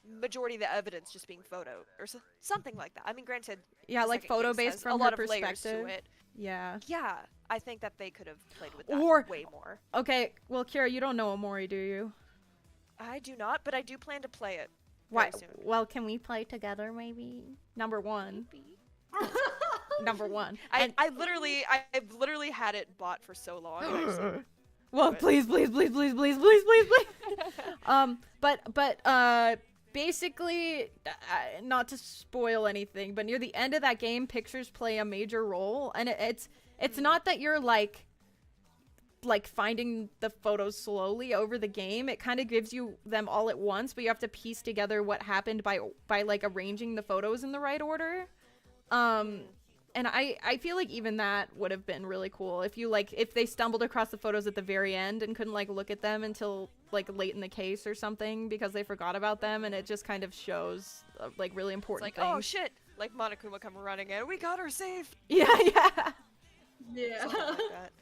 majority of the evidence just being photo or something like that. I mean, granted, yeah, the like second photo case based has from a lot her of layers perspective. to it. Yeah. Yeah, I think that they could have played with that way more. Okay, well, Kyra, you don't know Omori, do you? I do not, but I do plan to play it. Why? Soon. Well, can we play together, maybe? Number one. Number one. I've literally had it bought for so long. And I just, like, well, please. But basically, not to spoil anything, but near the end of that game, pictures play a major role, and it's not that you're like finding the photos slowly over the game. It kind of gives you them all at once, but you have to piece together what happened by like arranging the photos in the right order. And I feel like even that would have been really cool if they stumbled across the photos at the very end and couldn't like look at them until like late in the case or something because they forgot about them, and it just kind of shows like really important it's like, things. oh shit, like Monokuma come running in, we got her safe. Yeah. Yeah. Something like that.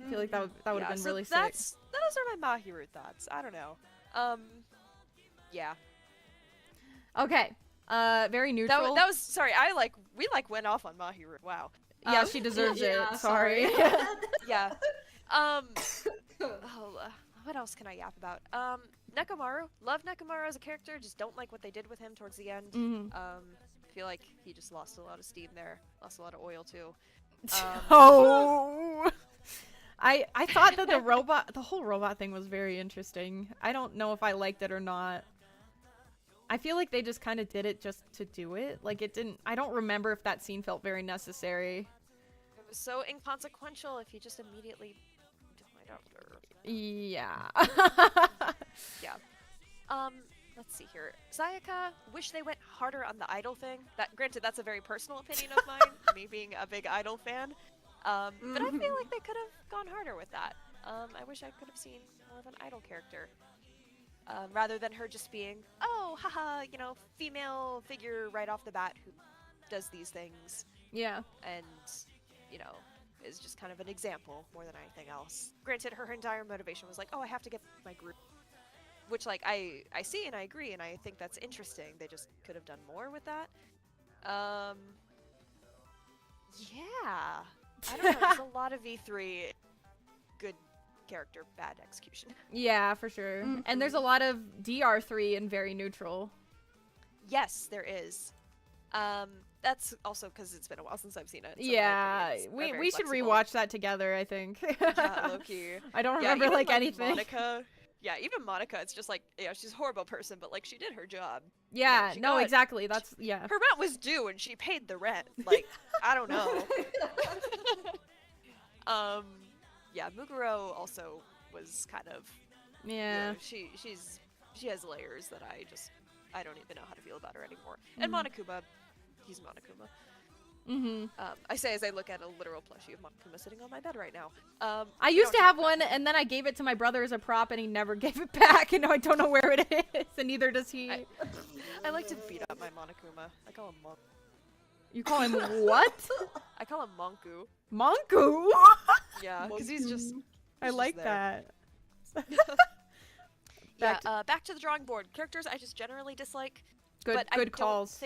I feel like that would have been really sick. Those are my Mahiru thoughts. I don't know. Yeah. Okay. Very neutral. That was sorry. We went off on Mahiru. Wow. Yeah, she deserves it. Yeah, Sorry. Yeah. What else can I yap about? Nekomaru. Love Nekomaru as a character. Just don't like what they did with him towards the end. I feel like he just lost a lot of steam there. Lost a lot of oil too. Oh. I thought that the whole robot thing was very interesting. I don't know if I liked it or not. I feel like they just kind of did it just to do it. Like, it didn't. I don't remember if that scene felt very necessary. It was so inconsequential if you just immediately died after. Yeah. Yeah. Let's see here. Sayaka, wish they went harder on the idol thing. Granted, that's a very personal opinion of mine, me being a big idol fan. But I feel like they could have gone harder with that. I wish I could have seen more of an idol character. Rather than her just being, oh, haha, you know, female figure right off the bat who does these things Yeah. and, you know, is just kind of an example more than anything else. Granted, her entire motivation was like, oh, I have to get my group. Which, like, I see and I agree, and I think that's interesting. They just could have done more with that. Yeah. I don't know, there's a lot of V3 good character, bad execution. Yeah, for sure. And there's a lot of DR3 and very neutral. Yes, there is. That's also because it's been a while since I've seen it. So my Yeah, opinions are very we should flexible. rewatch that together, I think. Yeah, low-key. I don't Yeah, remember even, like anything. Monica. Yeah, even Monica, it's just like, yeah, she's a horrible person, but like she did her job. Yeah, she no, got- exactly. That's yeah. Her rent was due and she paid the rent. Like, I don't know. Yeah, Muguro also was kind of you Yeah. know, she has layers that I don't even know how to feel about her anymore. And Monokuma, he's Monokuma. I say as I look at a literal plushie of Monokuma sitting on my bed right now. I used to have one, and then I gave it to my brother as a prop, and he never gave it back, and now I don't know where it is, and neither does he. I like to beat up my Monokuma. I call him Monk. You call him what? I call him Monku. Monku? Yeah, because he's just. I just like there. that. Yeah, back to the drawing board. Characters I just generally dislike. Good, but good calls.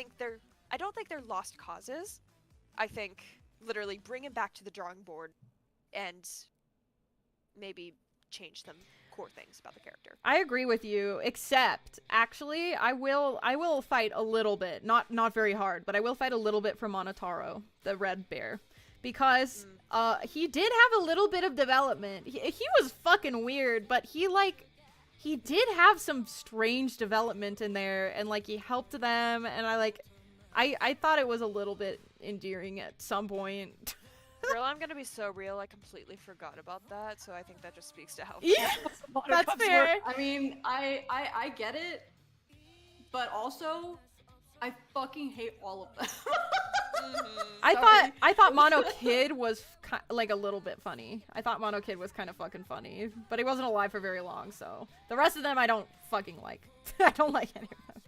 I don't think they're lost causes. I think literally bring him back to the drawing board and maybe change some core things about the character. I agree with you, except actually I will fight a little bit, not very hard, but I will fight a little bit for Monotaro, the red bear, because he did have a little bit of development. He was fucking weird, but he did have some strange development in there, and like he helped them, and I thought it was a little bit endearing at some point. Girl, I'm gonna be so real. I completely forgot about that, so I think that just speaks to how. Yeah, that's Monokubs fair. were. I mean, I get it, but also, I fucking hate all of them. I thought Mono Kid was like a little bit funny. I thought Mono Kid was kind of fucking funny, but he wasn't alive for very long, so the rest of them I don't fucking like. I don't like any of them.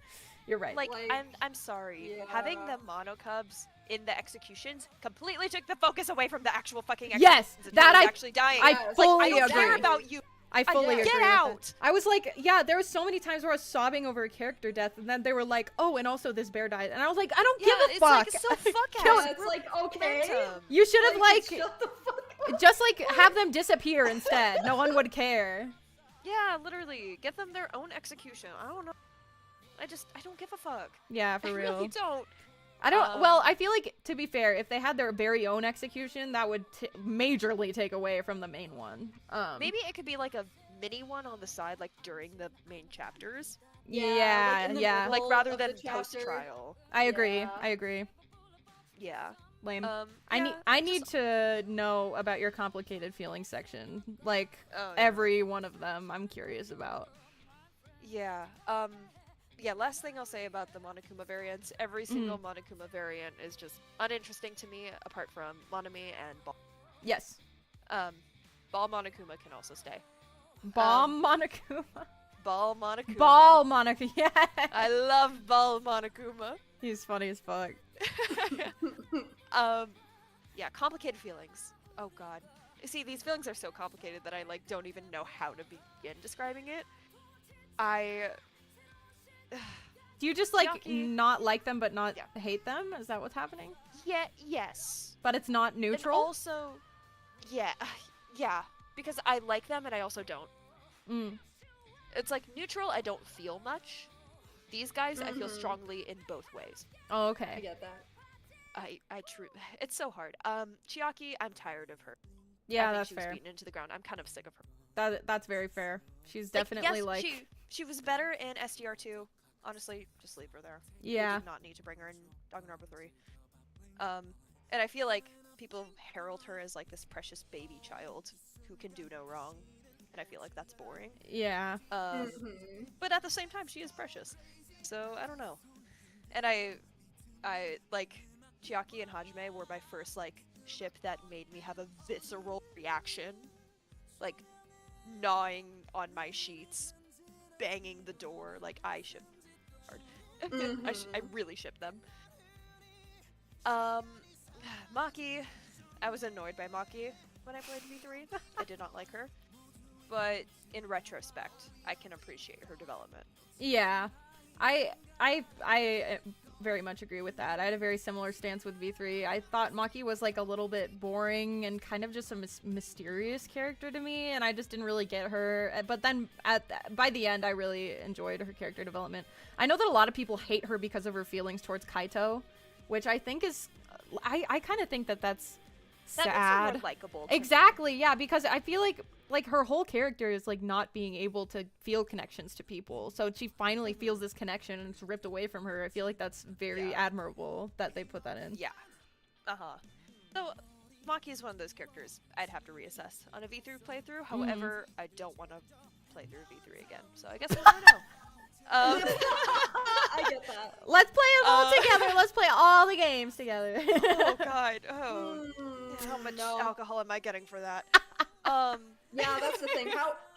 You're right. Like, Like, I'm sorry. yeah. Having the Monokubs in the executions completely took the focus away from the actual fucking Yes, executions and that who was I- actually dying. I Yes. Like, fully I don't care agree. about you. I fully get agree. with out. it. I was like, yeah, there was so many times where I was sobbing over a character death, and then they were like, oh, and also this bear died, and I was like, I don't Yeah, give a it's fuck. like so fuck Kill Yeah, it. it's like, okay. Momentum. You should have like shut the fuck up. just like have them disappear instead. No one would care. Yeah, literally. Give them their own execution. I don't know. I don't give a fuck. Yeah, for I real. really don't. I don't. Well, I feel like to be fair, if they had their very own execution, that would majorly take away from the main one. Maybe it could be like a mini one on the side, like during the main chapters. Yeah, like in the yeah. middle. Like rather of than the chapter. post trial. I agree. Yeah. I agree. Yeah. Lame. Yeah, I need to know about your complicated feelings section. Like Oh, yeah. every one of them, I'm curious about. Yeah. Yeah, last thing I'll say about the Monokuma variants, every single Monokuma variant is just uninteresting to me, apart from Monami and Ball. Yes. Ball Monokuma can also stay. Bomb Monokuma. Ball Monokuma. Ball Monokuma. Yeah. I love Ball Monokuma. He's funny as fuck. Yeah, complicated feelings. Oh god. See, these feelings are so complicated that I like don't even know how to begin describing it. Do you just like Yucky. not like them but not Yeah. hate them? Is that what's happening? Yes. But it's not And neutral? also, yeah, yeah, because I like them and I also don't. Mm. It's like neutral, I don't feel much. These guys, I feel strongly in both ways. Oh, I okay. get that. It's so hard. Chiaki, I'm tired of her. Yeah, I think that's she was fair. beaten into the ground. I'm kind of sick of her. That's very fair. She's Like, definitely yes, like she was better in SDR2. Honestly, just leave her there. Yeah. We did not need to bring her in Danganronpa 3. And I feel like people herald her as like this precious baby child who can do no wrong, and I feel like that's boring. yeah. But at the same time, she is precious. So I don't know. And I like Chiaki and Hajime were my first like ship that made me have a visceral reaction. Like gnawing on my sheets, banging the door. Like, I ship hard. I really ship them. Maki, I was annoyed by Maki when I played V3. I did not like her. But in retrospect, I can appreciate her development. Yeah, I very much agree with that. I had a very similar stance with V3. I thought Maki was like a little bit boring and kind of just a mysterious character to me, and I just didn't really get her. But then by the end, I really enjoyed her character development. I know that a lot of people hate her because of her feelings towards Kaito, which I think is, I kind of think that that's sad. That makes her more likable. Exactly, yeah, because I feel like her whole character is like not being able to feel connections to people. So she finally feels this connection and it's ripped away from her. I feel like that's very admirable that they put that in. Yeah. So Maki is one of those characters I'd have to reassess on a V3 playthrough. However, I don't want to play through V3 again. So I guess we'll never know. I get that. Let's play them all together. Let's play all the games together. Oh god. Oh. How much alcohol am I getting for that? Yeah, that's the thing.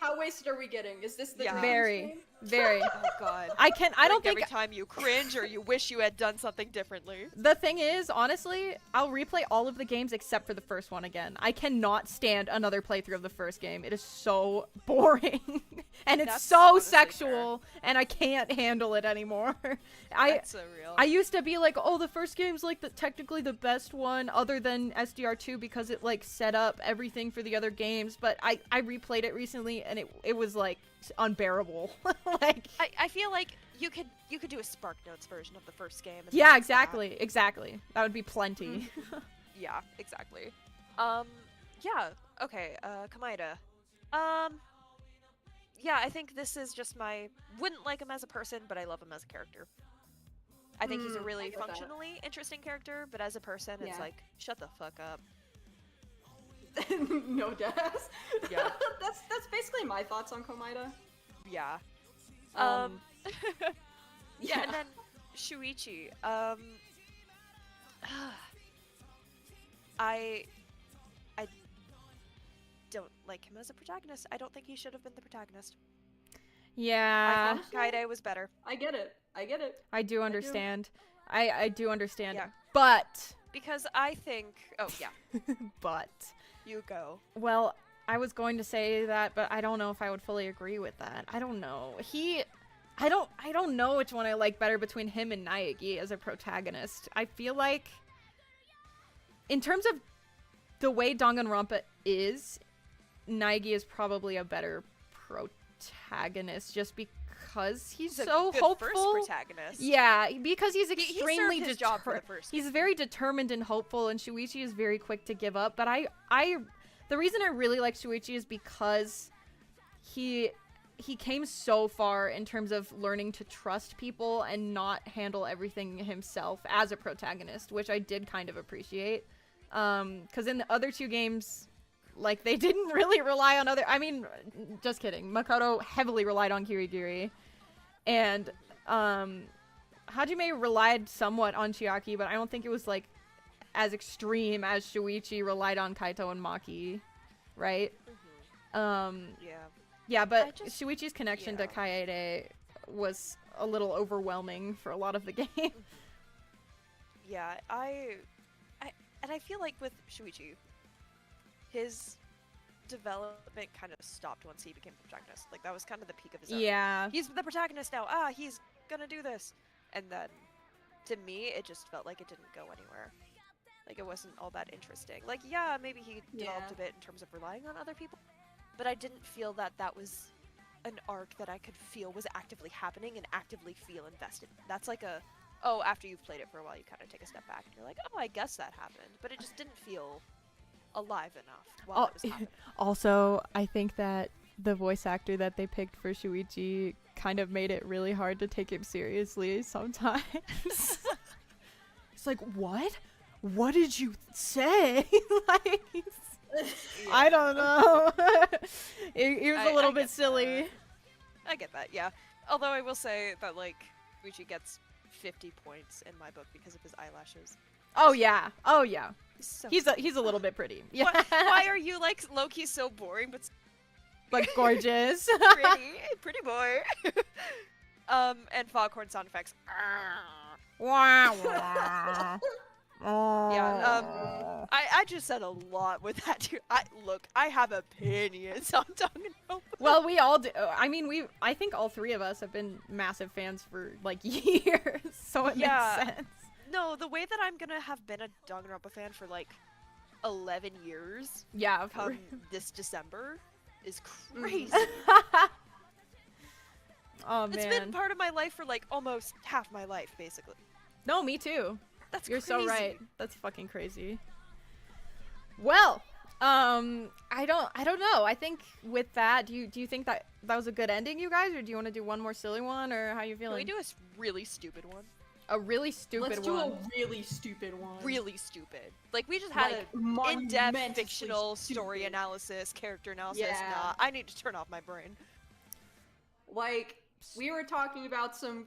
How wasted are we getting? Is this the dream Very, stream? very. Oh god. I don't think every time you cringe or you wish you had done something differently. the thing is, honestly, I'll replay all of the games except for the first one again. I cannot stand another playthrough of the first game. It is so boring and it's That's so honestly sexual and I can't handle it anymore. That's so real. I used to be like, oh, the first game's like technically the best one other than SDR2 because it like set up everything for the other games, but I replayed it recently and it was like unbearable. Like I feel like you could do a Spark Notes version of the first game. And yeah, that's exactly. That would be plenty. that. Yeah, exactly. Yeah. Okay. Kamaida. Yeah, I think this is just wouldn't like him as a person, but I love him as a character. I think he's a really I get that. functionally interesting character, but as a person, it's like, shut the fuck up. No, Des. Yeah. That's basically my thoughts on Komaida. Yeah. Yeah. And then Shuichi. I don't like him as a protagonist. I don't think he should have been the protagonist. Yeah. I thought Kaide was better. I get it. I do understand. I do understand. Yeah. But Because I think... Oh, yeah. but You go. well, I was going to say that, but I don't know if I would fully agree with that. I don't know. I don't know which one I like better between him and Naegi as a protagonist. I feel like in terms of the way Danganronpa is, Naegi is probably a better protagonist just because he's so good hopeful. First protagonist. Yeah, because he's He extremely served his job for the first He's game. very determined and hopeful, and Shuichi is very quick to give up. But the reason I really like Shuichi is because he came so far in terms of learning to trust people and not handle everything himself as a protagonist, which I did kind of appreciate. Because in the other two games, like, they didn't really rely on I mean, just kidding. Makoto heavily relied on Kirigiri. And, Hajime relied somewhat on Chiaki, but I don't think it was, like, as extreme as Shuichi relied on Kaito and Maki. Right? Yeah. Yeah, but I just- Shuichi's connection yeah. to Kaede was a little overwhelming for a lot of the game. Yeah, and I feel like with Shuichi, his development kind of stopped once he became the protagonist. Like, that was kind of the peak of his arc. Yeah. He's the protagonist now. He's gonna do this. And then, to me, it just felt like it didn't go anywhere. Like, it wasn't all that interesting. Like, yeah, maybe he developed a bit in terms of relying on other people, but I didn't feel that that was an arc that I could feel was actively happening and actively feel invested. That's like after you've played it for a while, you kind of take a step back and you're like, oh, I guess that happened. But it just didn't feel alive enough while it was happening. Also, I think that the voice actor that they picked for Shuichi kind of made it really hard to take him seriously sometimes. It's like, what? What did you say? Like, I don't know. He was a little bit silly. I get that, yeah. Although I will say that, like, Shuichi gets 50 points in my book because of his eyelashes. Oh yeah. So He's a little bit pretty. Yeah. why are you, like, low-key so boring, but but gorgeous. Pretty boy. And foghorn sound effects. Wah, wah. Yeah, I just said a lot with that too. I have opinions on Danganronpa. Well, we all do. I mean, I think all three of us have been massive fans for like years, so it makes sense. No, the way that I'm gonna have been a Danganronpa fan for like 11 years Yeah, come this December is crazy. Oh man. It's been part of my life for like almost half my life, basically. No, me too. That's You're crazy. so right. That's fucking crazy. Well, I don't know. I think with that, do you think that was a good ending, you guys, or do you want to do one more silly one, or how you Can feeling? we do a really stupid one? A really stupid Let's do one. a really stupid one. Really stupid. Like we just had Like, an in-depth monumentously fictional story stupid. analysis, character analysis. Yeah. Nah, I need to turn off my brain. Like, we were talking about some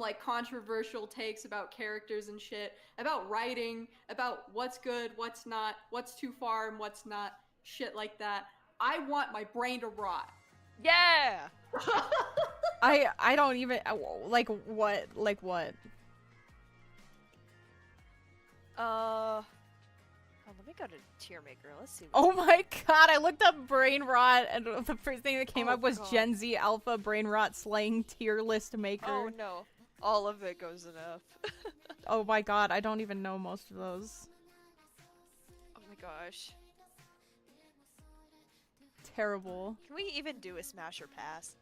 like controversial takes about characters and shit, about writing, about what's good, what's not, what's too far and what's not, shit like that. I want my brain to rot. Yeah. I don't even like what. Let me go to Tier Maker. Let's see. Oh my god, I looked up brain rot and the first thing that came Oh up was God. Gen Z Alpha brain rot slaying tier list maker. Oh no. All of it goes enough. Oh my god, I don't even know most of those. Oh my gosh. Terrible. Can we even do a smash or pass?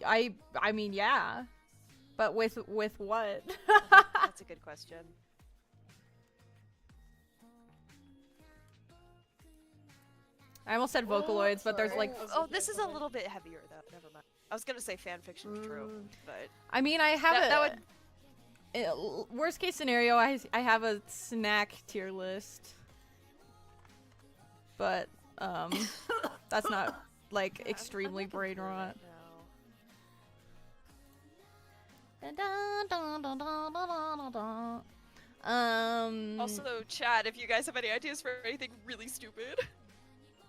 I mean, yeah. But with what? That's a good question. I almost said Vocaloids, but there's like Oh, this is a little bit heavier though. Never mind. I was gonna say fanfiction trope, but I mean, I have that would. worst case scenario, I have a snack tier list. But that's not like extremely brain rot. Also, chat, if you guys have any ideas for anything really stupid.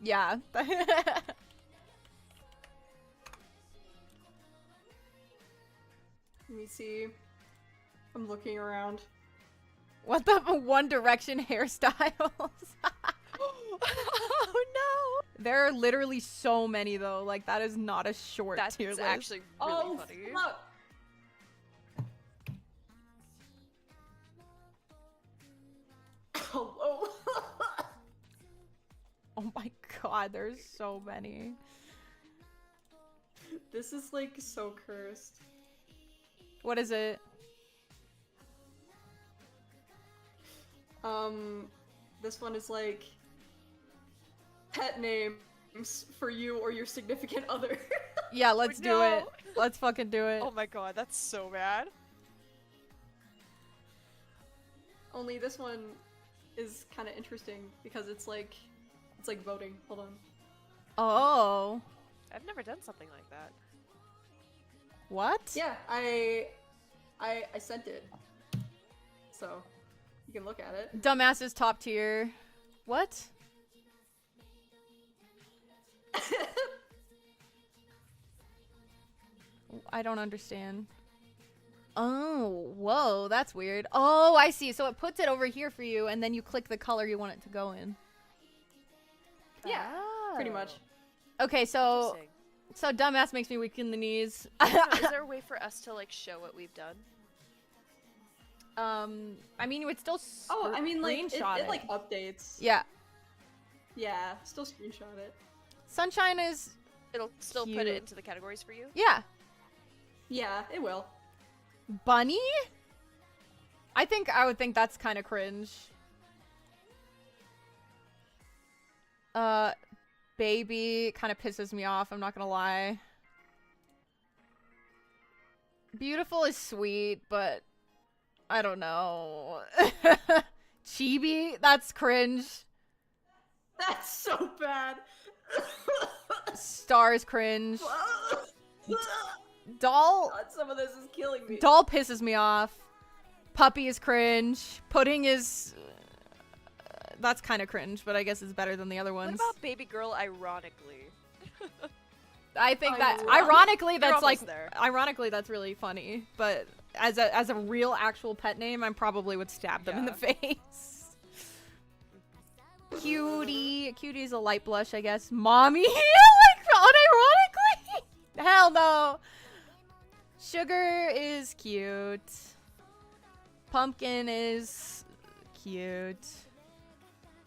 Yeah. Let me see. I'm looking around. What the One Direction hairstyles? Oh no! There are literally so many though. Like that is not a short That's tier list. actually really funny. Fuck. Hello. Oh my god, there's so many. This is like so cursed. What is it? This one is like pet names for you or your significant other. Yeah, let's do no. it. Let's fucking do it. Oh my god, that's so bad. Only this one is kind of interesting because it's like voting. Hold on. Oh. I've never done something like that. What? Yeah, I sent it. So, you can look at it. Dumbass is top tier. What? I don't understand. Oh, whoa, that's weird. Oh, I see. So it puts it over here for you, and then you click the color you want it to go in. Yeah, pretty much. Okay, so Interesting. dumbass makes me weak in the knees. So is there a way for us to like show what we've done? I mean, you would still Oh, I mean, like, screenshot it like updates. Yeah. Yeah, still screenshot it. Sunshine is It'll still put Cute. it into the categories for you? yeah. Yeah, it will. Bunny? I would think that's kind of cringe. Baby kind of pisses me off, I'm not gonna lie. Beautiful is sweet, but I don't know. Chibi? That's cringe. That's so bad. Star is cringe. Doll? God, some of this is killing me. Doll pisses me off. Puppy is cringe. Pudding is... that's kind of cringe, but I guess it's better than the other What ones. about Baby Girl ironically? I think I that love- ironically You're that's like almost there. ironically that's really funny, but as a real actual pet name, I probably would stab them in the face. Cutie's a light blush, I guess. Mommy, like unironically. Hell no. Sugar is cute. Pumpkin is cute.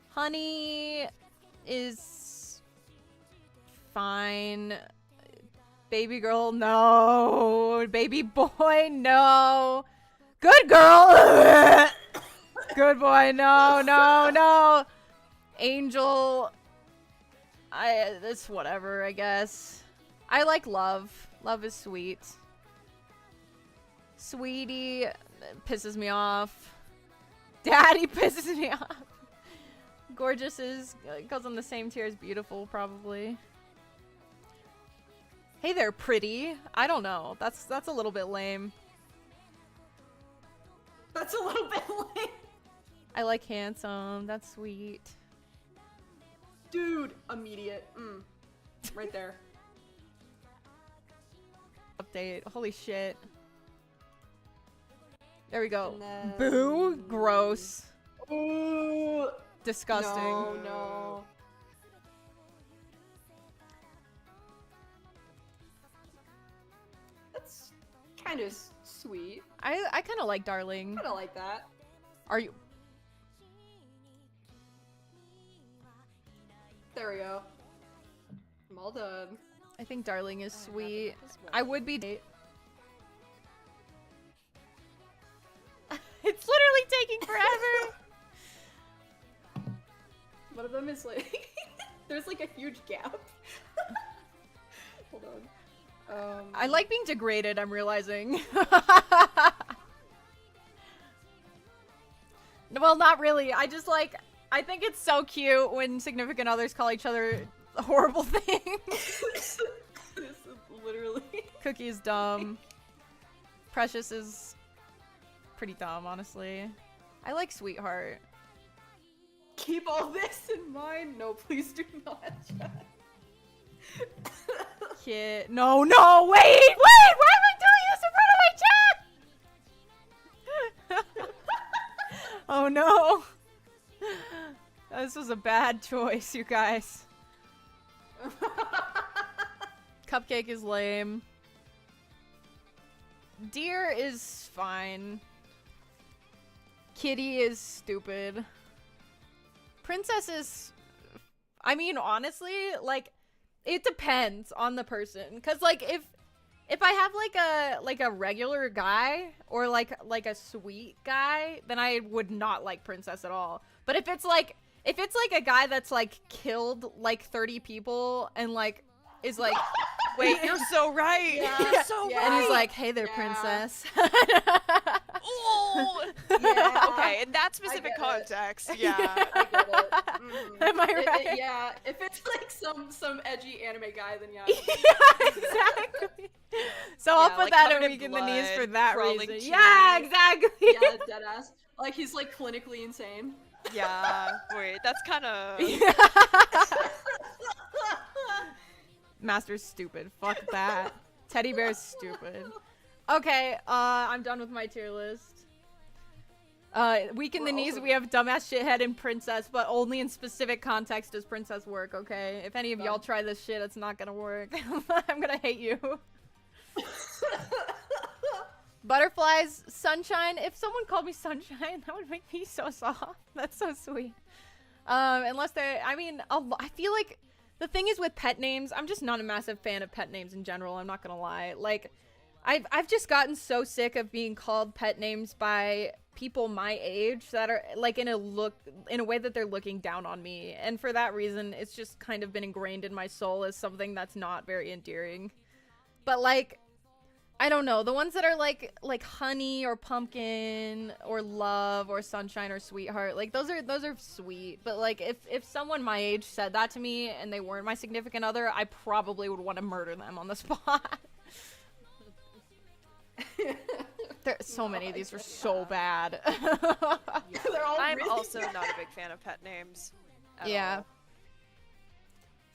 Honey is fine. Baby girl, no. Baby boy, no. Good girl. Good boy, no, no, no. Angel, it's whatever, I guess. I like love. Love is sweet. Sweetie pisses me off. Daddy pisses me off. Gorgeous goes on the same tier as beautiful, probably. Hey there, pretty. I don't know. That's a little bit lame. That's a little bit lame. I like handsome. That's sweet. Dude, immediate. Right there. Update. Holy shit. There we go. And then- Boo. Gross. Ooh. Disgusting. No. That's kind of sweet. I kind of like Darling. Kind of like that. Are you? There we go. I'm all done. I think Darling is I have sweet. it as well. I would be. It's literally taking forever. One of them is like, there's like a huge gap. Hold on. I like being degraded, I'm realizing. Well, not really. I think it's so cute when significant others call each other horrible things. This is literally. Cookie is dumb. Precious is pretty dumb, honestly. I like Sweetheart. Keep all this in mind. No, please do not. Kid. No, no, wait! Why am I doing this in front of my chat? Oh no. This was a bad choice, you guys. Cupcake is lame. Deer is fine. Kitty is stupid. Princess is... I mean, honestly, like, it depends on the person. Cause, like, if I have, like a regular guy, or, like a sweet guy, then I would not like Princess at all. But if it's, like, a guy that's, like, killed, like, 30 people, and, like, is, like... Wait, you're so right. Yeah. You're so Yeah. right. And he's like, hey there, Yeah. princess. Ooh. Yeah. Okay, in that specific get it. context, yeah. I get it. Mhm. Am I right? Yeah, if it's like some edgy anime guy, then yeah. Yeah, exactly. So I'll Yeah, put like that covered in in Weak in the Knees for blood, that crawling reason. Yeah, cheese. exactly. Yeah, deadass. Like he's like clinically insane. Yeah. Wait, that's kind of. Master's stupid. Fuck that. Teddy bear's stupid. Okay, I'm done with my tier list. Weak in the We're Knees, also- we have Dumbass, Shithead, and Princess, but only in specific context does Princess work, okay? If any of y'all try this shit, it's not gonna work. I'm gonna hate you. Butterflies, Sunshine. If someone called me Sunshine, that would make me so soft. That's so sweet. Unless they, I mean, I feel like the thing is with pet names, I'm just not a massive fan of pet names in general. I'm not gonna lie. Like, I've just gotten so sick of being called pet names by people my age that are like in a way that they're looking down on me, and for that reason, it's just kind of been ingrained in my soul as something that's not very endearing. But like, I don't know, the ones that are like honey or pumpkin or love or sunshine or sweetheart, like those are sweet. But like if someone my age said that to me and they weren't my significant other, I probably would want to murder them on the spot. There so many of these are so bad. They're all I'm really also bad. not a big fan of pet names. At Yeah. all.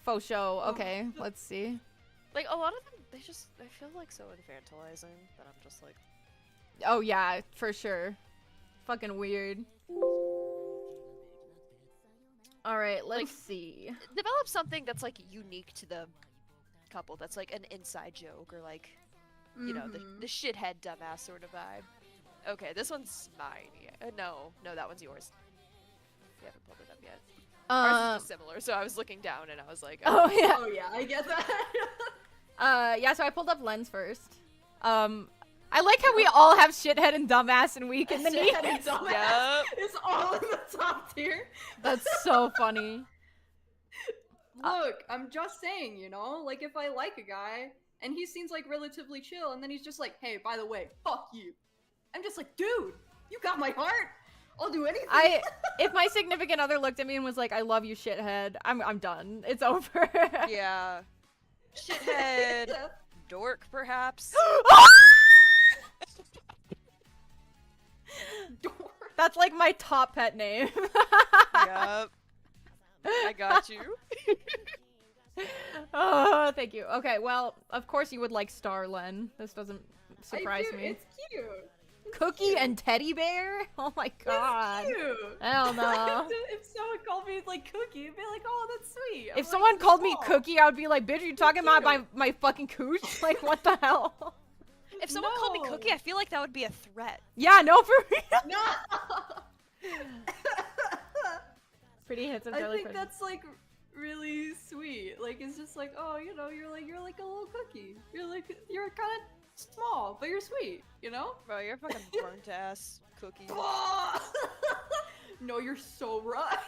Faux show. Okay, let's see. Like, a lot of them, they feel like so infantilizing that I'm just like, Oh yeah, for sure. Fucking weird. All right, let's Like- see. develop something that's like unique to the couple. That's like an inside joke or like, you know, the shithead dumbass sort of vibe. Okay, this one's mine. No, that one's yours. You haven't pulled it up yet. Ours is just similar, so I was looking down and I was like, Oh yeah. Oh yeah, I get that. Yeah, so I pulled up Lens first. I like how we all have shithead and dumbass and weak in the Shithead and names. dumbass Yep. is all in the top tier. That's so funny. Look, I'm just saying, you know, like if I like a guy and he seems like relatively chill and then he's just like, hey, by the way, fuck you. I'm just like, dude, you got my heart. I'll do anything. If my significant other looked at me and was like, "I love you, shithead," I'm done. It's over. yeah. Shithead. Dork, perhaps. Dork. That's like my top pet name. Yup. I got you. Oh, thank you. Okay, well, of course you would like Starlen. This doesn't surprise I do. me. It's cute. Cookie and teddy bear? Oh my god. It's cute. Hell no. If someone called me like Cookie, I'd be like, oh, that's sweet. I'm If like, someone called me "Oh." Cookie, I would be like, bitch, are you talking about cute. my fucking cooch? Like, what the hell? If someone called me No. Cookie, I feel like that would be a threat. Yeah, no, for real. No. Pretty handsome I Charlie think Pudding. that's like really sweet. Like it's just like, oh, you know, you're like a little cookie. You're kind of small, but you're sweet. You know? Bro, you're a fucking burnt ass cookie. No, you're so right.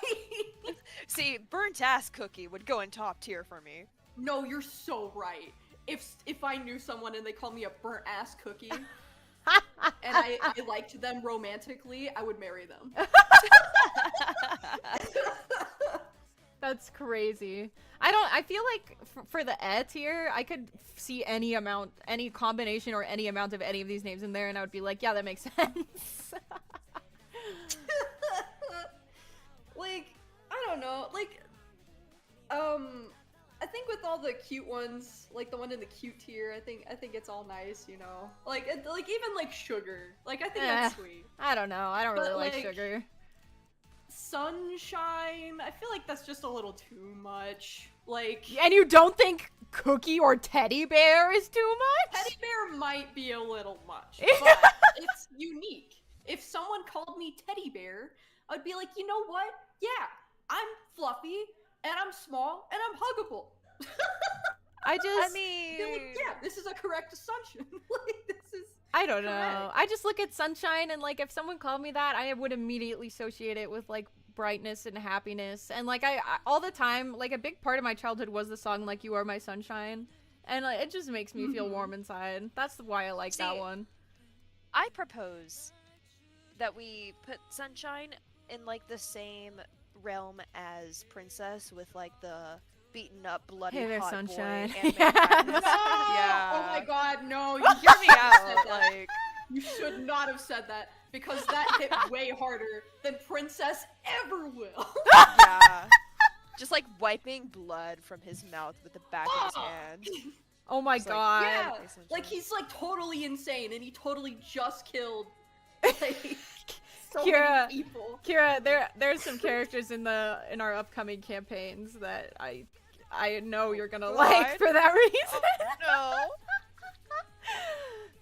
See, burnt ass cookie would go in top tier for me. No, you're so right. If I knew someone and they called me a burnt ass cookie, and I liked them romantically, I would marry them. That's crazy. I feel like for the tier, I could see any combination or any amount of any of these names in there, and I would be like, yeah, that makes sense. Like, I don't know, like, I think with all the cute ones, like the one in the cute tier, I think it's all nice, you know? Like even like Sugar, like I think that's sweet. I don't know. I don't really But, like like, sugar. Sunshine, I feel like that's just a little too much. Like, And you don't think Cookie or Teddy Bear is too much? Teddy Bear might be a little much, but it's unique. If someone called me Teddy Bear, I'd be like, you know what? Yeah, I'm fluffy, and I'm small, and I'm huggable. I just, I feel like, yeah, this is a correct assumption. Like, this is... I don't know. correct. I just look at sunshine and like if someone called me that, I would immediately associate it with like brightness and happiness. And like I all the time, like a big part of my childhood was the song like "You Are My Sunshine," and like, it just makes me feel warm inside. That's why I like that See, one. I propose that we put Sunshine in like the same realm as Princess with like the beaten up, bloody Hey there, hot Sunshine. boy anime Yeah. madness. No! Yeah. Oh my god, no, you Hear me shouldn't have out. said that. Like, You should not have said that, because that hit way harder than Princess ever will. yeah. Just like wiping blood from his mouth with the back of his hand. Oh my It's like, god. Yeah, Hey, Sunshine. like he's like totally insane, and he totally just killed like so Kyra. many people. Kyra, there's some characters in our upcoming campaigns that I know you're gonna like God. for that reason. Oh, no.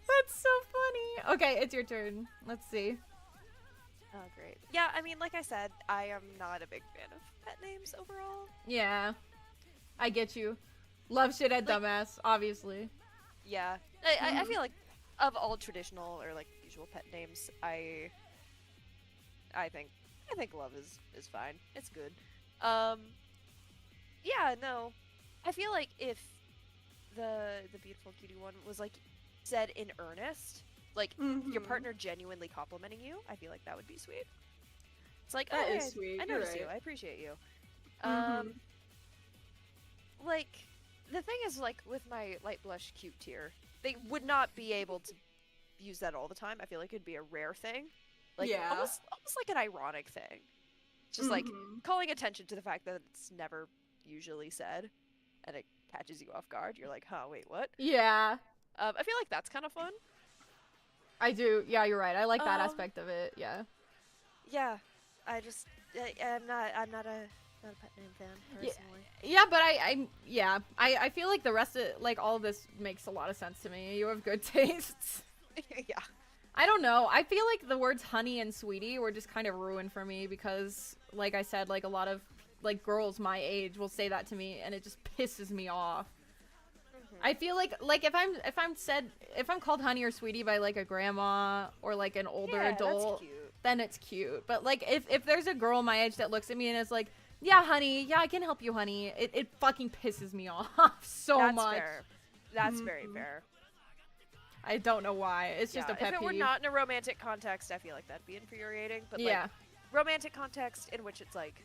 That's so funny. Okay, it's your turn. Let's see. Oh, great. Yeah, I mean, like I said, I am not a big fan of pet names overall. Yeah, I get you. Love shit at Like- dumbass, obviously. Yeah. I feel like of all traditional or like usual pet names, I think love is fine. It's good. Yeah, no. I feel like if the beautiful cutie one was like said in earnest, like your Mhm. partner genuinely complimenting you, I feel like that would be sweet. It's like, That oh, is yeah, sweet, I you're noticed you. right. I appreciate you. Mhm. Like the thing is, like with my light blush cute tier, they would not be able to use that all the time. I feel like it'd be a rare thing, like Yeah. almost like an ironic thing, just like Mhm. calling attention to the fact that it's never usually said. and it catches you off guard. You're like, huh, wait, what? Yeah, I feel like that's kind of fun. I do. Yeah, you're right. I like that Um, aspect of it. Yeah. Yeah, I'm not a pet name fan Yeah. personally. Yeah, but I feel like the rest of like all of this makes a lot of sense to me. You have good tastes. Yeah. I don't know. I feel like the words honey and sweetie were just kind of ruined for me because, like I said, like a lot of like girls my age will say that to me, and it just pisses me off. I feel like if I'm called honey or sweetie by like a grandma or like an older Yeah, adult, that's cute. then it's cute. But like if there's a girl my age that looks at me and is like, yeah, honey, yeah, I can help you, honey, it fucking pisses me off so That's much. fair. That's very fair. I don't know why. It's just Yeah, a pet if it were peeve. not in a romantic context, I feel like that'd be infuriating. But Yeah. like romantic context in which it's like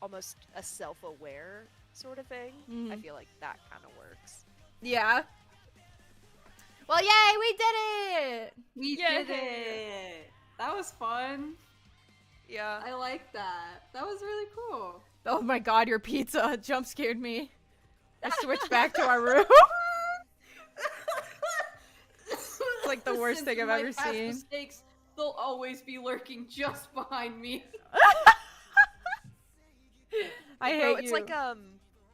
almost a self-aware sort of thing, I feel like that kind of works. Yeah. Well, yay, we did it! We Yay. did it! That was fun. Yeah. I like that. That was really cool. Oh my god, your pizza jump scared me. I switched back to our room. It's like the worst Since thing I've my ever past seen. Mistakes, they'll always be lurking just behind me. I hate Bro, it's you.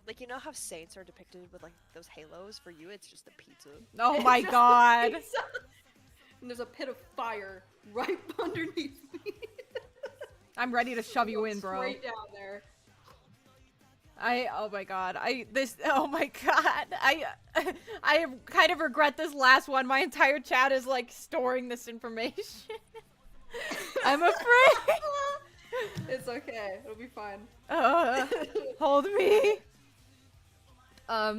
like you know how saints are depicted with like those halos? For you, it's just the pizza. Oh my god. And there's a pit of fire right underneath me. I'm ready to shove you in, bro. Straight down there. Oh my god. Oh my god. I kind of regret this last one. My entire chat is like storing this information. I'm afraid. It's okay. It'll be fine. Hold me. I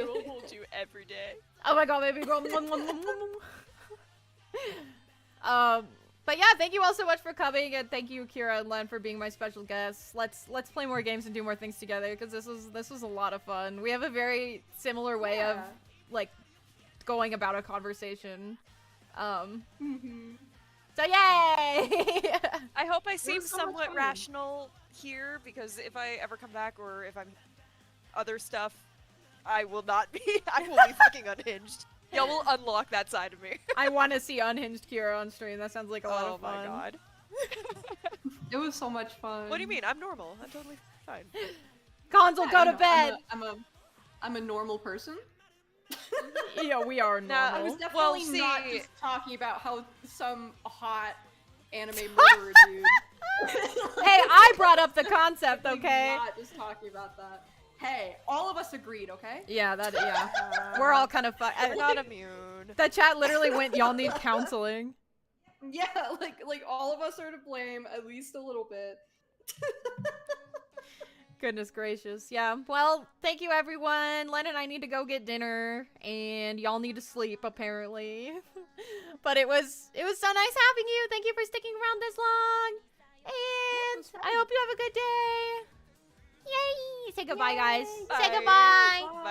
will hold you every day. Oh my god, baby girl. But yeah, thank you all so much for coming, and thank you, Kyra and Len, for being my special guests. Let's play more games and do more things together, because this was a lot of fun. We have a very similar way of like going about a conversation. So yay! I hope I seem was so much somewhat fun. rational here, because if I ever come back or if I'm other stuff, I will not be. I will be fucking unhinged. Y'all will unlock that side of me. I want to see unhinged Kyra on stream. That sounds like a lot Oh of fun. my god. It was so much fun. What do you mean? I'm normal. I'm totally fine. Console, go I to know, bed. I'm a normal person. Yeah, we are Nah, I normal. was definitely Well, not see- just talking about how some hot anime murderer dude. Hey, I brought up the concept, Definitely okay? Not just talking about that. Hey, all of us agreed, okay? Yeah, we're all kind of We're not immune. The chat literally went, y'all need counseling. Yeah, like all of us are to blame at least a little bit. Goodness gracious. Yeah. Well, thank you everyone. Len and I need to go get dinner, and y'all need to sleep apparently. But it was so nice having you. Thank you for sticking around this long. And I hope you have a good day. Yay! Say goodbye, guys. Say Bye. goodbye. Bye.